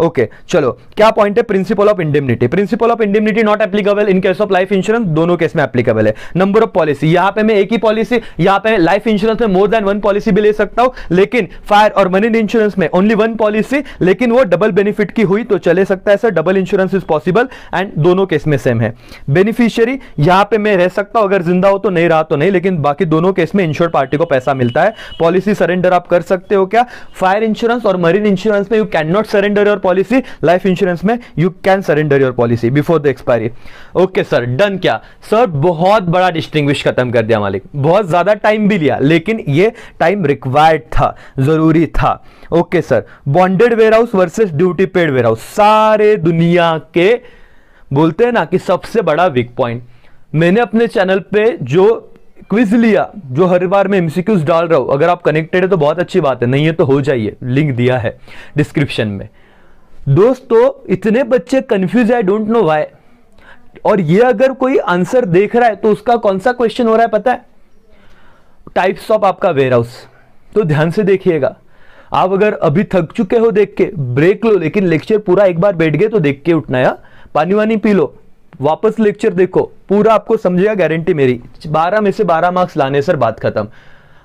ओके चलो, क्या पॉइंट है? Principal of indemnity. Principal of indemnity not applicable in case of life insurance, दोनों केस में एप्लीकेबल है। नंबर ऑफ पॉलिसी, यहां पे मैं एक ही पॉलिसी, यहां पे लाइफ इंश्योरेंस में मोर देन 1 पॉलिसी भी ले सकता हूं, लेकिन फायर और मनी इंश्योरेंस में ओनली 1 पॉलिसी, लेकिन वो डबल बेनिफिट की हुई तो चले सकता है sir. Double insurance is possible and दोनों केस में सेम है। बेनिफिशियरी, यहां पे मैं रह सकता हूं, अगर जिंदा हो तो, नहीं रहा तो नहीं, लेकिन बाकी दोनों केस में इंश्योर्ड पार्टी को पैसा मिलता है। पॉलिसी सरेंडर आप कर सकते हो क्या? फायर इंश्योरेंस और मरीन इंश्योरेंस में you can not surrender your policy, life insurance में you can surrender your policy before the expiry. Okay sir, done. क्या सर? बहुत बड़ा डिस्टिंग्विश खत्म कर दिया मालिक, बहुत ज्यादा टाइम भी लिया, लेकिन ये टाइम रिक्वायर्ड था, जरूरी था। Okay sir, bonded warehouse versus duty paid warehouse, सारे दुनिया के बोलते हैं ना कि सबसे बड़ा वीक पॉइंट। मैंने अपने चैनल पे जो क्विज लिया, जो हर बार मैं एमसीक्यूज डाल रहा हूं, अगर आप कनेक्टेड है तो बहुत अच्छी बात है, नहीं है तो हो जाइए, लिंक दिया है डिस्क्रिप्शन में। दोस्तों इतने बच्चे कंफ्यूज है, आई डोंट नो व्हाई। और ये अगर कोई आंसर देख रहा है तो उसका कौन सा क्वेश्चन हो रहा है पता है? टाइप्स ऑफ आपका वेयरहाउस। तो ध्यान से देखिएगा, आप अगर अभी थक चुके हो देख के ब्रेक लो, लेकिन लेक्चर पूरा एक बार बैठ गए तो देख के उठना है। पानी वानी पी लो, वापस लेक्चर देखो, पूरा आपको समझेगा, गारंटी मेरी। 12 में से 12 मार्क्स लाने सर, बात खत्म।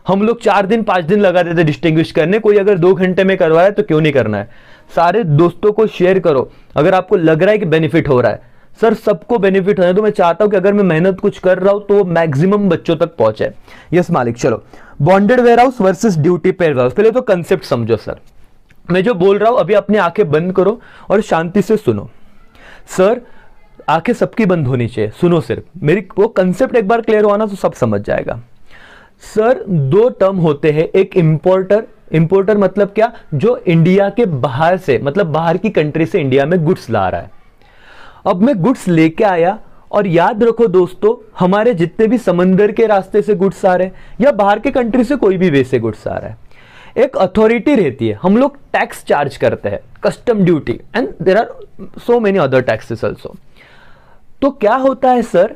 हम लोग 4 दिन 5 दिन लगा देते डिस्टिंग्विश करने, कोई अगर 2 घंटे में करवाया तो क्यों नहीं करना है। सारे दोस्तों को शेयर करो अगर आपको लग रहा है कि बेनिफिट हो रहा है। सर सबको बेनिफिट होना है, तो मैं चाहता हूं कि अगर मैं मेहनत कुछ कर रहा हूं तो मैक्सिमम बच्चों तक पहुंचे। यस मालिक। चलो, bonded warehouse versus duty paid warehouse, पहले तो कंसेप्ट समझो सर। मैं जो बोल रहा हूं अभी अपनी आंखें बंद करो और शांति से सुनो। सर आंखें सबकी बंद होनी चाहिए, सुनो सिर्फ मेरी, वो कंसेप्ट एक बार क्लियर हुआ ना तो सब समझ जाएगा। सर 2 टर्म होते हैं, एक इंपोर्टर, इंपोर्टर मतलब क्या? जो इंडिया के बाहर से, मतलब बाहर की कंट्री से इंडिया में गुड्स ला रहा है। अब मैं गुड्स लेके आया, और याद रखो दोस्तों, हमारे जितने भी समंदर के रास्ते से गुड्स आ रहे हैं या बाहर के कंट्री से कोई भी वे से गुड्स आ रहा है, एक अथॉरिटी रहती है, हम लोग टैक्स चार्ज करते हैं, custom duty, and there are so many other taxes also. तो क्या होता है सर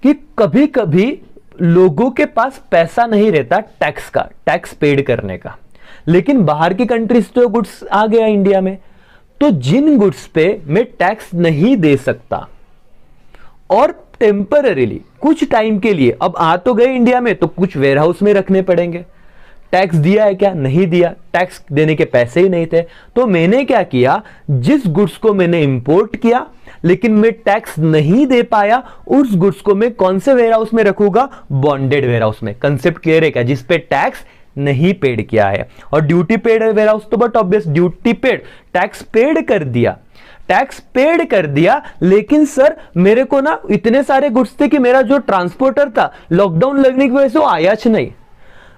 कि कभी कभी लोगों के पास पैसा नहीं रहता टैक्स का, टैक्स पेड करने का, लेकिन बाहर की कंट्री से तो गुड्स आ गया इंडिया में, तो जिन गुड्स पे मैं टैक्स नहीं दे सकता और टेम्पररीली कुछ टाइम के लिए, अब आ तो गए इंडिया में तो कुछ वेयरहाउस में रखने पड़ेंगे। टैक्स दिया है क्या? नहीं दिया, टैक्स देने के पैसे ही नहीं थे। तो मैंने क्या किया, जिस गुड्स को मैंने इंपोर्ट किया लेकिन मैं टैक्स नहीं दे पाया, उस गुड्स को मैं कौन से वेयरहाउस में रखूंगा? बॉन्डेड वेयरहाउस में। कंसेप्ट क्लियर है क्या? जिस पे टैक्स नहीं पेड किया है। और ड्यूटी पेड वेयरहाउस तो but obvious, duty paid, tax paid कर दिया, टैक्स पेड कर दिया, लेकिन सर मेरे को ना इतने सारे गुड्स थे कि मेरा जो ट्रांसपोर्टर था लॉकडाउन लगने की वजह से वो आया नहीं।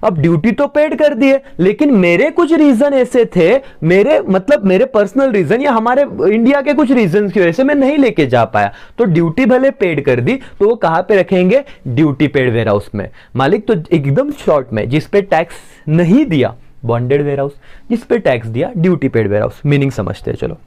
अब ड्यूटी तो पेड कर दिए, लेकिन मेरे कुछ रीजन ऐसे थे, मेरे मतलब मेरे पर्सनल रीजन या हमारे इंडिया के कुछ रीजन की वजह से मैं नहीं लेके जा पाया। तो ड्यूटी भले पेड कर दी, तो वो कहां पे रखेंगे? ड्यूटी पेड वेयरहाउस में। मालिक तो एकदम शॉर्ट में, जिस पे टैक्स नहीं दिया बॉन्डेड वेयरहाउस, जिस पे टैक्स दिया ड्यूटी पेड वेयरहाउस। मीनिंग समझते हैं चलो।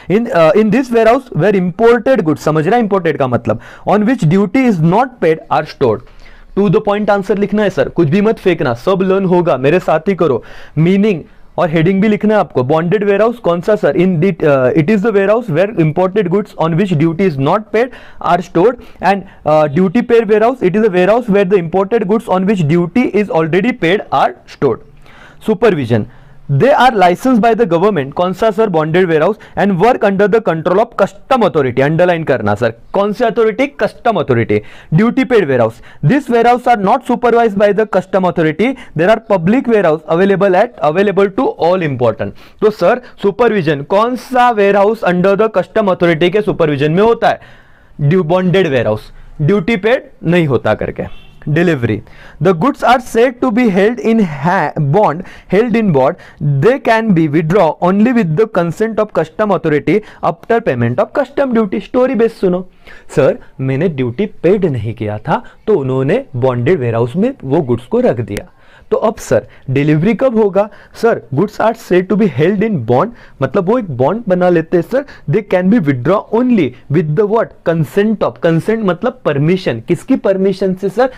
in this warehouse where imported goods, समझ रहा है इंपोर्टेड का मतलब, on which duty is not paid are stored। To the point answer लिखना है सर, कुछ भी मत फेंकना, सब लर्न होगा, मेरे साथ ही करो। मीनिंग और हेडिंग भी लिखना है आपको। बॉन्डेड वेयर हाउस कौन सा sir? In it is the warehouse where imported goods on which duty is not paid are stored, and duty paid warehouse, it is the warehouse where the imported goods on which duty is already paid are stored. Supervision, they are licensed by the government, कौन सा sir? Bonded warehouse, and work under the control of custom authority, underline करना sir, कौन सी authority? Custom authority. Duty paid warehouse, this warehouse are not supervised by the custom authority, there are public warehouse available to all important. तो sir supervision कौन सा warehouse under the custom authority के supervision में होता है? Bonded warehouse, duty paid नहीं होता करके। Delivery, the goods are said to be held in bond, they can be withdrawn only with the consent of custom authority after payment of custom duty। Story base सुनो sir, मैंने duty paid नहीं किया था तो उन्होंने bonded warehouse में वो goods को रख दिया, तो अब सर डिलीवरी कब होगा? Sir goods are said to be held in bond, मतलब वो एक बॉन्ड बना लेते हैं sir, they can be withdraw only with the what? Consent of, consent मतलब परमिशन, किसकी परमिशन से सर?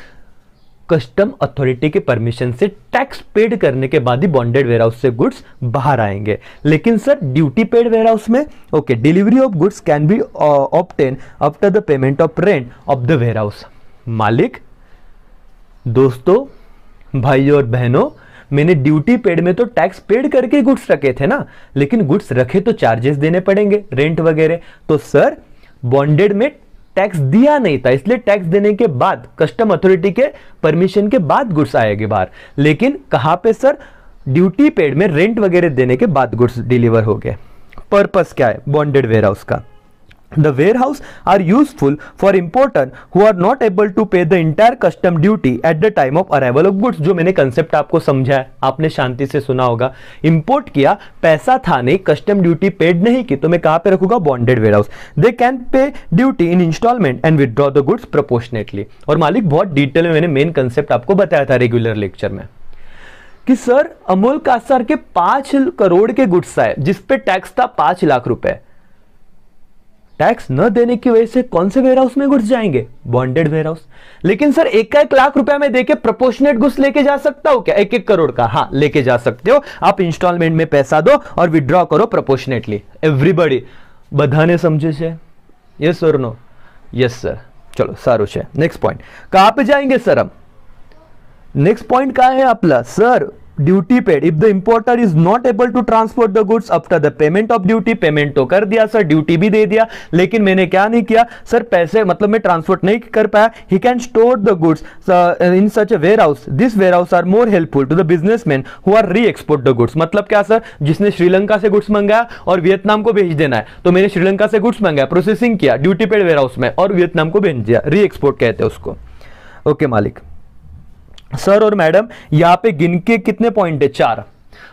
कस्टम अथॉरिटी के परमिशन से, टैक्स पेड करने के बाद ही बॉन्डेड वेयर हाउस से गुड्स बाहर आएंगे। लेकिन sir duty paid warehouse में okay, delivery of goods can be obtain after the payment of rent of the warehouse. मालिक, दोस्तों, भाइयों और बहनों, मैंने ड्यूटी पेड में तो टैक्स पेड करके गुड्स रखे थे ना, लेकिन गुड्स रखे तो चार्जेस देने पड़ेंगे, रेंट वगैरह। तो सर बॉन्डेड में टैक्स दिया नहीं था, इसलिए टैक्स देने के बाद, कस्टम अथॉरिटी के परमिशन के बाद गुड्स आएंगे बाहर। लेकिन कहां पे सर? ड्यूटी पेड में रेंट वगैरह देने के बाद गुड्स डिलीवर हो गए। पर्पस क्या है बॉन्डेड वेयर हाउस का? The warehouse are useful for importer who are not able to pay the entire custom duty at the time of arrival of goods। जो मैंने कंसेप्ट आपको समझाया, आपने शांति से सुना होगा। इंपोर्ट किया, पैसा था नहीं, कस्टम ड्यूटी पेड नहीं की, तो मैं कहां पे रखूंगा? Bonded warehouse. They can pay duty in installment and withdraw the goods proportionately. और मालिक बहुत डिटेल में मैंने मेन कंसेप्ट आपको बताया था रेगुलर लेक्चर में कि सर अमूल कासार के 5 करोड़ के गुड्स आए जिसपे टैक्स था 5 लाख रुपए, टैक्स न देने की वजह से कौन से वेयर हाउस में गुड्स जाएंगे? Bonded warehouse. लेकिन सर 1-1 लाख रुपए में देके प्रोपोर्शनेट गुड्स लेके जा सकता हूं क्या? 1-1 करोड़ का? हाँ, लेके जा सकते हो आप। इंस्टॉलमेंट में पैसा दो और विड्रॉ करो प्रोपोर्शनेटली। एवरीबॉडी बधाने समझे छे? यस और नो? Yes sir. चलो सारू छे। नेक्स्ट पॉइंट कहां पे जाएंगे सर हम? नेक्स्ट पॉइंट क्या है आपला sir? Duty paid, if the importer is not able to transport the goods after the payment of duty. Payment तो कर दिया सर, ड्यूटी भी दे दिया, लेकिन मैंने क्या नहीं किया सर? पैसे मतलब मैं ट्रांसपोर्ट नहीं कर पाया। He can store the goods in such a warehouse, this warehouse are more helpful to the businessman who are re export the goods. मतलब क्या सर? जिसने श्रीलंका से गुड्स मंगाया और वियतनाम को भेज देना है, तो मैंने श्रीलंका से गुड्स मंगाया, प्रोसेसिंग किया ड्यूटी पेड वेयर हाउस में और वियतनाम को भेज दिया, री एक्सपोर्ट कहते हैं उसको। ओके मालिक। सर और मैडम यहां पे गिन के कितने पॉइंट है? 4।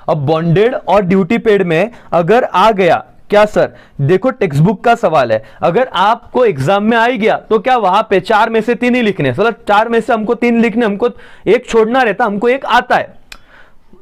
अब बॉन्डेड और ड्यूटी पेड में अगर आ गया क्या सर? देखो टेक्स्ट बुक का सवाल है, अगर आपको एग्जाम में आ ही गया तो क्या वहां पे 4 में से 3 ही लिखने? मतलब 4 में से हमको 3 लिखने, हमको 1 छोड़ना रहता, हमको 1 आता है।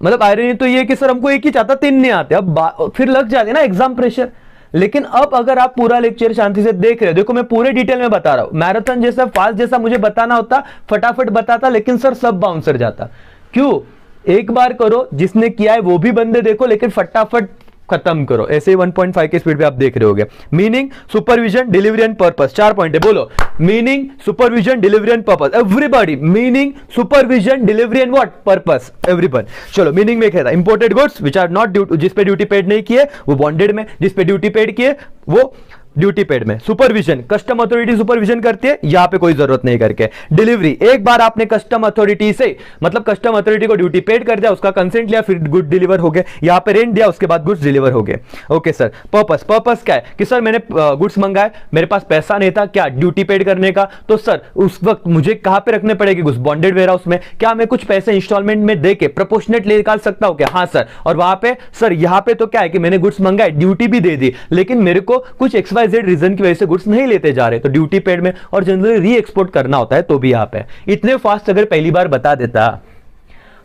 मतलब आयरनी तो ये कि सर हमको 1 ही चाहता, 3 नहीं आते। अब फिर लग जाते ना एग्जाम प्रेशर। लेकिन अब अगर आप पूरा लेक्चर शांति से देख रहे हो, देखो मैं पूरे डिटेल में बता रहा हूं। मैराथन जैसा फास्ट जैसा मुझे बताना होता, फटाफट बताता, लेकिन सर सब बाउंसर जाता। क्यों? एक बार करो, जिसने किया है वो भी बंदे देखो, लेकिन फटाफट खत्म करो। ऐसे ही 1.5 की स्पीड पे आप देख रहे होगे। Meaning, supervision, delivery and purpose. 4 point है, बोलो। Meaning, supervision, delivery and purpose. Everybody, meaning, supervision, delivery and what? Purpose. Everyone. चलो मीनिंग में क्या था? Imported goods which are not due, जिस पे ड्यूटी पेड नहीं किए वो बॉन्डेड में, जिस पे ड्यूटी पेड किए वो ड्यूटी पेड में। सुपरविजन, कस्टम अथॉरिटी सुपरविजन करती है, यहां पे कोई जरूरत नहीं करके। डिलीवरी, एक बार आपने कस्टम अथॉरिटी से मतलब कस्टम अथॉरिटी को ड्यूटी पेड कर दिया, उसका कंसेंट लिया, फिर गुड डिलीवर हो गए। यहां पे रेंट दिया, उसके बाद गुड्स डिलीवर हो गए। Okay sir. पर्पस, पर्पस क्या है कि सर मैंने गुड्स मंगाए, मेरे पास पैसा नहीं था क्या ड्यूटी पेड करने का, तो सर उस वक्त मुझे कहां पे रखने पड़ेगी गुड्स? बॉन्डेड वेयर हाउस में। क्या मैं कुछ पैसे इंस्टॉलमेंट में देके प्रोपोर्शनेट निकाल सकता हूं क्या? हाँ सर। और वहां पे सर यहां पे तो क्या है कि मैंने गुड्स मंगाए, ड्यूटी भी दे दी, लेकिन मेरे को कुछ XYZ रीजन की वजह से गुड्स नहीं लेते जा रहे, तो ड्यूटी पेड में। और जनरली री एक्सपोर्ट करना होता है तो भी यहां पे। इतने फास्ट अगर पहली बार बता देता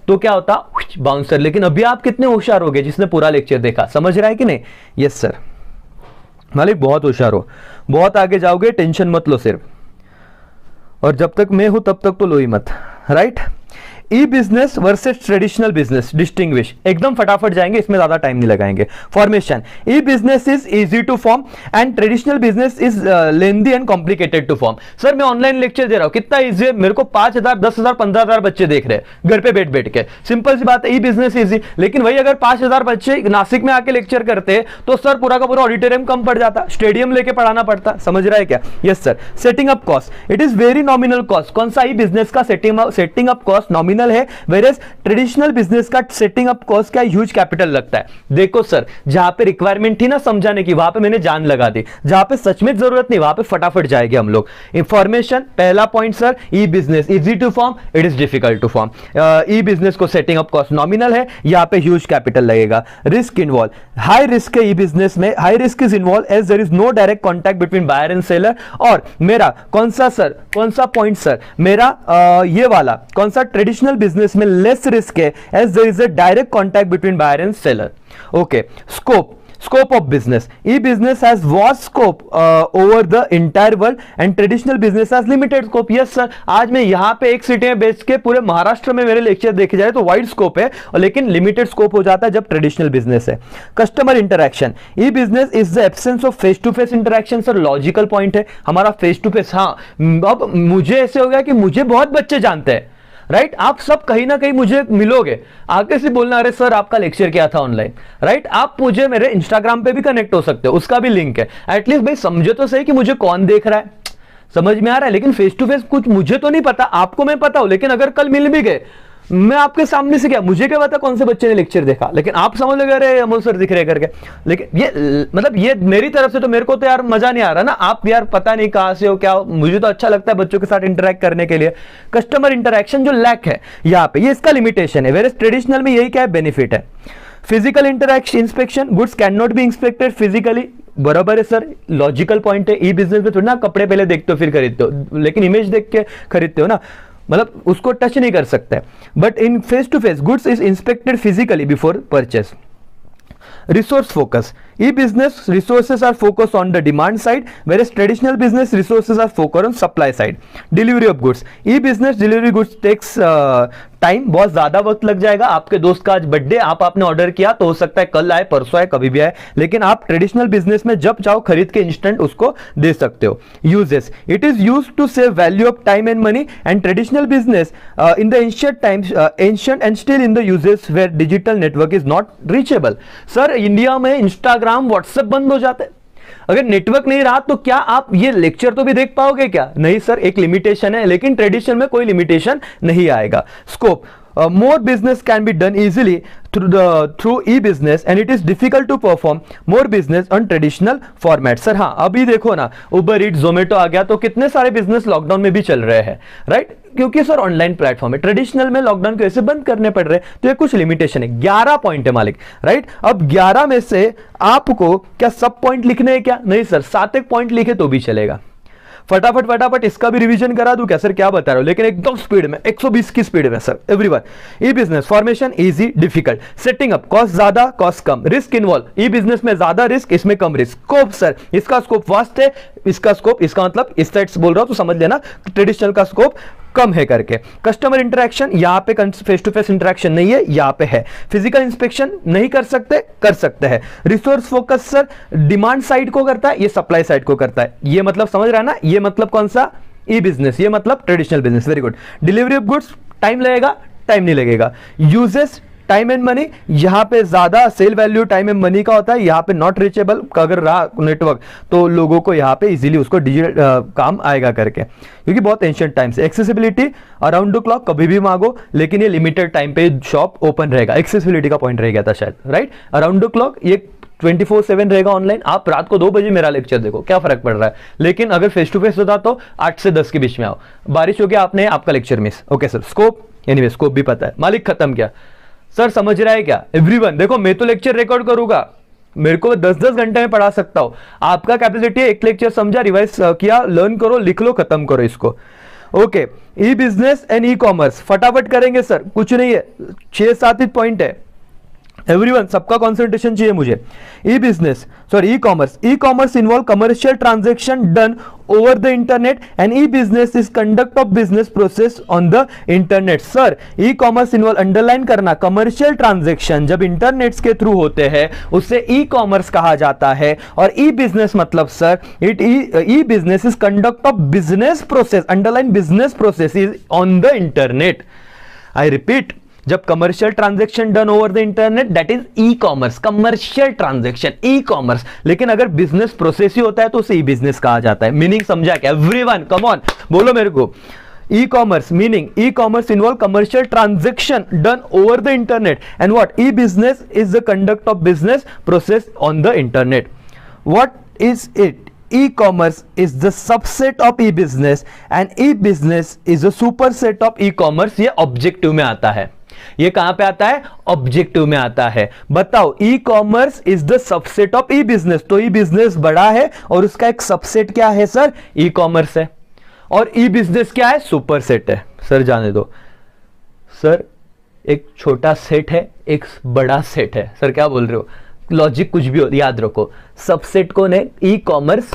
तो क्या होता? बाउंसर। लेकिन अभी आप कितने होशियार हो गए जिसने पूरा लेक्चर देखा, समझ रहा है कि नहीं? Yes sir. मालिक बहुत होशियार हो, बहुत आगे जाओगे, टेंशन मत लो सिर्फ। और जब तक मैं हूं तब तक तो लो ही मत, right? E business versus traditional business distinguish, एकदम फटाफट जाएंगे, इसमें ज्यादा टाइम नहीं लगाएंगे। Formation, E business is easy to form and traditional business is lengthy and complicated to form. Sir मैं ऑनलाइन लेक्चर दे रहा हूं, कितना इजी है, मेरे को 5,000 10,000 15,000 बच्चे देख रहे हैं घर पे बैठ के, सिंपल सी बात है, ई बिजनेस इजी। लेकिन वही अगर 5,000 बच्चे नासिक में आके लेक्चर करते तो सर पूरा का पूरा ऑडिटोरियम कम पड़ जाता, स्टेडियम लेके पढ़ाना पड़ता, समझ रहा है क्या? Yes sir. Setting up cost, it is very nominal cost. कौन सा ई बिजनेस का सेटिंग अप कॉस्ट नॉमिनल है, वेयरएज ट्रेडिशनल बिजनेस का सेटिंग अप कॉस्ट का ह्यूज कैपिटल लगता है। देखो सर, जहां पे रिक्वायरमेंट थी ना समझाने की, वहां पे मैंने जान लगा दी, जहां पे सच में जरूरत नहीं वहां पे फटाफट जाएंगे हम लोग। इंफॉर्मेशन, पहला point sir, E business easy to form, it is difficult to form. E business को सेटिंग अप कॉस्ट नॉमिनल है, यहां पे ह्यूज कैपिटल लगेगा। रिस्क इन्वॉल्व, हाई रिस्क है ई बिजनेस में, high risk is involve as there is no direct contact between buyer and seller. और मेरा कौन सा सर, कौन सा पॉइंट सर, मेरा ये वाला कौन सा, ट्रेडिशनल बिजनेस में लेस रिस्क है as there is a direct contact between buyer and seller. Okay, scope of business, e-business has vast scope over the entire world and traditional business has limited scope. yes sir, आज मैं यहाँ पे एक city में बेच के पूरे महाराष्ट्र में मेरे लेक्चर देखे जाए तो वाइड स्कोप है, और लेकिन लिमिटेड स्कोप हो जाता है जब ट्रेडिशनल बिजनेस है। Customer interaction, e business is the absence of face to face interaction. Sir logical point है हमारा फेस टू फेस। हाँ, अब मुझे ऐसे हो गया कि मुझे बहुत बच्चे जानते हैं, राइट? आप सब कहीं ना कहीं मुझे मिलोगे, आगे से बोलना अरे सर आपका लेक्चर क्या था ऑनलाइन, राइट? आप मुझे मेरे इंस्टाग्राम पे भी कनेक्ट हो सकते हो, उसका भी लिंक है। एटलीस्ट भाई समझो तो सही कि मुझे कौन देख रहा है, समझ में आ रहा है? लेकिन फेस टू फेस कुछ मुझे तो नहीं पता, आपको मैं पता हूं, लेकिन अगर कल मिल भी गए, मैं आपके सामने से क्या, मुझे क्या पता कौन से बच्चे ने लेक्चर देखा, लेकिन आप समझ लोगे अरे अमोल सर दिख रहे करके। लेकिन ये मतलब ये मेरी तरफ से तो मेरे को तो यार मजा नहीं आ रहा ना, आप यार पता नहीं कहां से हो क्या हो, मुझे तो अच्छा लगता है बच्चों के साथ इंटरेक्ट करने के लिए। कस्टमर इंटरेक्शन जो लैक है यहाँ पे, ये इसका लिमिटेशन है, वेयरएज ट्रेडिशनल में यही क्या है, बेनिफिट है। Physical interaction inspection, goods can not B inspected physically, बराबर है सर, लॉजिकल पॉइंट है। ई बिजनेस में थोड़ी ना कपड़े पहले देखते हो फिर खरीदते हो, लेकिन इमेज देख के खरीदते हो ना, मतलब उसको टच नहीं कर सकते। But in face to face goods is inspected physically before purchase. Resource focus, e-business resources are focused on the demand side, whereas traditional business resources are focused on supply side. Delivery of goods, e-business delivery goods takes time, बहुत ज्यादा वक्त लग जाएगा। आपके दोस्त का आज birthday, आपने ऑर्डर किया तो हो सकता है कल आए, परसों आए, कभी भी आए, लेकिन आप ट्रेडिशनल बिजनेस में जब चाहो खरीद के इंस्टेंट उसको दे सकते हो। Uses, it is use to save value of time and money and traditional business in the ancient times, ancient and still in the uses where digital network is not reachable. Sir India में Instagram WhatsApp बंद हो जाते हैं, अगर network नहीं रहा तो क्या आप ये लेक्चर तो भी देख पाओगे क्या? नहीं सर, एक लिमिटेशन है, लेकिन ट्रेडिशन में कोई लिमिटेशन नहीं आएगा। Scope, more business can be done easily through e-business and it is difficult to perform more business on traditional format. Sir हाँ, अभी देखो ना, उबर ईट, जोमेटो आ गया तो कितने सारे बिजनेस लॉकडाउन में भी चल रहे हैं, राइट? क्योंकि सर ऑनलाइन प्लेटफॉर्म है, ट्रेडिशनल में लॉकडाउन की वजह से बंद करने पड़ रहे हैं, तो ये कुछ लिमिटेशन है। 11 पॉइंट है मालिक, राइट? अब 11 में से आपको क्या सब पॉइंट लिखने हैं क्या? नहीं सर, 7 एक पॉइंट लिखे तो भी चलेगा। फटाफट इसका भी रिवीजन करा दूं क्या सर, क्या बता रहा हूं, लेकिन एकदम स्पीड में, 120 की स्पीड में sir everyone. E business formation easy difficult, setting up cost ज्यादा कॉस्ट कम, रिस्क इन्वॉल्व, ई बिजनेस में ज्यादा रिस्क, इसमें कम रिस्क। स्कोप सर, इसका स्कोप वास्ट है, इसका स्कोप, इसका मतलब इस साइड से बोल रहा हूं तो समझ लेना, ट्रेडिशनल का स्कोप कम है करके। कस्टमर इंटरेक्शन, यहां पे फेस टू फेस इंटरेक्शन नहीं है, यहां पे है। फिजिकल इंस्पेक्शन नहीं कर सकते, कर सकते हैं। Resource focus sir demand side को करता है, ये सप्लाई साइड को करता है, ये मतलब समझ रहा है ना, ये मतलब कौन सा, ई बिजनेस, ये मतलब traditional business. Very good. Delivery of goods, time लगेगा, टाइम नहीं लगेगा। यूजेस, टाइम एंड मनी, यहां पे ज्यादा sale value time and money का होता है, यहां पे नॉट रीचेबल, अगर रहा नेटवर्क तो लोगों को यहां पे इजीली उसको डिजिटल काम आएगा करके, क्योंकि बहुत एंशिएंट टाइम से। एक्सेसिबिलिटी, अराउंड द क्लॉक, कभी भी मांगो, लेकिन ये लिमिटेड टाइम पे शॉप ओपन रहेगा। एक्सेसिबिलिटी का पॉइंट रह गया था शायद, राइट? अराउंड द क्लॉक, ये 24/7 रहेगा ऑनलाइन, आप रात को 2 बजे मेरा लेक्चर देखो, क्या फर्क पड़ रहा है। लेकिन अगर फेस टू फेस होता तो 8 से 10 के बीच में आओ, बारिश हो गया आपने आपका lecture miss. Okay sir, scope, anyway scope भी पता है मालिक, खत्म किया। सर समझ रहा है क्या एवरीवन? देखो मैं तो लेक्चर रिकॉर्ड करूंगा, मेरे को 10-10 घंटे में पढ़ा सकता हूं, आपका कैपेसिटी है एक लेक्चर समझा, रिवाइज किया, लर्न करो, लिख लो, खत्म करो इसको। Okay, E business and E commerce फटाफट करेंगे सर, कुछ नहीं है, 6-7 ही पॉइंट है। एवरीवन, सबका कंसंट्रेशन चाहिए मुझे। E business, sorry E commerce, E commerce involve commercial transaction done over the internet and E business is conduct of business process on the internet. Sir, E commerce involve, underline करना, commercial transaction जब internet के through होते हैं उसे E commerce कहा जाता है। और ई बिजनेस मतलब sir, E business is conduct of business process, underline business process is on the internet. I repeat, जब commercial transaction done over the internet that is E commerce, commercial transaction E commerce. लेकिन अगर business process ही होता है तो उसे ई business कहा जाता है। मीनिंग समझा क्या एवरीवन? कम ऑन, बोलो मेरे को। E commerce meaning, E commerce involve commercial transaction done over the internet and what, E business is the conduct of business process on the internet. What is it? E-commerce is the subset of e-business and e-business is a superset of e-commerce। ये objective में आता है। ये कहां पे आता है? Objective में आता है। बताओ, ई commerce is the subset of E business, तो ई बिजनेस बड़ा है और उसका एक सबसेट क्या है सर? ई कॉमर्स है। और ई बिजनेस क्या है? सुपर सेट है। सर जाने दो सर, एक छोटा सेट है, एक बड़ा सेट है। सर क्या बोल रहे हो? लॉजिक कुछ भी हो, याद रखो, सबसेट कौन है? ई कॉमर्स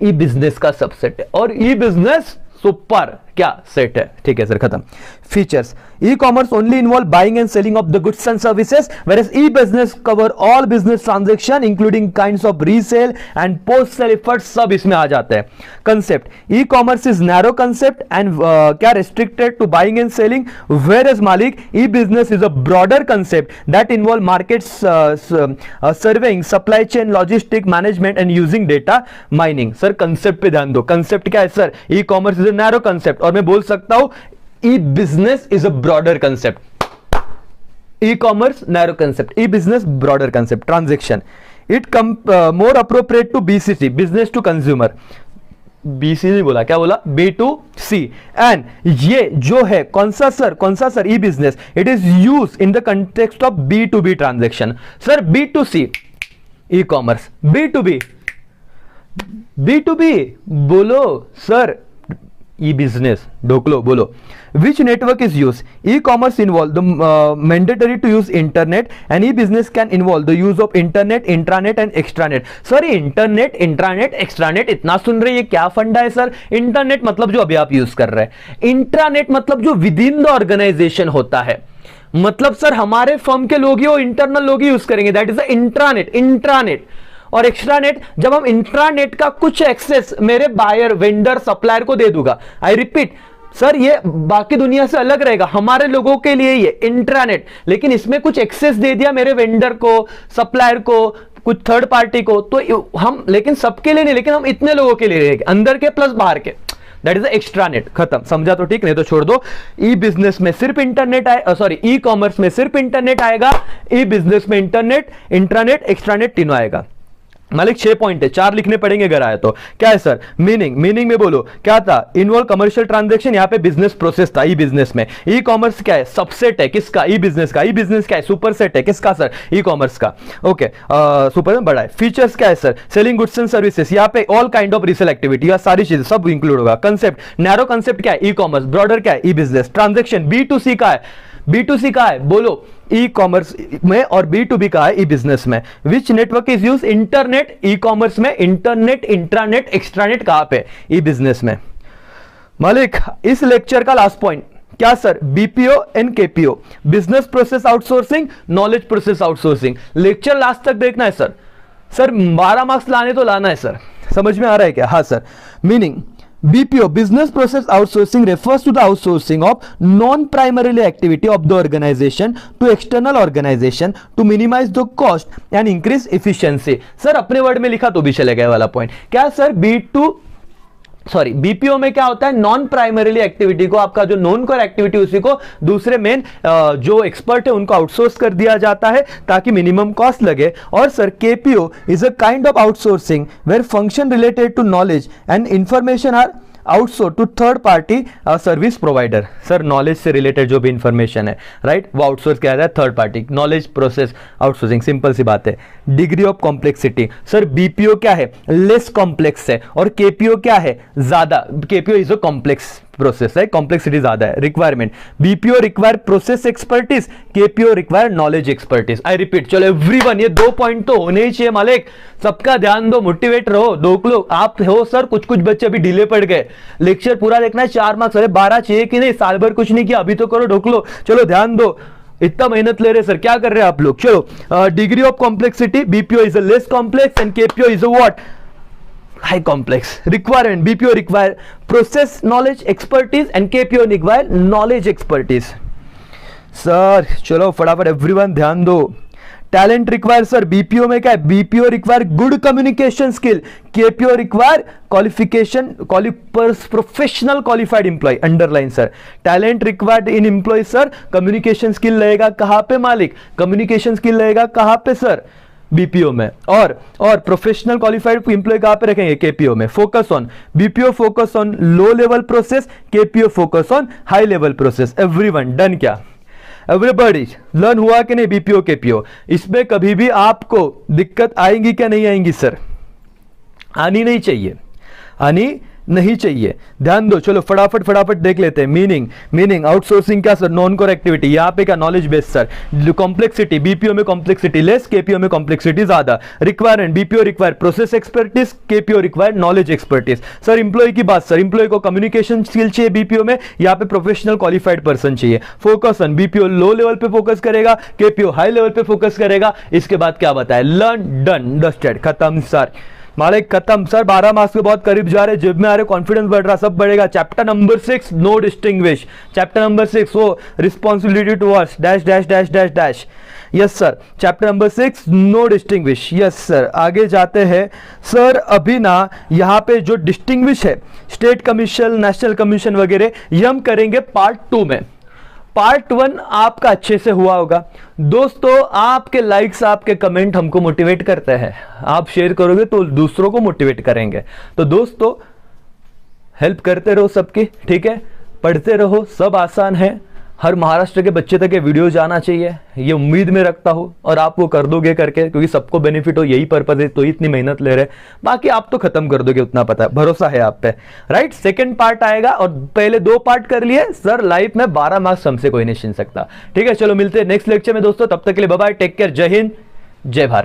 ई बिजनेस का सबसेट है और ई बिजनेस सुपर क्या सेट है। ठीक है सर, खत्म। Features, E commerce only involve buying and selling of the goods and services whereas E business cover all business transaction including kinds of resale and post sale effort, सब इसमें आ जाते हैं। Concept, E commerce is narrow concept and क्या restricted to buying and selling, whereas मालिक ई business is a broader concept that involve market surveying, supply chain, logistic management and using data mining. Sir concept पे ध्यान दो। Concept क्या है sir? E commerce is a narrow concept, और मैं बोल सकता हूं E business is a broader concept. E commerce narrow concept, E business broader concept. Transaction, it come more appropriate to BCC, business to consumer. BC नहीं बोला, क्या बोला? B to C. And ये जो है कौन सा सर? कौन सा sir? E business, it is use in the context of B to B transaction. Sir B to C e commerce, B to B, B to B बोलो sir, ई business ढोकलो बोलो। Which network is used? E-commerce involve the mandatory to use internet and e-business can involve the use of internet, intranet and extranet। Sir internet, intranet, extranet इतना सुन रहे, ये क्या फंडा है sir? Internet मतलब जो अभी आप यूज कर रहे हैं, इंट्रानेट मतलब जो विद इन द ऑर्गेनाइजेशन होता है। मतलब सर हमारे फर्म के लोग ही वो इंटरनल लोग ही यूज करेंगे, that is the intranet, intranet. और एक्स्ट्रानेट, जब हम इंट्रानेट का कुछ एक्सेस मेरे बायर, वेंडर, सप्लायर को दे दूंगा। आई रिपीट सर, ये बाकी दुनिया से अलग रहेगा, हमारे लोगों के लिए ये इंट्रानेट, लेकिन इसमें कुछ एक्सेस दे दिया मेरे वेंडर को, सप्लायर को, कुछ थर्ड पार्टी को, तो हम, लेकिन सबके लिए नहीं, लेकिन हम इतने लोगों के लिए रहेंगे, अंदर के प्लस बाहर के, दैट इज एक्स्ट्रानेट। खत्म, समझा तो ठीक, नहीं तो छोड़ दो। ई बिजनेस में सिर्फ इंटरनेट आए, सॉरी ई कॉमर्स में सिर्फ इंटरनेट आएगा, ई बिजनेस में इंटरनेट, इंट्रानेट, एक्स्ट्रानेट तीनों आएगा। मालिक 6 पॉइंट है, 4 लिखने पड़ेंगे अगर आए तो। क्या है सर? मीनिंग, मीनिंग में बोलो क्या था? इन्वॉल्व कमर्शियल ट्रांजैक्शन, यहां पे बिजनेस प्रोसेस था ई बिजनेस में। ई कॉमर्स क्या है? सबसेट है किसका? ई बिजनेस का। ई बिजनेस क्या है? सुपर सेट है किसका सर? ई कॉमर्स का। ओके, सुपर में बड़ा है। फीचर्स क्या है sir? Selling goods and services, यहाँ पे all kind of resale activity, या सारी चीजें सब इंक्लूड होगा। कंसेप्ट, नैरो कंसेप्ट क्या है? E commerce. ब्रॉडर क्या है? ई बिजनेस। ट्रांजेक्शन बी टू सी का है, बी टू सी का है बोलो, ई कॉमर्स में, और बी टू बी का है ई बिजनेस में। Which network is use? Internet E commerce में, इंटरनेट, इंट्रानेट, एक्स्ट्रानेट कहां पे? ई बिजनेस में। मालिक इस लेक्चर का लास्ट पॉइंट क्या sir? BPO and KPO, business process outsourcing, knowledge process outsourcing. Lecture last तक देखना है सर। सर 12 मार्क्स लाने तो लाना है सर, समझ में आ रहा है क्या? हाँ sir. Meaning, BPO, business process outsourcing, refers to the outsourcing of non-primarily activity of the organization to external organization to minimize the cost and increase efficiency। Sir अपने वर्ड में लिखा तो भी चलेगा वाला पॉइंट। क्या सर? बीपीओ में क्या होता है? नॉन प्राइमरीली एक्टिविटी को, आपका जो नॉन कोर एक्टिविटी उसी को दूसरे मेन जो एक्सपर्ट है उनको आउटसोर्स कर दिया जाता है ताकि मिनिमम कॉस्ट लगे। और sir KPO is a kind of outsourcing where function related to knowledge and information are outsource to third party service provider. Sir knowledge से रिलेटेड जो भी इंफॉर्मेशन है, राइट, वो आउटसोर्स किया जाता है third party. Knowledge process outsourcing, simple सी बात है। Degree of complexity, sir BPO क्या है? लेस कॉम्प्लेक्स है, और केपीओ क्या है? ज्यादा। KPO is a complex process है, कॉम्प्लेक्सिटी ज्यादा है। Requirement, BPO require process expertise, KPO require knowledge expertise. I repeat, चलो एवरीवन, ये 2 पॉइंट तो होने ही चाहिए मालिक। सबका ध्यान दो, मोटिवेट रहो। 2 लोग आप हो सर, कुछ बच्चे अभी ढीले पड़ गए, लेक्चर पूरा देखना है, 4 मार्क्स, अरे 12 चाहिए कि नहीं, साल भर कुछ नहीं किया, अभी तो करो, ढोकलो। चलो ध्यान दो, इतना मेहनत ले रहे सर, क्या कर रहे हैं आप लोग। चलो, degree of complexity, BPO is a less complex and KPO is a what, high complex. Requirement, BPO require process knowledge expertise and KPO require knowledge expertise. Sir चलो फटाफट एवरीवन ध्यान दो। टैलेंट रिक्वायर सर, बीपीओ में क्या है, BPO require good communication skill, KPO require qualification, professional qualified employ. Underline sir, talent required in employ sir, communication skill रहेगा कहां पे मालिक, कम्युनिकेशन स्किल रहेगा कहां पे सर, बीपीओ में। और प्रोफेशनल क्वालिफाइड एम्प्लॉय कहां पे रखेंगे, केपीओ में। Focus on BPO, focus on low level process, KPO focus on high level process. Everyone done क्या, एवरीबॉडी लर्न हुआ कि नहीं, बीपीओ केपीओ। इसमें कभी भी आपको दिक्कत आएंगी क्या, नहीं आएंगी सर, आनी नहीं चाहिए, आनी नहीं चाहिए, ध्यान दो। चलो फटाफट देख लेते हैं। मीनिंग आउटसोर्सिंग क्या सर, नॉन कोर एक्टिविटी। यहां पे क्या, knowledge based sir. Complexity, BPO में कॉम्प्लेक्सिटी लेस, केपीओ में कॉम्प्लेक्सिटी ज्यादा। Requirement, BPO require process expertise, KPO require knowledge expertise. Sir employ की बात, सर इंप्लॉय को कम्युनिकेशन स्किल चाहिए बीपीओ में, यहाँ पे प्रोफेशनल क्वालिफाइड पर्सन चाहिए। Focus on, BPO low level पे फोकस करेगा, केपीओ हाई लेवल पे फोकस करेगा। इसके बाद क्या बताया, लर्न, डन, डस्टेड, खत्म सर, मालिक खत्म सर। 12 मार्क्स के बहुत करीब जा रहे, जेब में आ रहे, कॉन्फिडेंस बढ़ रहा, सब बढ़ेगा। Chapter number 6 no distinguish, chapter number 6 वो responsibility towards dash dash dash dash dash. Yes sir, chapter number 6 no distinguish. Yes sir, आगे जाते हैं सर। अभी ना यहाँ पे जो डिस्टिंग्विश है, स्टेट कमीशन, नेशनल कमीशन वगैरह, ये हम करेंगे पार्ट 2 में। पार्ट 1 आपका अच्छे से हुआ होगा दोस्तों। आपके लाइक्स, आपके कमेंट हमको मोटिवेट करते हैं, आप शेयर करोगे तो दूसरों को मोटिवेट करेंगे। तो दोस्तों हेल्प करते रहो सबकी, ठीक है, पढ़ते रहो, सब आसान है। हर महाराष्ट्र के बच्चे तक ये वीडियो जाना चाहिए, ये उम्मीद में रखता हूं, और आप वो कर दोगे करके, क्योंकि सबको बेनिफिट हो, यही पर्पज है, तो इतनी मेहनत ले रहे। बाकी आप तो खत्म कर दोगे, उतना पता है, भरोसा है आप पे, राइट। सेकंड पार्ट आएगा, और पहले 2 पार्ट कर लिए सर, लाइफ में 12 मार्क्स हमसे कोई नहीं छीन सकता, ठीक है। चलो मिलते हैं नेक्स्ट लेक्चर में दोस्तों, तब तक के लिए बाय बाय, टेक केयर, जय हिंद, जय भारत।